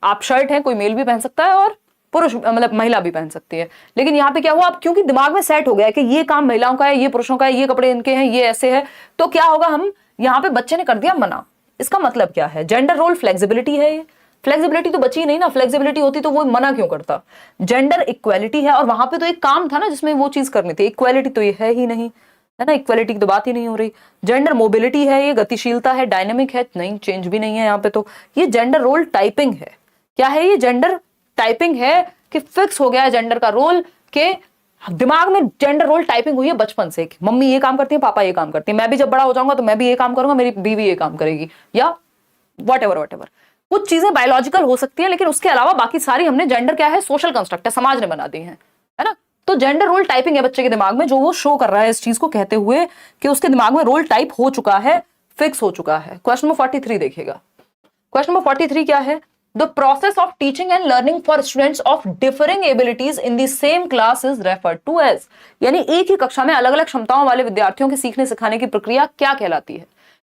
Speaker 1: आप शर्ट है कोई मेल भी पहन सकता है और पुरुष मतलब महिला भी पहन सकती है। लेकिन यहाँ पे क्या हुआ? अब क्योंकि दिमाग में सेट हो गया है कि ये काम महिलाओं का है, ये पुरुषों का है, ये कपड़े इनके हैं, ये ऐसे है, तो क्या होगा? हम यहाँ पे बच्चे ने कर दिया मना। इसका मतलब क्या है? जेंडर रोल फ्लेक्सिबिलिटी है, ये फ्लेक्सिबिलिटी तो बची नहीं ना। फ्लेक्सिबिलिटी होती तो वो मना क्यों करता? जेंडर इक्वालिटी है, और वहां पे तो एक काम था ना जिसमें वो चीज करनी थी। इक्वालिटी तो ये है ही नहीं, है ना, इक्वालिटी की तो बात ही नहीं हो रही। जेंडर मोबिलिटी है, ये गतिशीलता है, डायनेमिक है, नहीं चेंज भी नहीं है यहाँ पे। तो ये जेंडर रोल टाइपिंग है। क्या है ये? जेंडर टाइपिंग है, कि फिक्स हो गया है जेंडर का रोल, के दिमाग में जेंडर रोल टाइपिंग हुई है बचपन से, मम्मी ये काम करती है, पापा ये काम करती है, मैं भी जब बड़ा हो जाऊंगा तो मैं भी ये काम करूंगा, मेरी बीवी ये काम करेगी, या वट एवर। कुछ चीजें बायोलॉजिकल हो सकती है, लेकिन उसके अलावा बाकी सारी हमने जेंडर क्या है, सोशल कंस्ट्रक्ट है, समाज ने बना दी है ना। तो जेंडर रोल टाइपिंग है बच्चे के दिमाग में, जो वो शो कर रहा है इस चीज को कहते हुए कि उसके दिमाग में रोल टाइप हो चुका है, फिक्स हो चुका है। क्वेश्चन नंबर 43 देखिएगा। क्वेश्चन नंबर 43 क्या है? The process of teaching and learning for students of differing abilities in the same class is referred to as, यानी एक ही कक्षा में अलग अलग क्षमताओं वाले विद्यार्थियों के सीखने सिखाने की प्रक्रिया क्या कहलाती है?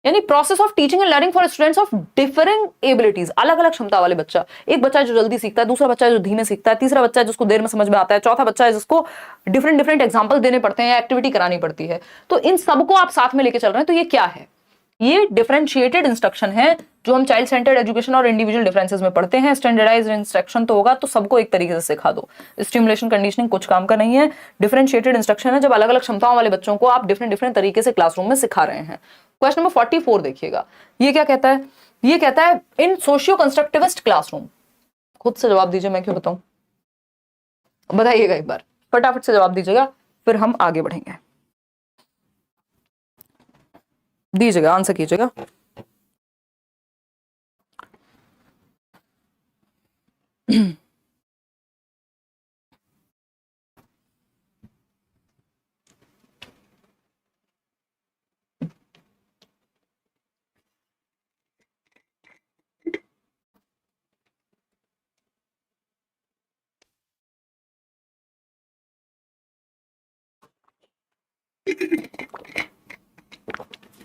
Speaker 1: यानी process of teaching and learning for students of differing abilities, अलग अलग क्षमता वाले बच्चा, एक बच्चा है जो जल्दी सीखता है, दूसरा बच्चा है जो धीमे सीखता है, तीसरा बच्चा है जिसको देर में समझ में आता है, चौथा बच्चा है जिसको डिफरेंट डिफरेंट एग्जांपल देने पड़ते हैं, एक्टिविटी करानी पड़ती है। तो इन सबको आप साथ में लेके चल रहे हैं, तो ये क्या है? ये डिफरेंशिएटेड इंस्ट्रक्शन है, जो हम चाइल्ड सेंटर्ड एजुकेशन और इंडिविजुअल डिफरेंसेस में पढ़ते हैं। स्टैंडर्डाइज्ड इंस्ट्रक्शन तो होगा, तो सबको एक तरीके से सिखा दो। स्टिमुलेशन कंडीशनिंग कुछ काम का नहीं है। डिफरेंशिएटेड इंस्ट्रक्शन है जब अलग अलग क्षमताओं वाले बच्चों को आप डिफरेंट डिफरेंट तरीके से क्लासरूम में सिखा रहे हैं। क्वेश्चन नंबर 44 देखिएगा, ये क्या कहता है? ये कहता है इन सोशियो कंस्ट्रक्टिविस्ट क्लासरूम। खुद से जवाब दीजिए, मैं क्यों बताऊं, बताइएगा एक बार, फटाफट से जवाब दीजिएगा, फिर हम आगे बढ़ेंगे। दीजिएगा, आंसर कीजिएगा।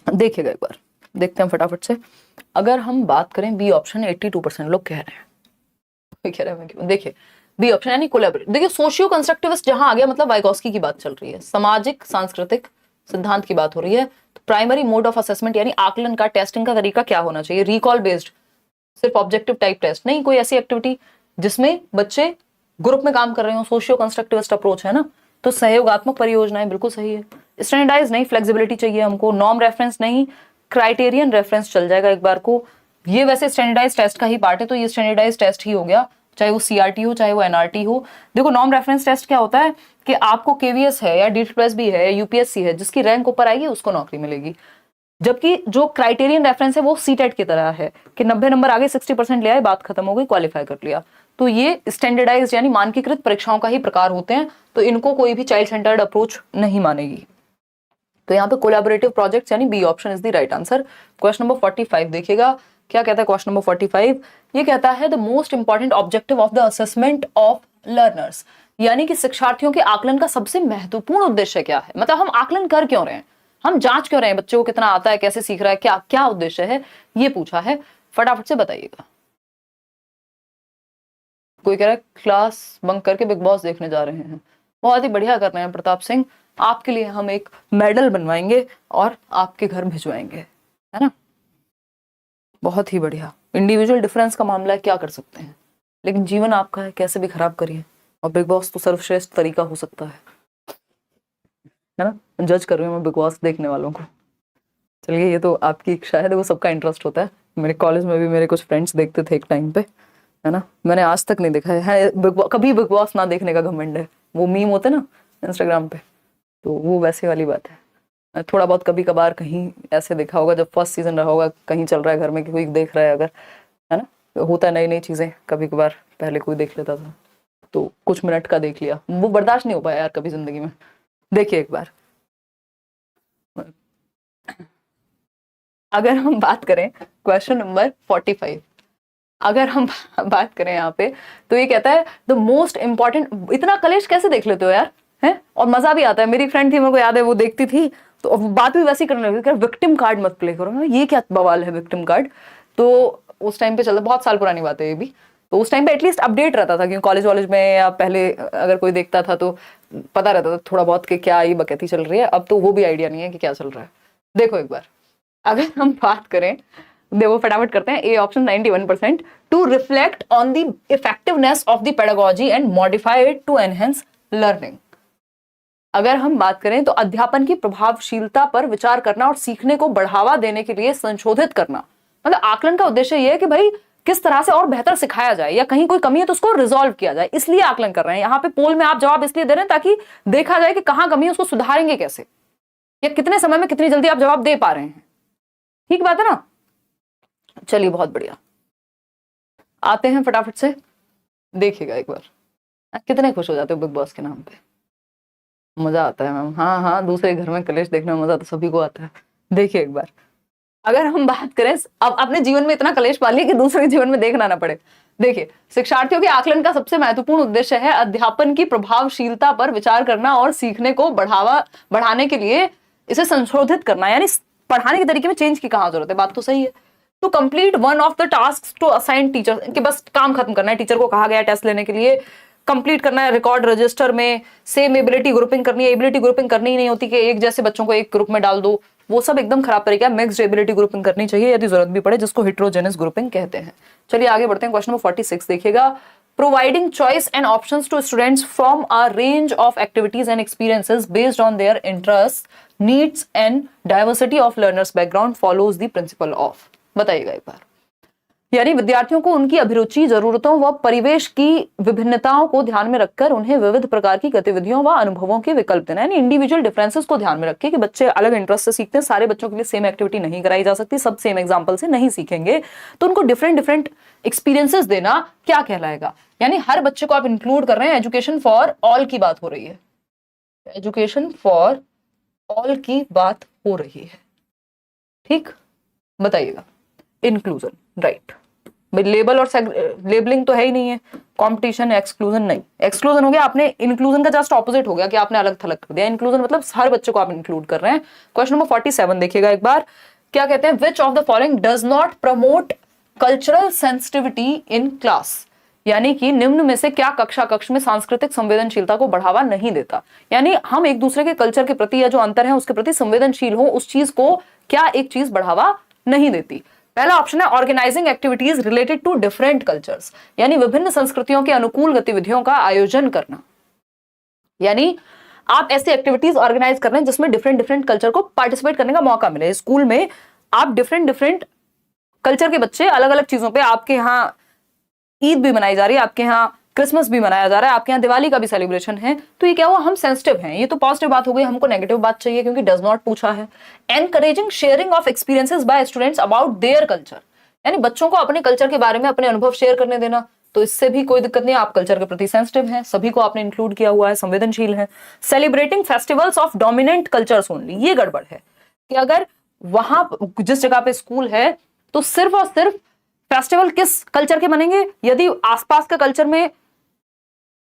Speaker 1: देखिएगा एक बार, देखते हैं फटाफट से। अगर हम बात करें बी ऑप्शन, 82% लोग कह रहे हैं, कह रहे हैं देखिए बी ऑप्शन यानी कोलैबोरेट। देखिए सोशियो कंस्ट्रक्टिविस्ट जहां आ गया, मतलब वाइगोस्की की बात चल रही है, सामाजिक सांस्कृतिक सिद्धांत की बात हो रही है। तो प्राइमरी मोड ऑफ असेसमेंट यानी आकलन का, टेस्टिंग का तरीका क्या होना चाहिए? रिकॉल बेस्ड, सिर्फ ऑब्जेक्टिव टाइप टेस्ट नहीं, कोई ऐसी एक्टिविटी जिसमें बच्चे ग्रुप में काम कर रहे हो, सोशियो कंस्ट्रक्टिविस्ट अप्रोच है ना। तो सहयोगात्मक परियोजनाएं, बिल्कुल सही है। स्टैंडर्डाइज नहीं, फ्लेक्सिबिलिटी चाहिए हमको। नॉर्म रेफरेंस नहीं, क्राइटेरियन रेफरेंस चल जाएगा एक बार को। ये वैसे स्टैंडर्डाइज टेस्ट का ही पार्ट है, तो ये स्टैंडर्डाइज टेस्ट ही हो गया, चाहे वो सीआरटी हो चाहे वो एनआरटी हो। देखो नॉर्म रेफरेंस टेस्ट क्या होता है कि आपको केवीएस है या डीटीपीएस भी है, यूपीएससी है, जिसकी रैंक ऊपर आएगी उसको नौकरी मिलेगी। जबकि जो क्राइटेरियन रेफरेंस है वो सीटेट की तरह है कि 90 नंबर आगे 60% ले आए, बात खत्म हो गई, क्वालिफाई कर लिया। तो ये स्टैंडर्डाइज्ड यानी मानकीकृत परीक्षाओं का ही प्रकार होते हैं, तो इनको कोई भी चाइल्ड सेंटर्ड अप्रोच नहीं मानेगी। तो यहाँ पे कोलैबोरेटिव प्रोजेक्ट्स यानी B option is the right answer. Question number 45 देखिएगा, क्या कहता है क्वेश्चन नंबर 45? ये कहता है the most important objective of the assessment of learners, यानी कि शिक्षार्थियों के आकलन का सबसे महत्वपूर्ण उद्देश्य क्या है? मतलब हम आकलन कर क्यों रहे हैं, हम जांच क्यों रहे हैं बच्चे को कितना आता है, कैसे सीख रहा है, क्या क्या उद्देश्य है, ये पूछा है। फटाफट से बताइएगा। कोई कह रहा है क्लास बंक करके बिग बॉस देखने जा रहे हैं, बहुत ही बढ़िया कर रहे हैं प्रताप सिंह, आपके लिए हम एक मेडल बनवाएंगे और आपके घर भिजवाएंगे, है ना, बहुत ही बढ़िया। इंडिविजुअल डिफरेंस का मामला है, क्या कर सकते हैं, लेकिन जीवन आपका है, कैसे भी खराब करिए, और बिग बॉस तो सर्वश्रेष्ठ तरीका हो सकता है ना। जज कर रही हूँ मैं बिग बॉस देखने वालों को। चलिए ये तो आपकी इच्छा है, देखो सबका इंटरेस्ट होता है। मेरे कॉलेज में भी मेरे कुछ फ्रेंड्स देखते थे एक टाइम पे, है ना, मैंने आज तक नहीं देखा है कभी बिग बॉस ना देखने का घमंड है। वो मीम होते ना इंस्टाग्राम पे, तो वो वैसे वाली बात है। थोड़ा बहुत कभी कभार कहीं ऐसे देखा होगा जब फर्स्ट सीजन रहा होगा, कहीं चल रहा है घर में कि कोई देख रहा है अगर, है ना, होता है नई नई चीजें, कभी कभार पहले कोई देख लेता था तो कुछ मिनट का देख लिया, वो बर्दाश्त नहीं हो पाया यार कभी जिंदगी में। देखिए एक बार, अगर हम बात करें क्वेश्चन नंबर 45, अगर हम बात करें यहाँ पे, तो ये कहता है द मोस्ट इंपॉर्टेंट। इतना कलेश कैसे देख लेते हो यार, है, और मजा भी आता है। मेरी फ्रेंड थी, मेरे को याद है, वो देखती थी तो बात भी वैसी करने लगी, विक्टिम कार्ड मत प्ले करो। ये क्या बवाल है विक्टिम कार्ड? तो उस टाइम पे चलता, बहुत साल पुरानी बात है ये भी, तो उस टाइम पे एटलीस्ट अपडेट रहता था, क्योंकि कॉलेज वॉलेज में या पहले अगर कोई देखता था तो पता रहता था थोड़ा बहुत कि क्या ये बकैती चल रही है। अब तो वो भी आइडिया नहीं है कि क्या चल रहा है। देखो एक बार, अगर हम बात करें, देखो फटाफट करते हैं, A option 91%, to reflect on the effectiveness of the pedagogy and modify it to enhance learning. अगर हम बात करें तो अध्यापन की प्रभावशीलता पर विचार करना और सीखने को बढ़ावा देने के लिए संशोधित करना। मतलब आकलन का उद्देश्य यह है कि भाई किस तरह से और बेहतर सिखाया जाए, या कहीं कोई कमी है तो उसको रिजॉल्व किया जाए, इसलिए आकलन कर रहे हैं। यहाँ पे पोल में आप जवाब इसलिए दे रहे हैं ताकि देखा जाए कि कहाँ कमी है, उसको सुधारेंगे कैसे, या कितने समय में कितनी जल्दी आप जवाब दे पा रहे हैं। ठीक बात है ना? चलिए बहुत बढ़िया, आते हैं फटाफट से। देखिएगा एक बार, कितने खुश हो जाते हो बिग बॉस के नाम पे, मजा आता है मैम। हाँ हाँ, दूसरे घर में कलेश देखने में मजा तो सभी को आता है। देखिए एक बार, अगर हम बात करें, अब अपने जीवन में इतना कलेश पालिए कि दूसरे के जीवन में देखना ना पड़े। देखिए, शिक्षार्थियों के आकलन का सबसे महत्वपूर्ण उद्देश्य है अध्यापन की प्रभावशीलता पर विचार करना और सीखने को बढ़ाने के लिए इसे संशोधित करना, यानी पढ़ाने के तरीके में चेंज की कहाँ जरूरत है। बात तो सही है। To complete one of the task to assign teacher, इनके बस काम खत्म करना है। टीचर को कहा गया टेस्ट लेने के लिए, कंप्लीट करना है रिकॉर्ड रजिस्टर में, सेम एबिलिटी ग्रुपिंग करनी है। एबिलिटी ग्रुपिंग करनी ही नहीं होती कि एक जैसे बच्चों को एक ग्रुप में डाल दो, वो सब एकदम खराब तरीका है। मिक्स्ड एबिलिटी ग्रुपिंग करनी चाहिए यदि जरूरत भी पड़े, जिसको हेटेरोजेनस ग्रुपिंग कहते हैं। चलिए आगे बढ़ते हैं। क्वेश्चन नंबर 46 देखिएगा। Providing choice and options to students from a range of activities and experiences based on their interest, needs and diversity of learners background follows the principle of. बताइएगा एक बार। यानी विद्यार्थियों को उनकी अभिरुचि, जरूरतों व परिवेश की विभिन्नताओं को ध्यान में रखकर उन्हें विविध प्रकार की गतिविधियों व अनुभवों के विकल्प देना। यानी इंडिविजुअल डिफरेंसेस को ध्यान में रखें कि बच्चे अलग इंटरेस्ट से सीखते हैं। सारे बच्चों के लिए सेम एक्टिविटी नहीं कराई जा सकती, सब सेम एग्जाम्पल से नहीं सीखेंगे, तो उनको डिफरेंट डिफरेंट एक्सपीरियंसेस देना क्या कहलाएगा। यानी हर बच्चे को आप इंक्लूड कर रहे हैं। एजुकेशन फॉर ऑल की बात हो रही है, एजुकेशन फॉर ऑल की बात हो रही है। ठीक, बताइएगा। इंक्लूजन, राइट भाई। लेबल और लेबलिंग तो है ही नहीं है। कंपटीशन, एक्सक्लूजन नहीं। एक्सक्लूजन हो गया, आपने इंक्लूजन का जस्ट ऑपोजिट हो गया कि आपने अलग थलग कर दिया। इंक्लूजन मतलब हर बच्चे को आप इंक्लूड कर रहे हैं। क्वेश्चन नंबर 47 देखिएगा एक बार। क्या कहते हैं? विच of the following does not promote cultural sensitivity in class. यानी कि निम्न में से क्या कक्ष में सांस्कृतिक संवेदनशीलता को बढ़ावा नहीं देता। यानी हम एक दूसरे के कल्चर के प्रति या जो अंतर है उसके प्रति संवेदनशील हो, उस चीज को क्या एक चीज बढ़ावा नहीं देती। पहला ऑप्शन है organising activities related to different cultures, यानी विभिन्न संस्कृतियों के अनुकूल गतिविधियों का आयोजन करना। यानी आप ऐसी एक्टिविटीज ऑर्गेनाइज कर रहे हैं जिसमें डिफरेंट डिफरेंट कल्चर को पार्टिसिपेट करने का मौका मिले। स्कूल में आप डिफरेंट डिफरेंट कल्चर के बच्चे अलग अलग चीजों पे, आपके यहाँ ईद भी मनाई जा रही है, आपके यहाँ क्रिसमस भी मनाया जा रहा है, आपके यहाँ दिवाली का भी सेलिब्रेशन है, तो ये क्या हुआ? हम सेंसिटिव हैं। ये तो पॉजिटिव बात हो गई। हमको नेगेटिव बात चाहिए क्योंकि डज नॉट पूछा है। Encouraging sharing of experiences by students about their culture, यानी बच्चों को अपने कल्चर के बारे में अपने अनुभव शेयर करने देना, तो इससे भी कोई दिक्कत नहीं। आप कल्चर के प्रति सेंसिटिव हैं, सभी को आपने इंक्लूड किया हुआ है, संवेदनशील है। Celebrating festivals of dominant cultures only, ये गड़बड़ है कि अगर वहां जिस जगह पे स्कूल है तो सिर्फ और सिर्फ फेस्टिवल किस कल्चर के बनेंगे। यदि आसपास के कल्चर में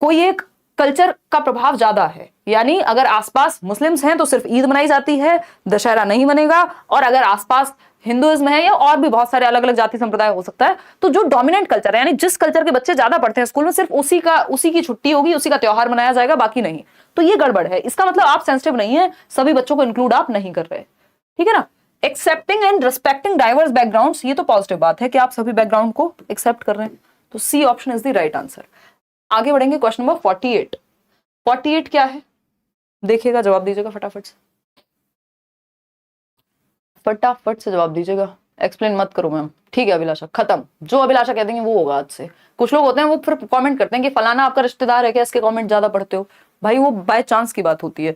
Speaker 1: कोई एक कल्चर का प्रभाव ज्यादा है, यानी अगर आसपास मुस्लिम्स हैं तो सिर्फ ईद मनाई जाती है, दशहरा नहीं बनेगा। और अगर आसपास हिंदुइज्म है या और भी बहुत सारे अलग अलग जाति संप्रदाय हो सकता है, तो जो डोमिनेंट कल्चर है, यानी जिस कल्चर के बच्चे ज्यादा पढ़ते हैं स्कूल में, सिर्फ उसी की छुट्टी होगी, उसी का त्योहार मनाया जाएगा, बाकी नहीं। तो ये गड़बड़ है। इसका मतलब आप सेंसिटिव नहीं है, सभी बच्चों को इंक्लूड आप नहीं कर रहे। ठीक है ना? Accepting and respecting diverse backgrounds, ये तो पॉजिटिव बात है कि आप सभी बैकग्राउंड को एक्सेप्ट कर रहे हैं। तो C option is the right answer. आगे बढ़ेंगे। Question number 48। 48 क्या है? देखिएगा, जवाब दीजिएगा फटाफट से, फटाफट से जवाब दीजिएगा। एक्सप्लेन मत करो मैम। ठीक है अभिलाषा, खत्म। जो अभिलाषा कह देंगे वो होगा आज से। कुछ लोग होते हैं वो फिर कमेंट करते हैं कि फलाना आपका रिश्तेदार है क्या, इसके कमेंट ज्यादा पढ़ते हो। भाई वो बाय चांस की बात होती है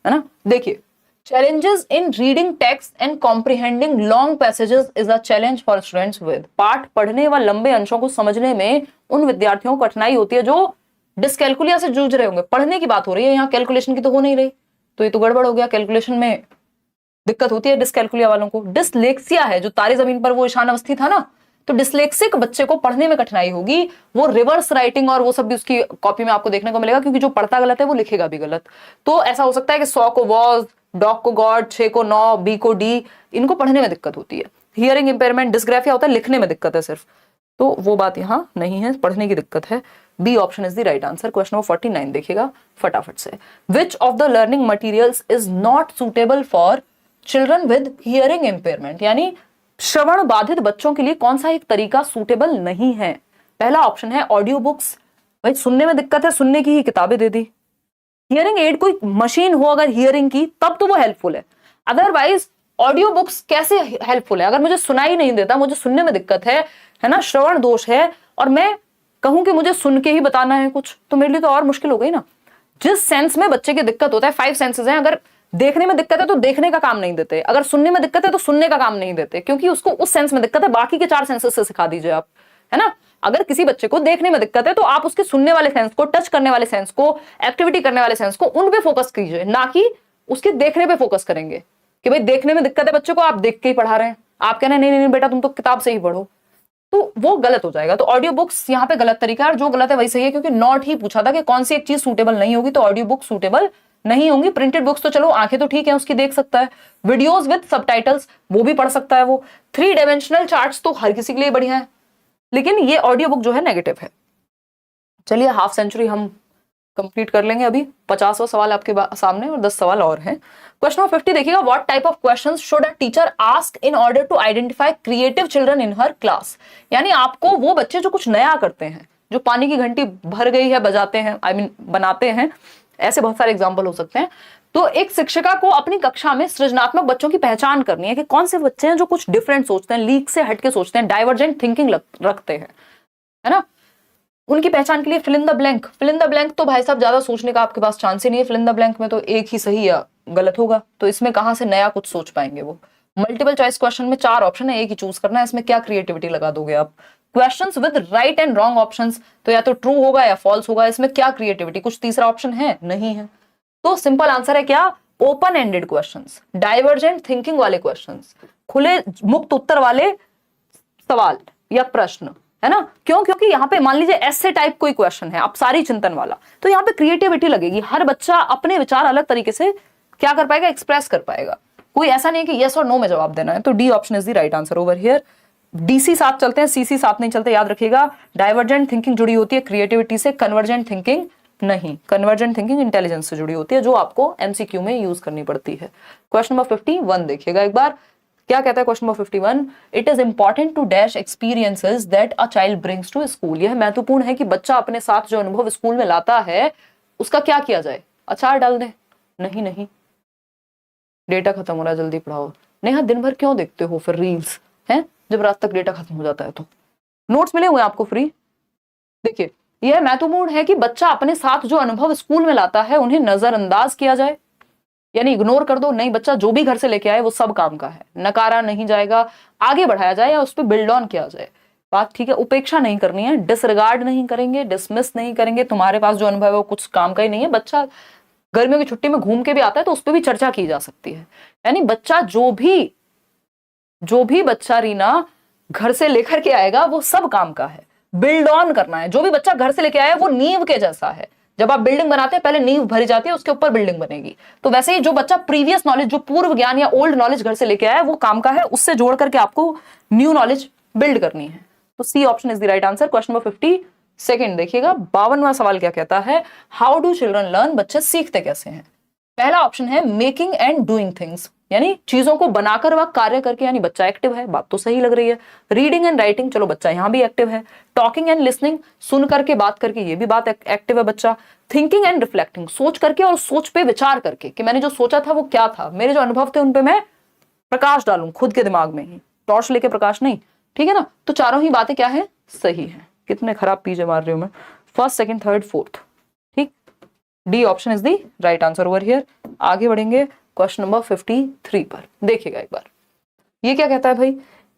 Speaker 1: ना। देखिए, challenges in reading text and comprehending long passages is a challenge for students with। पाठ पढ़ने व लंबे अंशों को समझने में उन विद्यार्थियों को कठिनाई होती है जो डिस्कैलकुलिया से जूझ रहे होंगे। पढ़ने की बात हो रही है, यहाँ कैलकुलेशन की तो हो नहीं रही, तो ये तो गड़बड़ हो गया। कैलकुलेशन में दिक्कत होती है डिस्कैलकुलिया वालों को। डिसलेक्सिया है, जो तारे जमीन पर वो ईशान अवस्थी था ना, तो डिसलेक्सिक बच्चे को पढ़ने में कठिनाई होगी। वो रिवर्स राइटिंग और वो सब भी उसकी कॉपी में आपको देखने को मिलेगा, क्योंकि जो पढ़ता गलत है वो लिखेगा भी गलत। तो ऐसा हो सकता है कि 100 को वॉज, डॉग को गॉड, 6 को 9, बी को डी, इनको पढ़ने में दिक्कत होती है। हियरिंग इंपेयरमेंट, डिस्ग्राफिया होता है, लिखने में दिक्कत है सिर्फ, तो वो बात यहाँ नहीं है, पढ़ने की दिक्कत है। B option is the right answer. Question number 49 देखिएगा फटाफट से। Which of the learning materials is not suitable for children with hearing impairment, यानी श्रवण बाधित बच्चों के लिए कौन सा एक तरीका सूटेबल नहीं है। पहला ऑप्शन है ऑडियो बुक्स, भाई सुनने में दिक्कत है, सुनने की ही किताबें दे दी। हियरिंग एड कोई मशीन हो अगर हियरिंग की, तब तो वो हेल्पफुल है। अदरवाइज ऑडियो बुक्स कैसे हेल्पफुल है? अगर मुझे सुनाई नहीं देता, मुझे सुनने में दिक्कत है ना, श्रवण दोष है, और मैं कहूं कि मुझे सुन के ही बताना है कुछ, तो मेरे लिए तो और मुश्किल हो गई ना। जिस सेंस में बच्चे की दिक्कत होता है, 5 सेंसेस हैं, अगर देखने में दिक्कत है तो देखने का काम नहीं देते, अगर सुनने में दिक्कत है तो सुनने का काम नहीं देते, क्योंकि उसको उस सेंस में दिक्कत है, बाकी के 4 सेंसेस से सिखा दीजिए आप, है ना। अगर किसी बच्चे को देखने में दिक्कत है तो आप उसके सुनने वाले सेंस को, टच करने वाले सेंस को, एक्टिविटी करने वाले सेंस को, उन पे फोकस कीजिए, ना कि उसके देखने पे फोकस करेंगे कि भाई देखने में दिक्कत है बच्चे को, आप देख के ही पढ़ा रहे हैं, आप कह रहे हैं नहीं नहीं बेटा तुम तो किताब से ही पढ़ो, तो वो गलत हो जाएगा। तो ऑडियो बुक्स यहाँ पे गलत तरीका है, और जो गलत है वही सही है, क्योंकि नॉट ही पूछा था कि कौन सी एक चीज सूटेबल नहीं होगी, तो ऑडियो बुक सूटेबल नहीं होंगी। प्रिंटेड बुक्स तो चलो आंखें तो ठीक है उसकी, देख सकता है, वीडियोस विद सबटाइटल्स वो भी पढ़ सकता है वो, 3 डायमेंशनल चार्ट्स तो हर किसी के लिए बढ़िया है, लेकिन ये ऑडियो बुक जो है नेगेटिव है। चलिए हाफ सेंचुरी हम कंप्लीट कर लेंगे अभी, 50वां सवाल आपके सामने और 10 सवाल और हैं। क्वेश्चन नंबर 50 देखिएगा, what type of questions should a teacher ask in order to identify creative children in her class. यानी आपको वो बच्चे जो कुछ नया करते हैं, जो पानी की घंटी भर गई है बजाते हैं, बनाते हैं, ऐसे बहुत सारे एग्जाम्पल हो सकते हैं। तो एक शिक्षिका को अपनी कक्षा में सृजनात्मक बच्चों की पहचान करनी है कि कौन से बच्चे हैं जो कुछ डिफरेंट सोचते हैं, लीक से हटके सोचते हैं, डाइवर्जेंट थिंकिंग रखते हैं, है ना। उनकी पहचान के लिए fill in the blank, fill in the blank तो भाई साहब ज्यादा सोचने का आपके पास चांस ही नहीं है, फिल इन द ब्लैंक में तो एक ही सही या गलत होगा, तो इसमें कहां से नया कुछ सोच पाएंगे वो। मल्टीपल चॉइस क्वेश्चन में 4 ऑप्शन है, एक ही चूज करना है, इसमें क्या क्रिएटिविटी लगा दोगे आप। Questions with right and wrong options, तो या तो ट्रू होगा या फॉल्स होगा, इसमें क्या क्रिएटिविटी, कुछ तीसरा ऑप्शन है नहीं है। तो सिंपल आंसर है क्या, open ended questions, divergent thinking वाले क्वेश्चंस, खुले मुक्त उत्तर वाले सवाल या प्रश्न, है ना। क्यों? क्योंकि यहाँ पे मान लीजिए ऐसे टाइप कोई क्वेश्चन है, आप सारी चिंतन वाला, तो यहाँ पे क्रिएटिविटी लगेगी, हर बच्चा अपने विचार अलग तरीके से क्या कर पाएगा, एक्सप्रेस कर पाएगा। कोई ऐसा नहीं है कि यस और नो में जवाब देना है। तो D option is the right answer over here. DC साथ चलते हैं, सीसी साथ नहीं चलते, याद रखिएगा। डाइवर्जेंट थिंकिंग जुड़ी होती है क्रिएटिविटी से, कन्वर्जेंट थिंकिंग नहीं। कन्वर्जेंट थिंकिंग इंटेलिजेंस से जुड़ी होती है, जो आपको एमसीक्यू में यूज करनी पड़ती है। क्वेश्चन नंबर 51 देखिएगा एक बार, क्या कहता है question number 51, it is important to dash experiences that a child brings to school. यह महत्वपूर्ण है कि बच्चा अपने साथ जो अनुभव स्कूल में लाता है उसका क्या किया जाए, अचार डाल दे, नहीं, डेटा खत्म हो रहा है जल्दी पढ़ाओ। नहीं, हाँ दिन भर क्यों देखते हो फिर रील्स, हैं जब रात तक डेटा खत्म हो जाता है। तो नोट्स मिले हुए आपको फ्री। देखिए, यह महत्वपूर्ण है कि बच्चा अपने साथ जो अनुभव स्कूल में लाता है उन्हें नजरअंदाज किया जाए, यानी इग्नोर कर दो नहीं, बच्चा जो भी घर से लेके आए वो सब काम का है, नकारा नहीं जाएगा, आगे बढ़ाया जाए या उस पर बिल्ड ऑन किया जाए। बात ठीक है, उपेक्षा नहीं करनी है, डिसरिगार्ड नहीं करेंगे, डिसमिस नहीं करेंगे, तुम्हारे पास जो अनुभव है वो कुछ काम का ही नहीं है। बच्चा गर्मियों की छुट्टी में घूम के भी आता है तो उस पर भी चर्चा की जा सकती है। यानी बच्चा जो भी बच्चा रीना घर से लेकर के आएगा वो सब काम का है, बिल्ड ऑन करना है। जो भी बच्चा घर से लेके आया वो नींव के जैसा है, जब आप बिल्डिंग बनाते हैं पहले नींव भरी जाती है, उसके ऊपर बिल्डिंग बनेगी। तो वैसे ही जो बच्चा प्रीवियस नॉलेज, जो पूर्व ज्ञान या ओल्ड नॉलेज घर से लेके आया है वो काम का है, उससे जोड़ करके आपको न्यू नॉलेज बिल्ड करनी है। तो C option is the right answer. Question number 52 देखिएगा, 52वां सवाल क्या कहता है, हाउ डू चिल्ड्रन लर्न, बच्चे सीखते कैसे हैं। पहला ऑप्शन है मेकिंग एंड डूइंग थिंग्स, यानी चीजों को बनाकर व कार्य करके, यानी बच्चा एक्टिव है, बात तो सही लग रही है। रीडिंग एंड राइटिंग, चलो बच्चा यहां भी एक्टिव है। टॉकिंग एंड लिसनिंग, सुन करके बात करके, ये भी बात एक्टिव है बच्चा। थिंकिंग एंड रिफ्लेक्टिंग, सोच करके और सोच पे विचार करके कि मैंने जो सोचा था वो क्या था, मेरे जो अनुभव थे उन पे मैं प्रकाश डालूं खुद के दिमाग में ही, टॉर्च लेके प्रकाश नहीं, ठीक है ना। तो चारों ही बातें क्या है, सही है। कितने खराब पीजे मार रही हूं मैं, फर्स्ट सेकंड थर्ड फोर्थ, ठीक। D option is the right answer over here. आगे बढ़ेंगे क्वेश्चन नंबर 53 पर, देखिएगा एक बार, ये क्या कहता है भाई,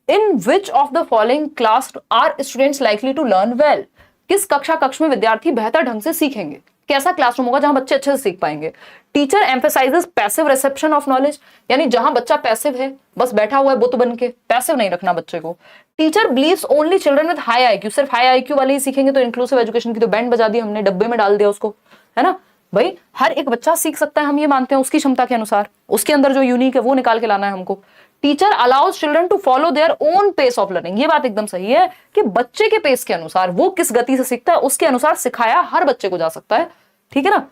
Speaker 1: in which of the following class are students likely to learn well. किस कक्ष में विद्यार्थी बेहतर ढंग से सीखेंगे, कैसा क्लासरूम होगा जहां बच्चे अच्छे से सीख पाएंगे। Teacher emphasises passive reception of knowledge, यानी जहां बच्चा पैसिव है, बस बैठा हुआ है बुत बन के, पैसिव नहीं रखना बच्चे को। Teacher believes only children with high IQ, सिर्फ हाई आईक्यू वाले ही सीखेंगे, तो इंक्लूसिव एजुकेशन की तो बैंड बजा दी हमने, डब्बे में डाल दिया उसको, है ना। भाई हर एक बच्चा सीख सकता है, हम ये मानते हैं, उसकी क्षमता के अनुसार, उसके अंदर जो यूनिक है वो निकाल के लाना है हमको। Teacher allows children to follow their own pace of learning, ये बात एकदम सही है कि बच्चे के पेस के अनुसार, वो किस गति से सीखता है उसके अनुसार सिखाया हर बच्चे को जा सकता है, ठीक है ना।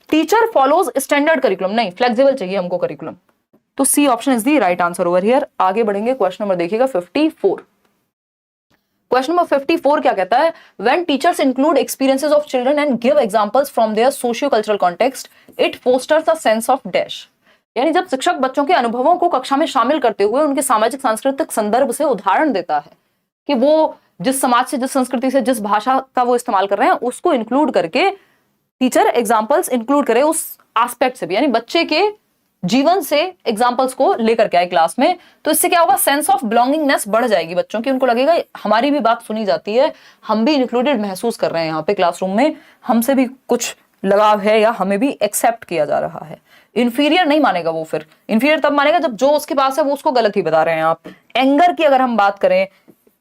Speaker 1: टीचर फॉलोज स्टैंडर्ड करिकुलम, नहीं फ्लेक्सिबल चाहिए हमको करिकुलम। तो C option is the right answer over here. आगे बढ़ेंगे, क्वेश्चन नंबर देखिएगा 54। क्वेश्चन नंबर 54 क्या कहता है, when teachers include experiences of children and give examples from their socio cultural context, it fosters a sense of dash. यानी जब शिक्षक बच्चों के अनुभवों को कक्षा में शामिल करते हुए उनके सामाजिक सांस्कृतिक संदर्भ से उदाहरण देता है कि वो जिस समाज से, जिस संस्कृति से, जिस भाषा का वो इस्तेमाल कर रहे हैं, उसको इंक्लूड करके टीचर एग्जाम्पल्स इंक्लूड करे उस एस्पेक्ट से भी, यानी बच्चे के जीवन से एग्जाम्पल्स को लेकर के आए क्लास में, तो इससे क्या होगा, सेंस ऑफ बिलोंगिंगनेस बढ़ जाएगी बच्चों की। उनको लगेगा हमारी भी बात सुनी जाती है, हम भी इंक्लूडेड महसूस कर रहे हैं यहाँ पे क्लासरूम में, हमसे भी कुछ लगाव है या हमें भी एक्सेप्ट किया जा रहा है। इंफीरियर नहीं मानेगा वो, फिर इंफीरियर तब मानेगा जब जो उसके पास है वो उसको गलत ही बता रहे हैं आप। एंगर की अगर हम बात करें,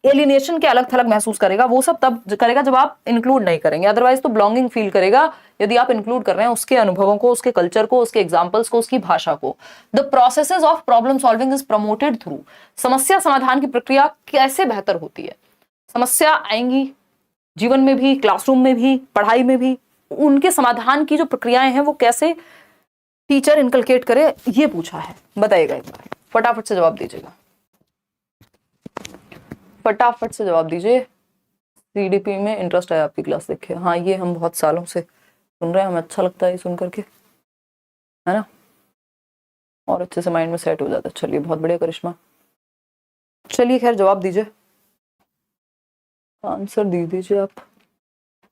Speaker 1: एलिनेशन के अलग थलग महसूस करेगा, वो सब तब करेगा जब आप इंक्लूड नहीं करेंगे, अदरवाइज तो बिलोंगिंग फील करेगा यदि आप इंक्लूड कर रहे हैं उसके अनुभवों को, उसके कल्चर को, उसके एग्जाम्पल्स को, उसकी भाषा को। The processes of problem solving is promoted through, समस्या समाधान की प्रक्रिया कैसे बेहतर होती है। समस्या आएंगी जीवन में भी, क्लासरूम में भी, पढ़ाई में भी, उनके समाधान की जो प्रक्रियाएं हैं वो कैसे टीचर इनकलकेट करे, ये पूछा है। बताइएगा एक बार, फटाफट से जवाब दीजिएगा, फटाफट से जवाब दीजिए। सीडीपी में इंटरेस्ट है आपकी क्लास देख के? हाँ, ये हम बहुत सालों से सुन रहे हैं, हमें अच्छा लगता है सुन करके, है ना, और अच्छे से माइंड में सेट हो जाता है। चलिए, बहुत बढ़िया करिश्मा। चलिए खैर, जवाब दीजिए, आंसर दे दीजिए आप।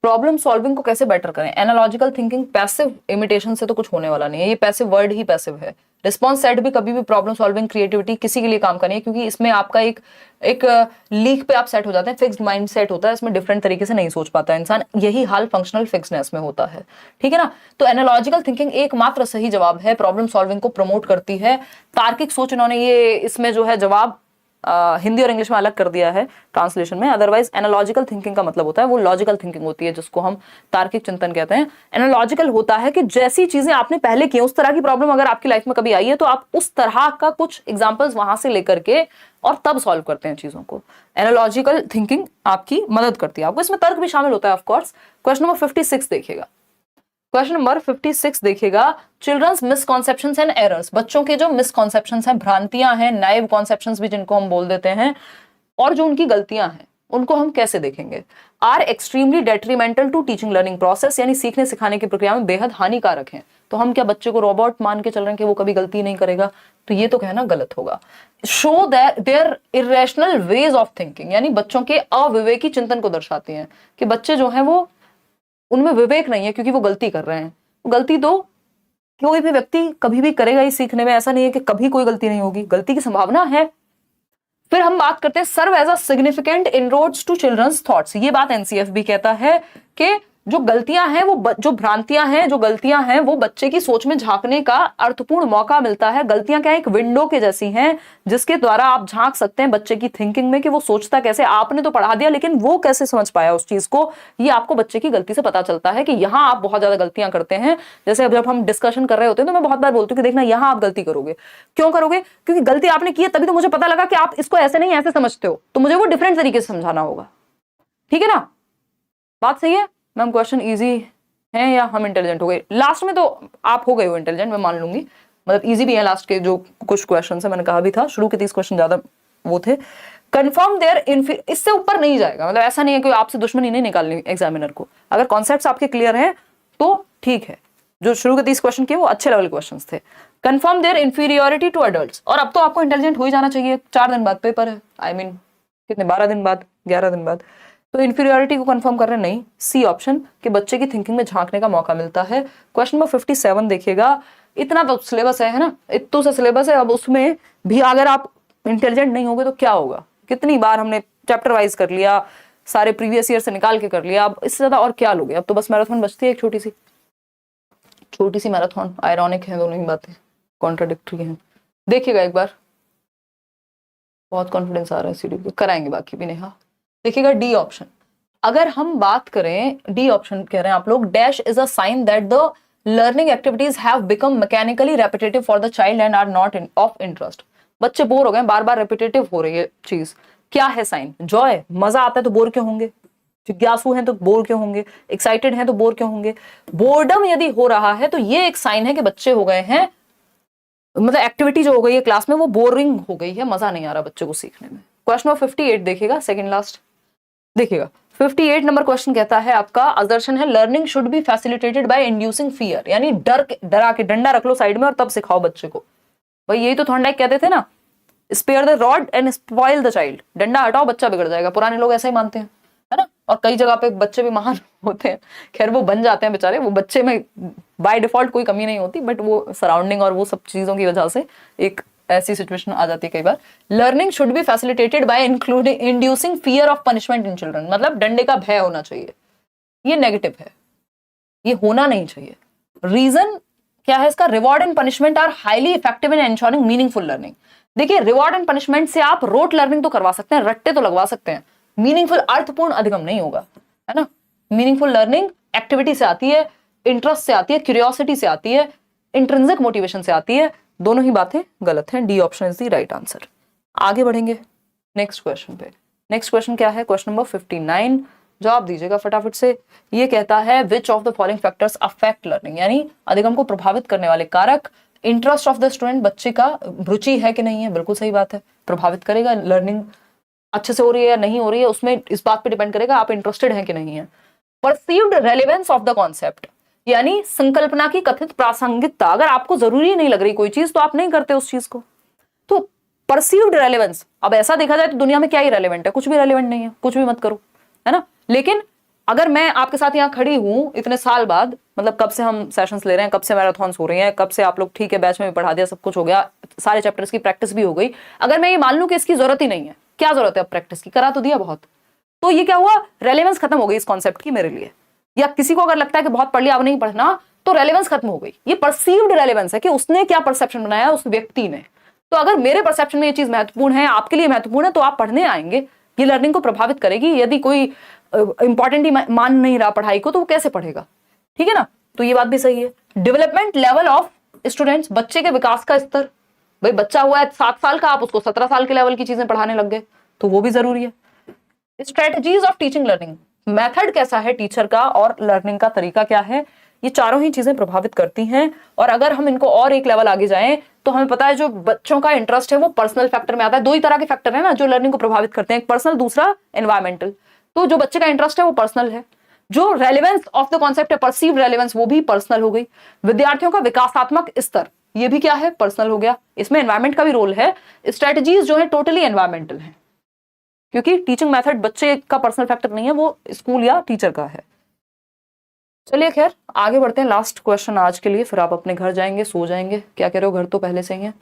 Speaker 1: प्रॉब्लम सॉल्विंग को कैसे बेटर करें? एनालॉजिकल थिंकिंग, पैसिव इमिटेशन से तो कुछ होने वाला नहीं है, ये पैसिव वर्ड ही पैसिव है। रिस्पॉन्स सेट भी कभी भी प्रॉब्लम सॉल्विंग क्रिएटिविटी किसी के लिए काम करनी है, क्योंकि इसमें आपका एक लीक पे आप सेट हो जाते हैं, फिक्स्ड माइंड सेट होता है, इसमें डिफरेंट तरीके से नहीं सोच पाता है इंसान। यही हाल फंक्शनल फिक्सनेस में होता है, ठीक है ना। तो एनालॉजिकल थिंकिंग एकमात्र सही जवाब है, प्रॉब्लम सॉल्विंग को प्रमोट करती है। तार्किक सोच, इन्होंने ये इसमें जो है जवाब हिंदी और इंग्लिश में अलग कर दिया है ट्रांसलेशन में। अदरवाइज एनालॉजिकल थिंकिंग का मतलब होता है वो लॉजिकल थिंकिंग होती है, जिसको हम तार्किक चिंतन कहते हैं। एनालॉजिकल होता है कि जैसी चीजें आपने पहले की, उस तरह की प्रॉब्लम अगर आपकी लाइफ में कभी आई है तो आप उस तरह का कुछ एग्जांपल्स वहां से लेकर के और तब सॉल्व करते हैं चीजों को। एनालॉजिकल थिंकिंग आपकी मदद करती है, आपको इसमें तर्क भी शामिल होता है ऑफकोर्स। क्वेश्चन नंबर 56 देखिएगा, क्वेश्चन नंबर 56 देखिएगा, चिल्ड्रंस मिसकॉन्सेप्शंस एंड एरर्स, बच्चों के जो मिसकॉन्सेप्शंस हैं, भ्रांतियां हैं, नाइव कॉन्सेप्शंस भी जिनको हम बोल देते हैं, और जो उनकी गलतियां हैं उनको हम कैसे देखेंगे। Are extremely detrimental to teaching learning process, यानी सीखने सिखाने की प्रक्रिया में बेहद हानिकारक हैं। तो हम क्या बच्चे को रोबोट मान के चल रहे हैं कि वो कभी गलती नहीं करेगा? तो ये तो कहना गलत होगा। Show their irrational ways of thinking, यानी बच्चों के अविवेकी चिंतन को दर्शाती हैं कि बच्चे जो हैं वो, उनमें विवेक नहीं है क्योंकि वो गलती कर रहे हैं। गलती तो कोई भी व्यक्ति कभी भी करेगा ही सीखने में, ऐसा नहीं है कि कभी कोई गलती नहीं होगी, गलती की संभावना है। फिर हम बात करते हैं serve as a significant inroads to children's thoughts, ये बात एनसीएफ भी कहता है कि जो गलतियां हैं वो, जो भ्रांतियां हैं, जो गलतियां हैं वो बच्चे की सोच में झांकने का अर्थपूर्ण मौका मिलता है। गलतियां क्या है, एक विंडो के जैसी हैं जिसके द्वारा आप झांक सकते हैं बच्चे की थिंकिंग में कि वो सोचता कैसे। आपने तो पढ़ा दिया लेकिन वो कैसे समझ पाया उस चीज को, ये आपको बच्चे की गलती से पता चलता है कि यहाँ आप बहुत ज्यादा गलतियां करते हैं। जैसे अब जब हम डिस्कशन कर रहे होते हैं तो मैं बहुत बार बोलती हूँ कि देखना यहाँ आप गलती करोगे, क्यों करोगे, क्योंकि गलती आपने की है तभी तो मुझे पता लगा कि आप इसको ऐसे नहीं ऐसे समझते हो, तो मुझे वो डिफरेंट तरीके से समझाना होगा, ठीक है ना। बात सही है मैम? क्वेश्चन इजी है या हम इंटेलिजेंट हो गए? लास्ट में तो आप हो गए हो इंटेलिजेंट, मैं मान लूंगी, मतलब इजी भी है लास्ट के जो कुछ क्वेश्चन है, मैंने कहा भी था शुरू के 30 क्वेश्चन ज्यादा वो थे। कंफर्म देयर, इससे ऊपर नहीं जाएगा, मतलब ऐसा नहीं है कि आपसे दुश्मनी नहीं निकालनी एग्जामिनर को। अगर कॉन्सेप्ट्स आपके क्लियर हैं तो ठीक है, जो शुरू के 30 क्वेश्चन किए वो अच्छे लेवल क्वेश्चन थे। Confirm their inferiority to adults, और अब तो आपको इंटेलिजेंट हो ही जाना चाहिए, 4 दिन बाद पेपर है, आई मीन कितने, 12 दिन बाद, 11 दिन बाद। तो इन्फीरियोरिटी को कंफर्म कर रहे हैं, नहीं, सी ऑप्शन कि बच्चे की थिंकिंग में झांकने का मौका मिलता है। क्वेश्चन नंबर 57 देखिएगा, इतना तो सिलेबस है ना, इतना सा सिलेबस है, अब उसमें भी अगर आप इंटेलिजेंट नहीं होगे तो क्या होगा। कितनी बार हमने चैप्टर वाइज कर लिया, सारे प्रीवियस ईयर से निकाल के कर लिया, अब इससे ज्यादा और क्या लोगे। अब तो बस मैराथन बचती है, एक छोटी सी मैराथन। आयरॉनिक है दोनों ही बातें, कॉन्ट्राडिक्टरी हैं। देखिएगा एक बार, बहुत कॉन्फिडेंस आ रहा है सीडी, कराएंगे बाकी भी। नेहा देखिएगा डी ऑप्शन, अगर हम बात करें डी ऑप्शन कह रहे हैं आप लोग, dash is a sign that the learning activities have become mechanically repetitive for the child and are not of interest. बच्चे बोर हो गए, बार बार रेपिटेटिव हो रही है चीज, क्या है साइन? जॉय, मजा आता है तो बोर क्यों होंगे, जिज्ञासु हैं तो बोर क्यों होंगे, एक्साइटेड हैं तो बोर क्यों होंगे। बोर्डम यदि हो रहा है तो ये एक साइन है कि बच्चे हो गए हैं, मतलब एक्टिविटी जो हो गई है क्लास में वो बोरिंग हो गई है, मजा नहीं आ रहा बच्चे को सीखने में। क्वेश्चन नंबर 58 देखिएगा, सेकंड लास्ट देखिएगा। 58 नंबर क्वेश्चन कहता है आपका, असर्शन है learning should be facilitated bye inducing fear, यानी डरा के, डंडा रख लो साइड में और तब सिखाओ बच्चे को। भाई यही तो थॉर्नडाइक कहते थे ना, spare the rod and spoil the child, डंडा हटाओ बच्चा बिगड़ जाएगा। पुराने लोग ऐसा ही मानते हैं, है ना। और कई जगह पे बच्चे भी महान होते हैं, खैर वो बन जाते हैं बेचारे, वो बच्चे में बाय डिफॉल्ट कोई कमी नहीं होती, बट वो सराउंडिंग और वो सब चीजों की वजह से एक ऐसी सिचुएशन आ जाती है कई बार। Learning should be facilitated by including inducing fear of punishment in children, मतलब डंडे का भय होना चाहिए, ये नेगेटिव है, ये होना नहीं चाहिए। रीजन क्या है इसका, reward and punishment are highly effective in ensuring meaningful learning. देखिए रिवॉर्ड एंड पनिशमेंट से आप रोट लर्निंग तो करवा सकते हैं, रट्टे तो लगवा सकते हैं, मीनिंगफुल अर्थपूर्ण अधिगम नहीं होगा, है ना। मीनिंगफुल लर्निंग एक्टिविटी से आती है, इंटरेस्ट से आती है, क्यूरियोसिटी से आती है, इंट्रिंसिक मोटिवेशन से आती है। दोनों ही बातें गलत हैं, D option is the right answer. आगे बढ़ेंगे नेक्स्ट क्वेश्चन पे। नेक्स्ट क्वेश्चन क्या है, क्वेश्चन नंबर 59, जवाब दीजिएगा फटाफट से। ये कहता है which of the following factors affect learning, यानी अधिगम को प्रभावित करने वाले कारक। इंटरेस्ट ऑफ द स्टूडेंट, बच्चे का रुचि है कि नहीं है, बिल्कुल सही बात है, प्रभावित करेगा। लर्निंग अच्छे से हो रही है या नहीं हो रही है उसमें इस बात पे डिपेंड करेगा आप इंटरेस्टेड हैं कि नहीं है। Perceived relevance of the concept, यानी संकल्पना की कथित प्रासंगिकता, अगर आपको जरूरी नहीं लग रही कोई चीज तो आप नहीं करते उस चीज को। तो परसीव्ड रेलेवेंस, अब ऐसा देखा जाए तो दुनिया में क्या ही रेलेवेंट है, कुछ भी रेलेवेंट नहीं है, कुछ भी मत करो, है ना। लेकिन अगर मैं आपके साथ यहाँ खड़ी हूं इतने साल बाद, मतलब कब से हम सेशंस ले रहे हैं, कब से मैराथन्स हो रही हैं, कब से आप लोग ठीक है बैच में भी पढ़ा दिया, सब कुछ हो गया, सारे चैप्टर्स की प्रैक्टिस भी हो गई, अगर मैं ये मान लूं कि इसकी जरूरत ही नहीं है, क्या जरूरत है अब प्रैक्टिस की, करा तो दिया बहुत, तो ये क्या हुआ, रेलेवेंस खत्म हो गई इस कॉन्सेप्ट की मेरे लिए। या किसी को अगर लगता है कि बहुत पढ़ लिया अब नहीं पढ़ना, तो रेलेवेंस खत्म हो गई। ये परसीव्ड रेलेवेंस है कि उसने क्या परसेप्शन बनाया उस व्यक्ति ने। तो अगर मेरे परसेप्शन में ये चीज महत्वपूर्ण है, आपके लिए महत्वपूर्ण है, तो आप पढ़ने आएंगे, ये लर्निंग को प्रभावित करेगी। यदि कोई इंपॉर्टेंट ही मान नहीं रहा पढ़ाई को तो वो कैसे पढ़ेगा, ठीक है ना। तो ये बात भी सही है। डेवलपमेंट लेवल ऑफ स्टूडेंट्स, बच्चे के विकास का स्तर, भाई बच्चा हुआ है 7 साल का, आप उसको 17 साल के लेवल की चीजें पढ़ाने लग गए, तो वो भी जरूरी है। Strategies of teaching learning, method कैसा है टीचर का और लर्निंग का तरीका क्या है, ये चारों ही चीजें प्रभावित करती हैं। और अगर हम इनको और एक लेवल आगे जाएं तो हमें पता है जो बच्चों का इंटरेस्ट है वो पर्सनल फैक्टर में आता है। दो ही तरह के फैक्टर है ना जो लर्निंग को प्रभावित करते हैं, एक पर्सनल, दूसरा एनवायरमेंटल। तो जो बच्चे का इंटरेस्ट है वो पर्सनल है, जो रेलेवेंस ऑफ द कॉन्सेप्ट है, परसीव्ड रेलेवेंस, वो भी पर्सनल हो गई। विद्यार्थियों का विकासात्मक स्तर, ये भी क्या है, पर्सनल हो गया, इसमें एनवायरमेंट का भी रोल है। स्ट्रेटजीज जो है टोटली एनवायरमेंटल है, क्योंकि टीचिंग मेथड बच्चे का पर्सनल फैक्टर नहीं है, वो स्कूल या टीचर का है। चलिए खैर आगे बढ़ते हैं, लास्ट क्वेश्चन आज के लिए, फिर आप अपने घर जाएंगे, सो जाएंगे। क्या कह रहे हो, घर तो पहले से ही है।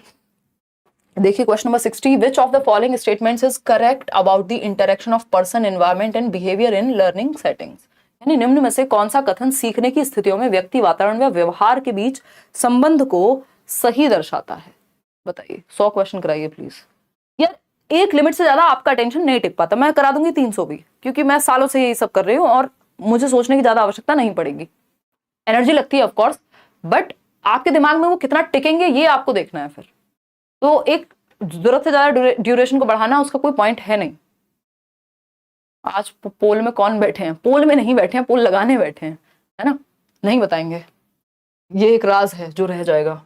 Speaker 1: देखिए question number 60, which of the following statements is correct about the interaction of person, environment and behaviour in learning settings, यानी निम्न में से कौन सा कथन सीखने की स्थितियों में व्यक्ति, वातावरण व व्यवहार के बीच संबंध को सही दर्शाता है। बताइए, 100 क्वेश्चन कराइए प्लीज। यार एक लिमिट से ज्यादा आपका अटेंशन नहीं टिक पाता, मैं करा दूंगी 300 भी, क्योंकि मैं सालों से यही सब कर रही हूँ और मुझे सोचने की ज्यादा आवश्यकता नहीं पड़ेगी। एनर्जी लगती है ऑफकोर्स, बट आपके दिमाग में वो कितना टिकेंगे ये आपको देखना है। फिर तो एक जरूरत से ज्यादा ड्यूरेशन को बढ़ाना उसका कोई पॉइंट है नहीं। आज पोल में कौन बैठे हैं, पोल में नहीं बैठे हैं, पोल लगाने बैठे हैं, है ना, नहीं बताएंगे, ये एक राज है जो रह जाएगा।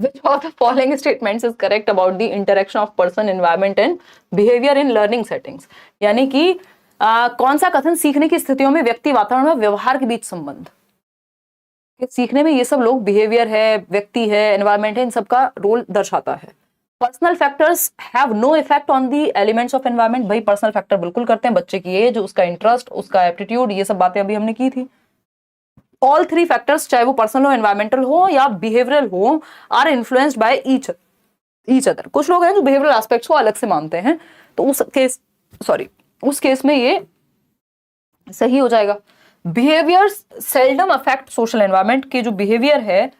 Speaker 1: Which of the following statements is correct about the interaction of person, environment and behavior in learning settings, यानी कि कौन सा कथन सीखने की स्थितियों में व्यक्ति, वातावरण और व्यवहार के बीच संबंध, सीखने में ये सब लोग, बिहेवियर है, व्यक्ति है, एनवायरमेंट है, इन सब का रोल दर्शाता है। Personal factors have no effect on the elements of environment, भाई पर्सनल फैक्टर बिल्कुल करते हैं, बच्चे की एज, उसका इंटरेस्ट, उसका एप्टीट्यूड, ये सब बातें अभी हमने की थी। ऑल 3 फैक्टर्स, चाहे वो पर्सनल हो, एनवायरमेंटल हो या बिहेवियरल हो, are influenced by each other. कुछ लोग हैं जो बिहेवियरल एस्पेक्ट्स को अलग से मानते हैं, तो उस केस में ये सही हो जाएगा। Behaviour seldom affect social environment, के जो बिहेवियर है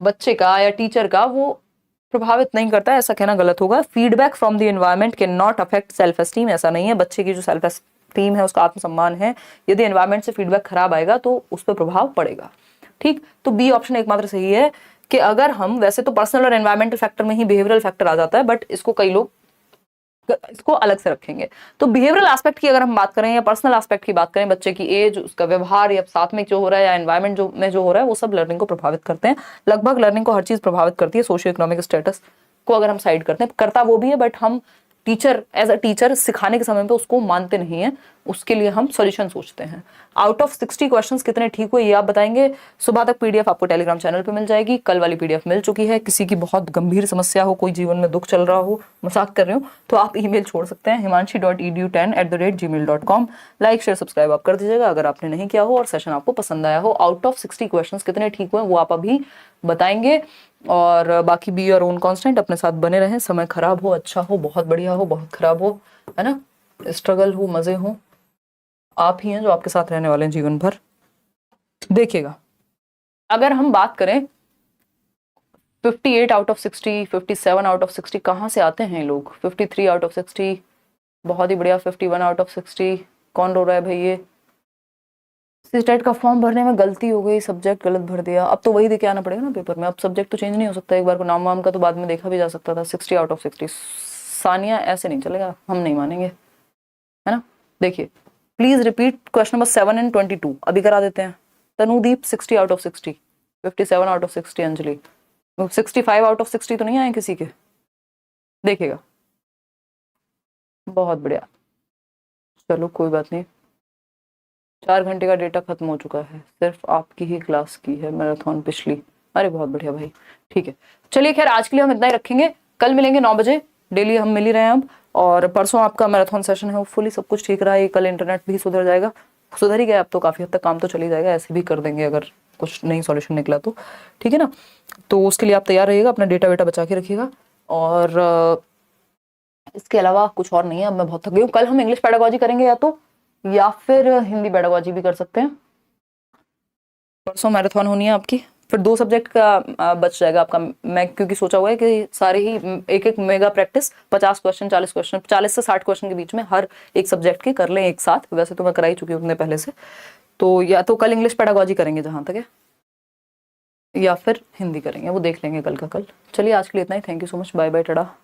Speaker 1: बच्चे का या टीचर का वो प्रभावित नहीं करता है, ऐसा कहना गलत होगा। Feedback from the environment can not affect self esteem, ऐसा नहीं है, बच्चे की जो सेल्फ एस्टीम है, उसका आत्मसम्मान है, यदि एनवायरमेंट से फीडबैक खराब आएगा तो उस पर प्रभाव पड़ेगा। ठीक, तो बी ऑप्शन एकमात्र सही है कि अगर हम, वैसे तो पर्सनल और एनवायरमेंटल फैक्टर में ही बिहेवियरल फैक्टर आ जाता है, बट इसको कई लोग इसको अलग से रखेंगे। तो बिहेवियरल एस्पेक्ट की अगर हम बात करें या पर्सनल एस्पेक्ट की बात करें, बच्चे की एज, उसका व्यवहार या साथ में जो हो रहा है या एनवायरमेंट जो हो रहा है, वो सब लर्निंग को प्रभावित करते हैं। लगभग लर्निंग को हर चीज प्रभावित करती है, सोशियो इकोनॉमिक स्टेटस को अगर हम साइड करते हैं, करता वो भी है, बट हम टीचर एज अ टीचर सिखाने के समय पे उसको मानते नहीं है, उसके लिए हम सॉल्यूशन सोचते हैं। आउट ऑफ 60 क्वेश्चंस कितने ठीक हुए ये आप बताएंगे। सुबह तक पीडीएफ आपको टेलीग्राम चैनल पे मिल जाएगी। कल वाली पीडीएफ मिल चुकी है। किसी की बहुत गंभीर समस्या हो, कोई जीवन में दुख चल रहा हो, मजाक कर रहे हो, तो आप ईमेल छोड़ सकते हैं himanshi.edu10@gmail.com। लाइक शेयर सब्सक्राइब आप कर दीजिएगा अगर आपने नहीं किया हो और सेशन आपको पसंद आया हो। आउट ऑफ 60 क्वेश्चंस कितने ठीक हुए वो आप अभी बताएंगे। और बाकी बी योर ओन कांस्टेंट, अपने साथ बने रहें। समय खराब हो, अच्छा हो, बहुत बढ़िया हो, बहुत खराब हो, है ना, स्ट्रगल हो, मजे हो, आप ही हैं जो आपके साथ रहने वाले हैं जीवन भर। देखिएगा, अगर हम बात करें 58 आउट ऑफ 60, 57 आउट ऑफ 60 कहाँ से आते हैं लोग? 53 आउट ऑफ 60 बहुत ही बढ़िया। 51 आउट ऑफ 60 कौन रो रहा है भाई? ये सीटेट का फॉर्म भरने में गलती हो गई, सब्जेक्ट गलत भर दिया। अब तो वही देके आना पड़ेगा ना पेपर में, अब सब्जेक्ट तो चेंज नहीं हो सकता। एक बार को नाम वाम का तो बाद में देखा भी जा सकता था। 60 आउट ऑफ 60 सानिया, ऐसे नहीं चलेगा, हम नहीं मानेंगे, है ना। देखिए, please repeat question number 7 and 22 अभी करा देते हैं। तनुदीप 60 out of 60, 57 out of 60, Anjali 65 out of 60 तो नहीं आए किसी के? देखिएगा, बहुत बढ़िया। चलो कोई बात नहीं, 4 घंटे का डेटा खत्म हो चुका है, सिर्फ आपकी ही क्लास की है मैराथन पिछली। अरे बहुत बढ़िया भाई, ठीक है। चलिए खैर, आज के लिए हम इतना ही रखेंगे। कल मिलेंगे 9 बजे, डेली हम मिल ही रहे हैं अब। और परसों आपका मैराथन सेशन है, होपफुली सब कुछ ठीक रहा है। कल इंटरनेट भी सुधर जाएगा, सुधर ही गया अब तो, काफी हद तक काम तो चल ही जाएगा। ऐसे भी कर देंगे अगर कुछ नई सॉल्यूशन निकला तो, ठीक है ना। तो उसके लिए आप तैयार रहिएगा, अपना डेटा वेटा बचा के रखिएगा। और इसके अलावा कुछ और नहीं है। अब मैं बहुत थक गई हूँ। कल हम इंग्लिश पेडागोजी करेंगे या फिर हिंदी पेडागोजी भी कर सकते हैं। परसों मैराथन होनी है आपकी, फिर 2 सब्जेक्ट का बच जाएगा आपका। मैं क्योंकि सोचा हुआ है कि सारे ही एक एक मेगा प्रैक्टिस 50 क्वेश्चन 40 क्वेश्चन 40 से 60 क्वेश्चन के बीच में हर एक सब्जेक्ट के कर लें एक साथ। वैसे तो मैं कराई चुकी हूँ अपने पहले से। तो या तो कल इंग्लिश पेडागोजी करेंगे जहां तक है, या फिर हिंदी करेंगे, वो देख लेंगे कल का कल। चलिए आज के लिए इतना ही। Thank you so much, bye bye, Tata.